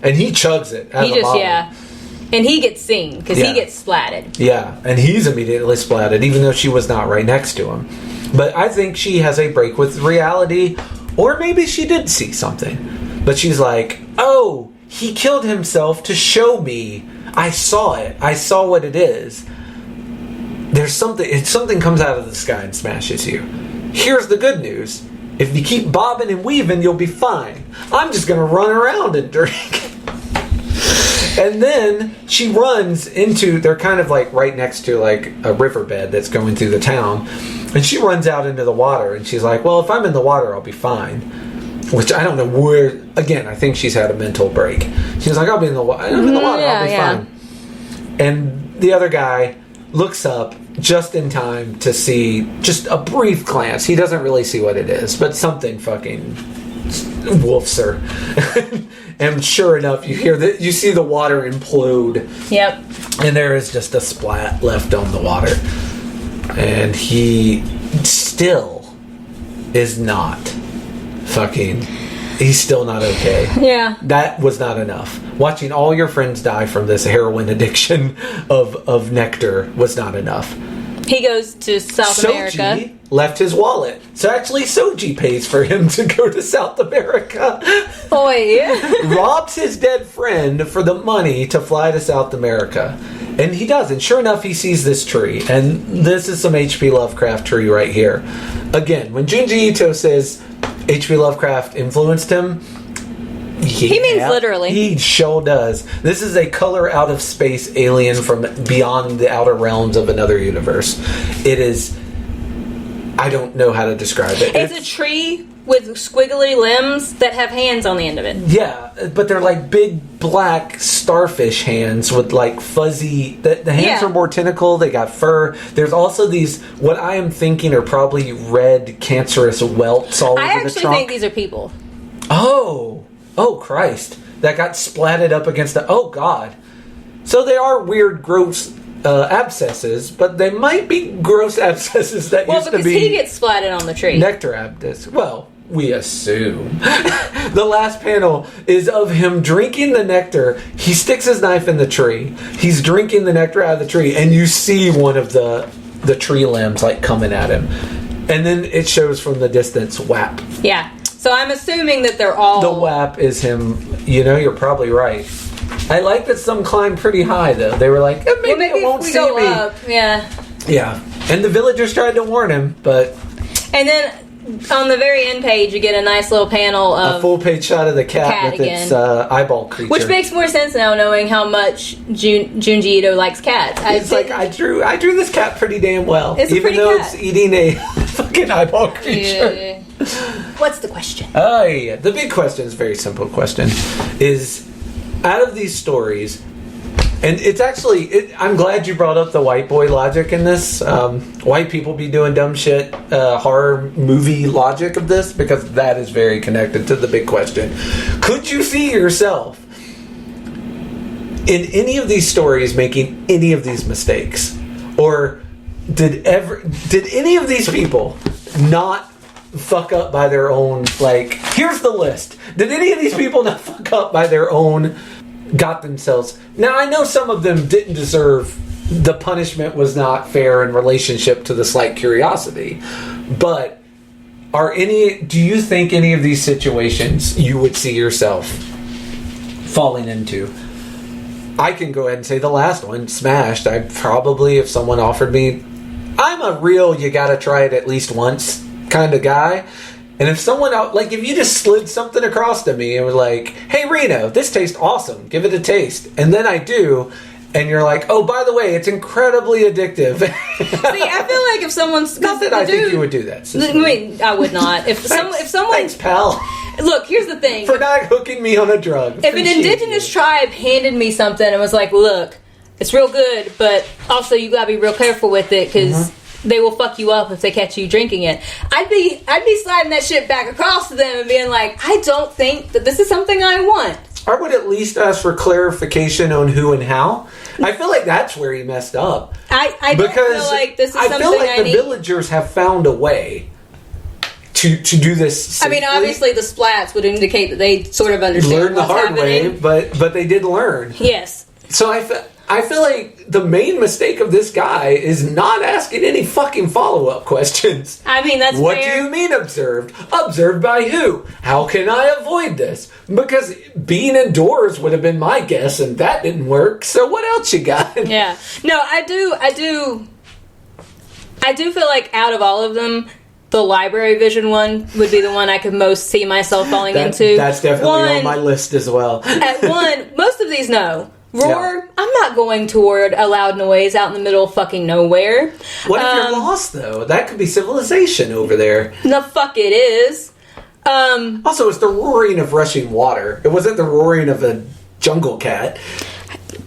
And he chugs it out of the bottle. And he gets seen, because he gets splatted. Yeah, and he's immediately splatted, even though she was not right next to him. But I think she has a break with reality... Or maybe she did see something. But she's like, oh, he killed himself to show me. I saw it. I saw what it is. There's something... Something comes out of the sky and smashes you. Here's the good news. If you keep bobbing and weaving, you'll be fine. I'm just going to run around and drink. And then she runs into... They're kind of like right next to like a riverbed that's going through the town. And she runs out into the water, and she's like, well, if I'm in the water, I'll be fine. Which I don't know where... Again, I think she's had a mental break. She's like, I'm in the water, I'll be fine. And the other guy looks up just in time to see just a brief glance. He doesn't really see what it is, but something fucking wolfs her. And sure enough, you see the water implode. Yep. And there is just a splat left on the water. And he still is not fucking he's still not okay. Yeah. That was not enough. Watching all your friends die from this heroin addiction of nectar was not enough. He goes to South America. Left his wallet. So actually Soji pays for him to go to South America. Boy. Robs his dead friend for the money to fly to South America. And he does. And sure enough, he sees this tree. And this is some H.P. Lovecraft tree right here. Again, when Junji Ito says H.P. Lovecraft influenced him, he means literally. He sure does. This is a color out of space alien from beyond the outer realms of another universe. It is... I don't know how to describe it. It's a tree with squiggly limbs that have hands on the end of it. Yeah, but they're like big black starfish hands with like fuzzy... The hands are more tentacle, they got fur. There's also these, what I am thinking are probably red cancerous welts all over the trunk. I actually think these are people. Oh, Christ. That got splatted up against the... Oh, God. So they are weird, gross abscesses, but they might be gross abscesses that used to be... Well, because he gets splatted on the tree. Nectar abscess. Well, we assume. The last panel is of him drinking the nectar. He sticks his knife in the tree. He's drinking the nectar out of the tree, and you see one of the tree limbs, like, coming at him. And then it shows from the distance, whap. Yeah. So I'm assuming that they're all... The WAP is him. You know, you're probably right. I like that some climbed pretty high, though. They were like, maybe it won't see me. Up. Yeah. Yeah. And the villagers tried to warn him, but... And then on the very end page, you get a nice little panel of... A full-page shot of the cat with its eyeball creature. Which makes more sense now, knowing how much Junji Ito likes cats. It's like, I drew this cat pretty damn well. It's even though it's eating a fucking eyeball creature. Yeah. What's the question? Oh, yeah. The big question is a very simple question. Is, out of these stories, and it's actually, I'm glad you brought up the white boy logic in this. White people be doing dumb shit, horror movie logic of this, because that is very connected to the big question. Could you see yourself in any of these stories making any of these mistakes? Or did any of these people not fuck up by their own, like, here's the list. Did any of these people not fuck up by their own, got themselves... Now, I know some of them didn't deserve... The punishment was not fair in relationship to the slight curiosity. But, do you think any of these situations you would see yourself falling into? I can go ahead and say the last one, Smashed. I probably, if someone offered me... I'm a real, you gotta try it at least once kind of guy. And if someone out, like, if you just slid something across to me and was like, hey, Reno, this tastes awesome, give it a taste. And then I do, and you're like, oh, by the way, it's incredibly addictive. See, I feel like if someone's... Not that I think you would do that. I mean, I would not. If someone... Thanks, pal. Look, here's the thing. For not hooking me on a drug. If an indigenous tribe handed me something and was like, look, it's real good, but also you gotta be real careful with it, because... They will fuck you up if they catch you drinking it. I'd be sliding that shit back across to them and being like, I don't think that this is something I want. I would at least ask for clarification on who and how. I feel like that's where he messed up. I don't feel like this is something I need. I feel like the villagers have found a way to do this safely. I mean, obviously the splats would indicate that they sort of understand learned the hard happening. way, but they did learn. Yes. So I feel like the main mistake of this guy is not asking any fucking follow-up questions. I mean, that's what fair. do you mean observed? Observed by who? How can I avoid this? Because being indoors would have been my guess, and that didn't work. So what else you got? Yeah. No, I do feel like out of all of them, the library vision one would be the one I could most see myself falling into. That's definitely on my list as well. At one, most of these no. Roar, I'm not going toward a loud noise out in the middle of fucking nowhere. What if you're lost, though? That could be civilization over there. The fuck it is. Also, it's the roaring of rushing water. It wasn't the roaring of a jungle cat.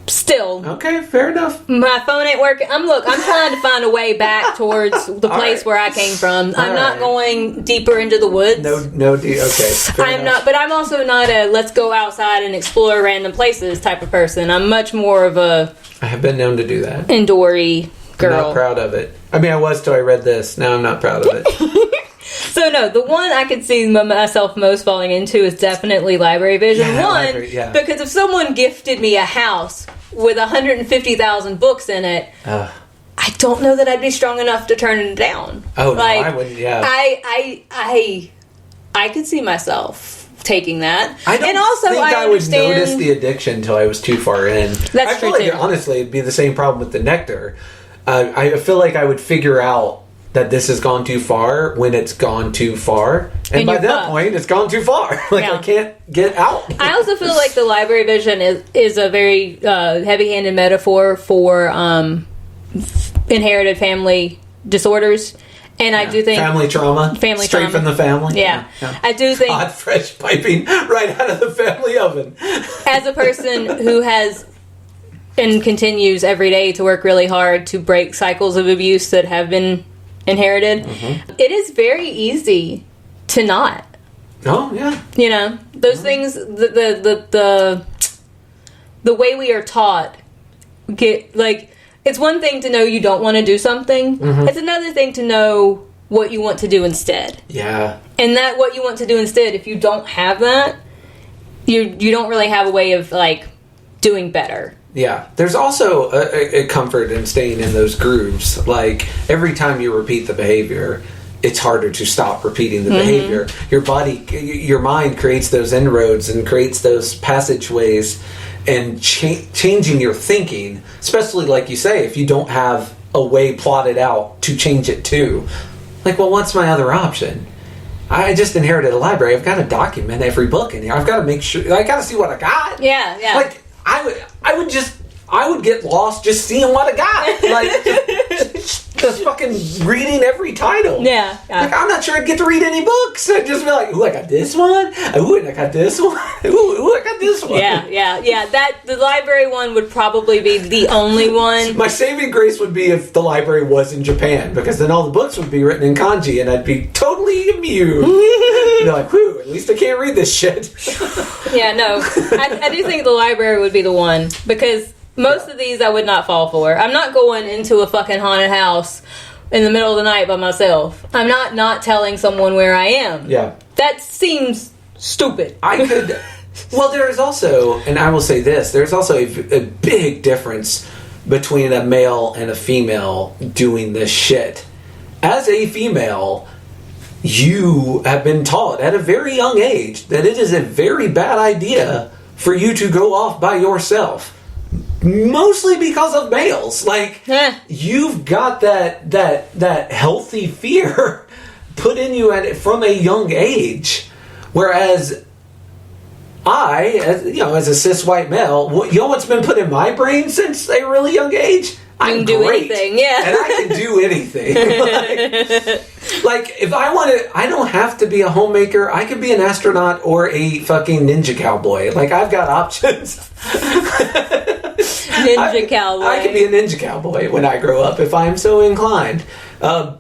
Still. Okay, fair enough. My phone ain't working. I'm trying to find a way back towards the place where I came from. I'm not going deeper into the woods. Okay. I'm not, but I'm also not a let's go outside and explore random places type of person. I'm much more of a... I have been known to do that. Indoor-y girl. I'm not proud of it. I mean, I was till I read this. Now I'm not proud of it. So no, the one I could see myself most falling into is definitely Library Vision. Because if someone gifted me a house with 150,000 books in it, I don't know that I'd be strong enough to turn it down. Oh, no, I wouldn't, yeah. I could see myself taking that. I don't think I would notice the addiction until I was too far in. That's true, too. Honestly, it'd be the same problem with the nectar. I feel like I would figure out that this has gone too far when it's gone too far. And by that point, it's gone too far. I can't get out. I also feel like the Library Vision is a very heavy-handed metaphor for inherited family disorders. And I do think... Family trauma. Straight from the family. Yeah. I do think... Hot, fresh piping right out of the family oven. As a person who has and continues every day to work really hard to break cycles of abuse that have been inherited, it is very easy to not. Oh, yeah. Those things... The way we are taught get... It's one thing to know you don't want to do something. It's another thing to know what you want to do instead. Yeah. And that what you want to do instead, if you don't have that, you don't really have a way of, doing better. Yeah. There's also a comfort in staying in those grooves. Every time you repeat the behavior, it's harder to stop repeating the behavior. Your body, your mind creates those inroads and creates those passageways and changing your thinking, especially like you say, if you don't have a way plotted out to change it to. What's my other option? I just inherited a library. I've got to document every book in here. I've got to make sure. I got to see what I got. Yeah, yeah. I would get lost just seeing what I got. Just fucking reading every title. Yeah. I'm not sure I'd get to read any books. I'd just be like, ooh, I got this one. Ooh, and I got this one. Ooh, I got this one. Yeah. The library one would probably be the only one. My saving grace would be if the library was in Japan, because then all the books would be written in kanji, and I'd be totally immune. Be like, whew, at least I can't read this shit. Yeah, no. I do think the library would be the one, because most of these I would not fall for. I'm not going into a fucking haunted house in the middle of the night by myself. I'm not telling someone where I am. Yeah. That seems stupid. I could... Well, there is also, and I will say this, there's also a big difference between a male and a female doing this shit. As a female, you have been taught at a very young age that it is a very bad idea for you to go off by yourself. Mostly because of males. You've got that healthy fear put in you from a young age. Whereas as a cis white male, what's been put in my brain since a really young age? I can do anything, yeah. And I can do anything. If I want to, I don't have to be a homemaker. I could be an astronaut or a fucking ninja cowboy. I've got options. Ninja cowboy. I could be a ninja cowboy when I grow up if I'm so inclined. The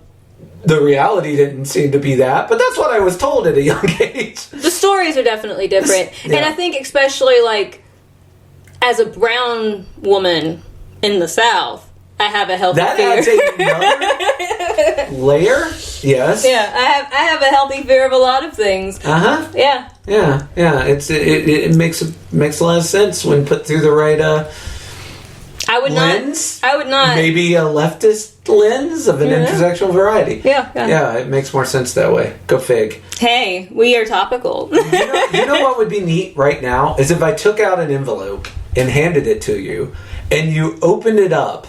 reality didn't seem to be that, but that's what I was told at a young age. The stories are definitely different. Yeah. And I think especially, as a brown woman in the South, I have a healthy fear. That adds another layer? Yes. Yeah, I have a healthy fear of a lot of things. Uh-huh. Yeah. Yeah. It makes a lot of sense when put through the right lens. I would not. Maybe a leftist lens of an intersectional variety. Yeah, it makes more sense that way. Go fig. Hey, we are topical. You know what would be neat right now is if I took out an envelope and handed it to you, and you opened it up,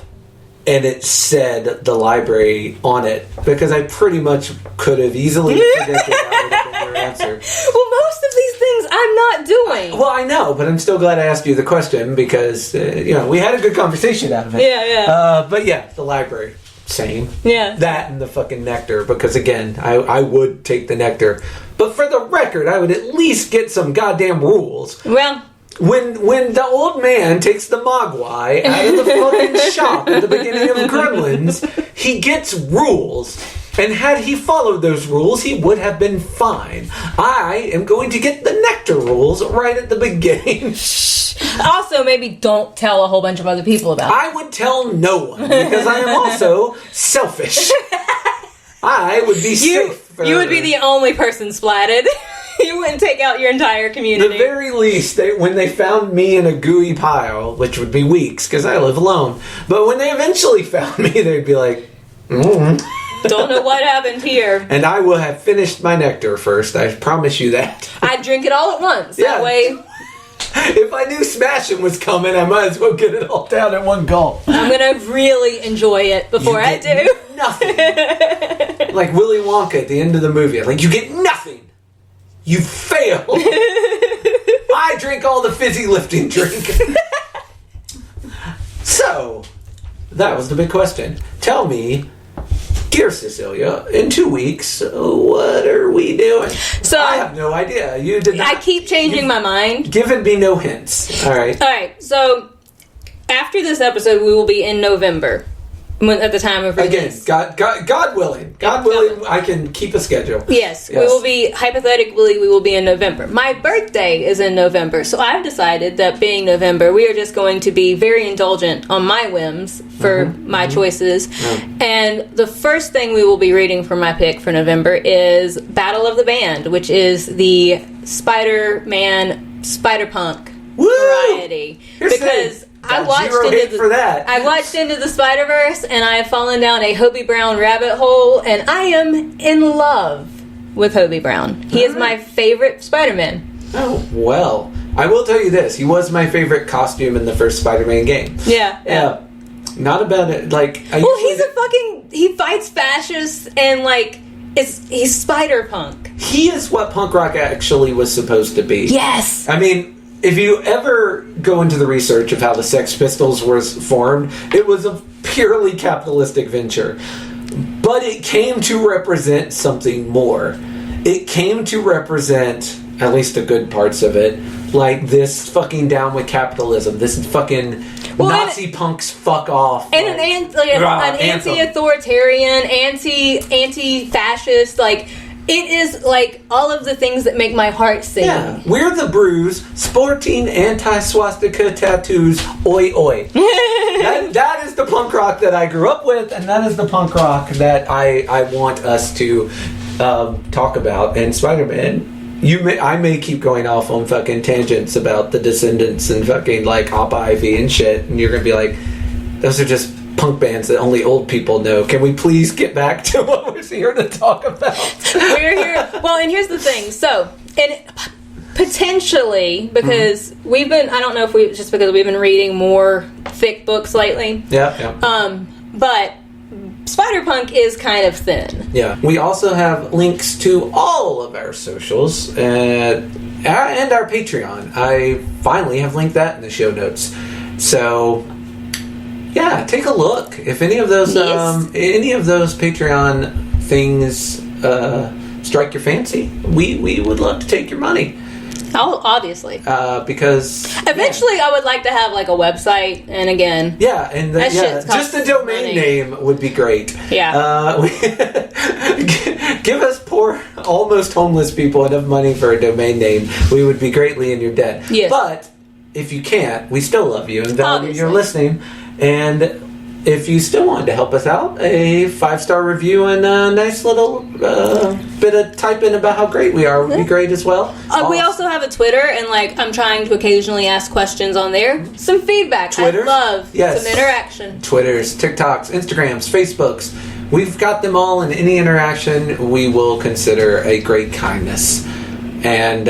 and it said the library on it, because I pretty much could have easily predicted that would have been your answer. Well, most of these things I'm not doing. Well, I know, but I'm still glad I asked you the question because, we had a good conversation out of it. Yeah. But yeah, the library, same. Yeah. That and the fucking nectar, because again, I would take the nectar. But for the record, I would at least get some goddamn rules. Well... When the old man takes the Mogwai out of the fucking shop at the beginning of Gremlins, he gets rules. And had he followed those rules, he would have been fine. I am going to get the nectar rules right at the beginning. Also, maybe don't tell a whole bunch of other people about it. I would tell no one, because I am also selfish. I would be safe. You would be the only person splatted. You wouldn't take out your entire community. The very least, when they found me in a gooey pile, which would be weeks because I live alone, but when they eventually found me, they'd be like, Don't know what happened here. And I will have finished my nectar first. I promise you that. I'd drink it all at once. That way. If I knew smashing was coming, I might as well get it all down in one gulp. I'm going to really enjoy it before I do. Nothing. Like Willy Wonka at the end of the movie. Like, you get nothing. You fail. I drink all the fizzy lifting drink. So, that was the big question. Tell me, dear Cecilia, in 2 weeks, what are we doing? So I have no idea. You did not. I keep changing my mind. Given me no hints. All right. So after this episode, we will be in November. At the time of release. Again, God willing. God willing, I can keep a schedule. Yes, we will be, hypothetically, we will be in November. My birthday is in November, so I've decided that being November, we are just going to be very indulgent on my whims for my choices. And the first thing we will be reading for my pick for November is Battle of the Band, which is the Spider-Man Spiderpunk variety. Because I watched into the Spider-Verse, and I have fallen down a Hobie Brown rabbit hole, and I am in love with Hobie Brown. He is my favorite Spider-Man. Oh, well. I will tell you this. He was my favorite costume in the first Spider-Man game. Yeah. Not about it. Like, he fights fascists, and, like, he's Spider-Punk. He is what punk rock actually was supposed to be. Yes! I mean, if you ever go into the research of how the Sex Pistols was formed, it was a purely capitalistic venture. But it came to represent something more. It came to represent, at least the good parts of it, like this fucking down with capitalism, this fucking Nazi punks fuck off. And an anti-authoritarian, anti-fascist, like... It is like all of the things that make my heart sing. Yeah, we're the Brews, sporting anti-swastika tattoos, oi oi. that is the punk rock that I grew up with, and that is the punk rock that I want us to talk about. And Spider-Man, I may keep going off on fucking tangents about the Descendants and fucking like Op Ivy and shit, and you're gonna be like, those are just punk bands that only old people know. Can we please get back to what we're here to talk about? We're here. Well, and here's the thing. So, and potentially, because we've been, I don't know if just because we've been reading more thick books lately. Yeah. But Spiderpunk is kind of thin. Yeah. We also have links to all of our socials and our Patreon. I finally have linked that in the show notes. So... yeah, take a look. If any of those Patreon things strike your fancy, we would love to take your money. Oh, obviously. Because eventually, I would like to have like a website, and again, and just the domain name would be great. Yeah. Give us poor, almost homeless people enough money for a domain name. We would be greatly in your debt. Yes. But if you can't, we still love you and value your listening. And if you still wanted to help us out, a 5-star review and a nice little bit of typing about how great we are would be great as well. We also have a Twitter, and like I'm trying to occasionally ask questions on there. Some feedback. Twitter? I'd love some interaction. Twitters, TikToks, Instagrams, Facebooks. We've got them all, and any interaction we will consider a great kindness. And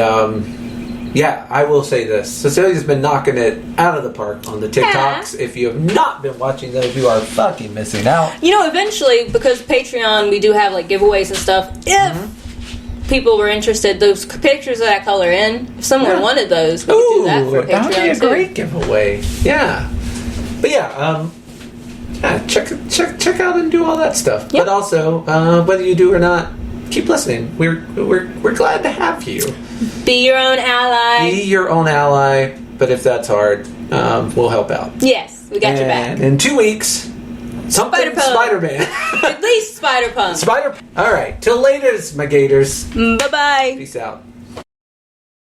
I will say this. Cecilia's been knocking it out of the park on the TikToks. If you have not been watching those, you are fucking missing out. You know, eventually, because Patreon, we do have like giveaways and stuff. If people were interested, those pictures that I color in, if someone wanted those, we could do that for Patreon that would be a great giveaway. Yeah. But check out and do all that stuff. Yep. But also, whether you do or not, keep listening. We're glad to have you. Be your own ally. Be your own ally, but if that's hard, we'll help out. Yes, we got your back. In 2 weeks, Spider-Man. At least Spiderpunk. All right, till later, my gators. Bye-bye. Peace out.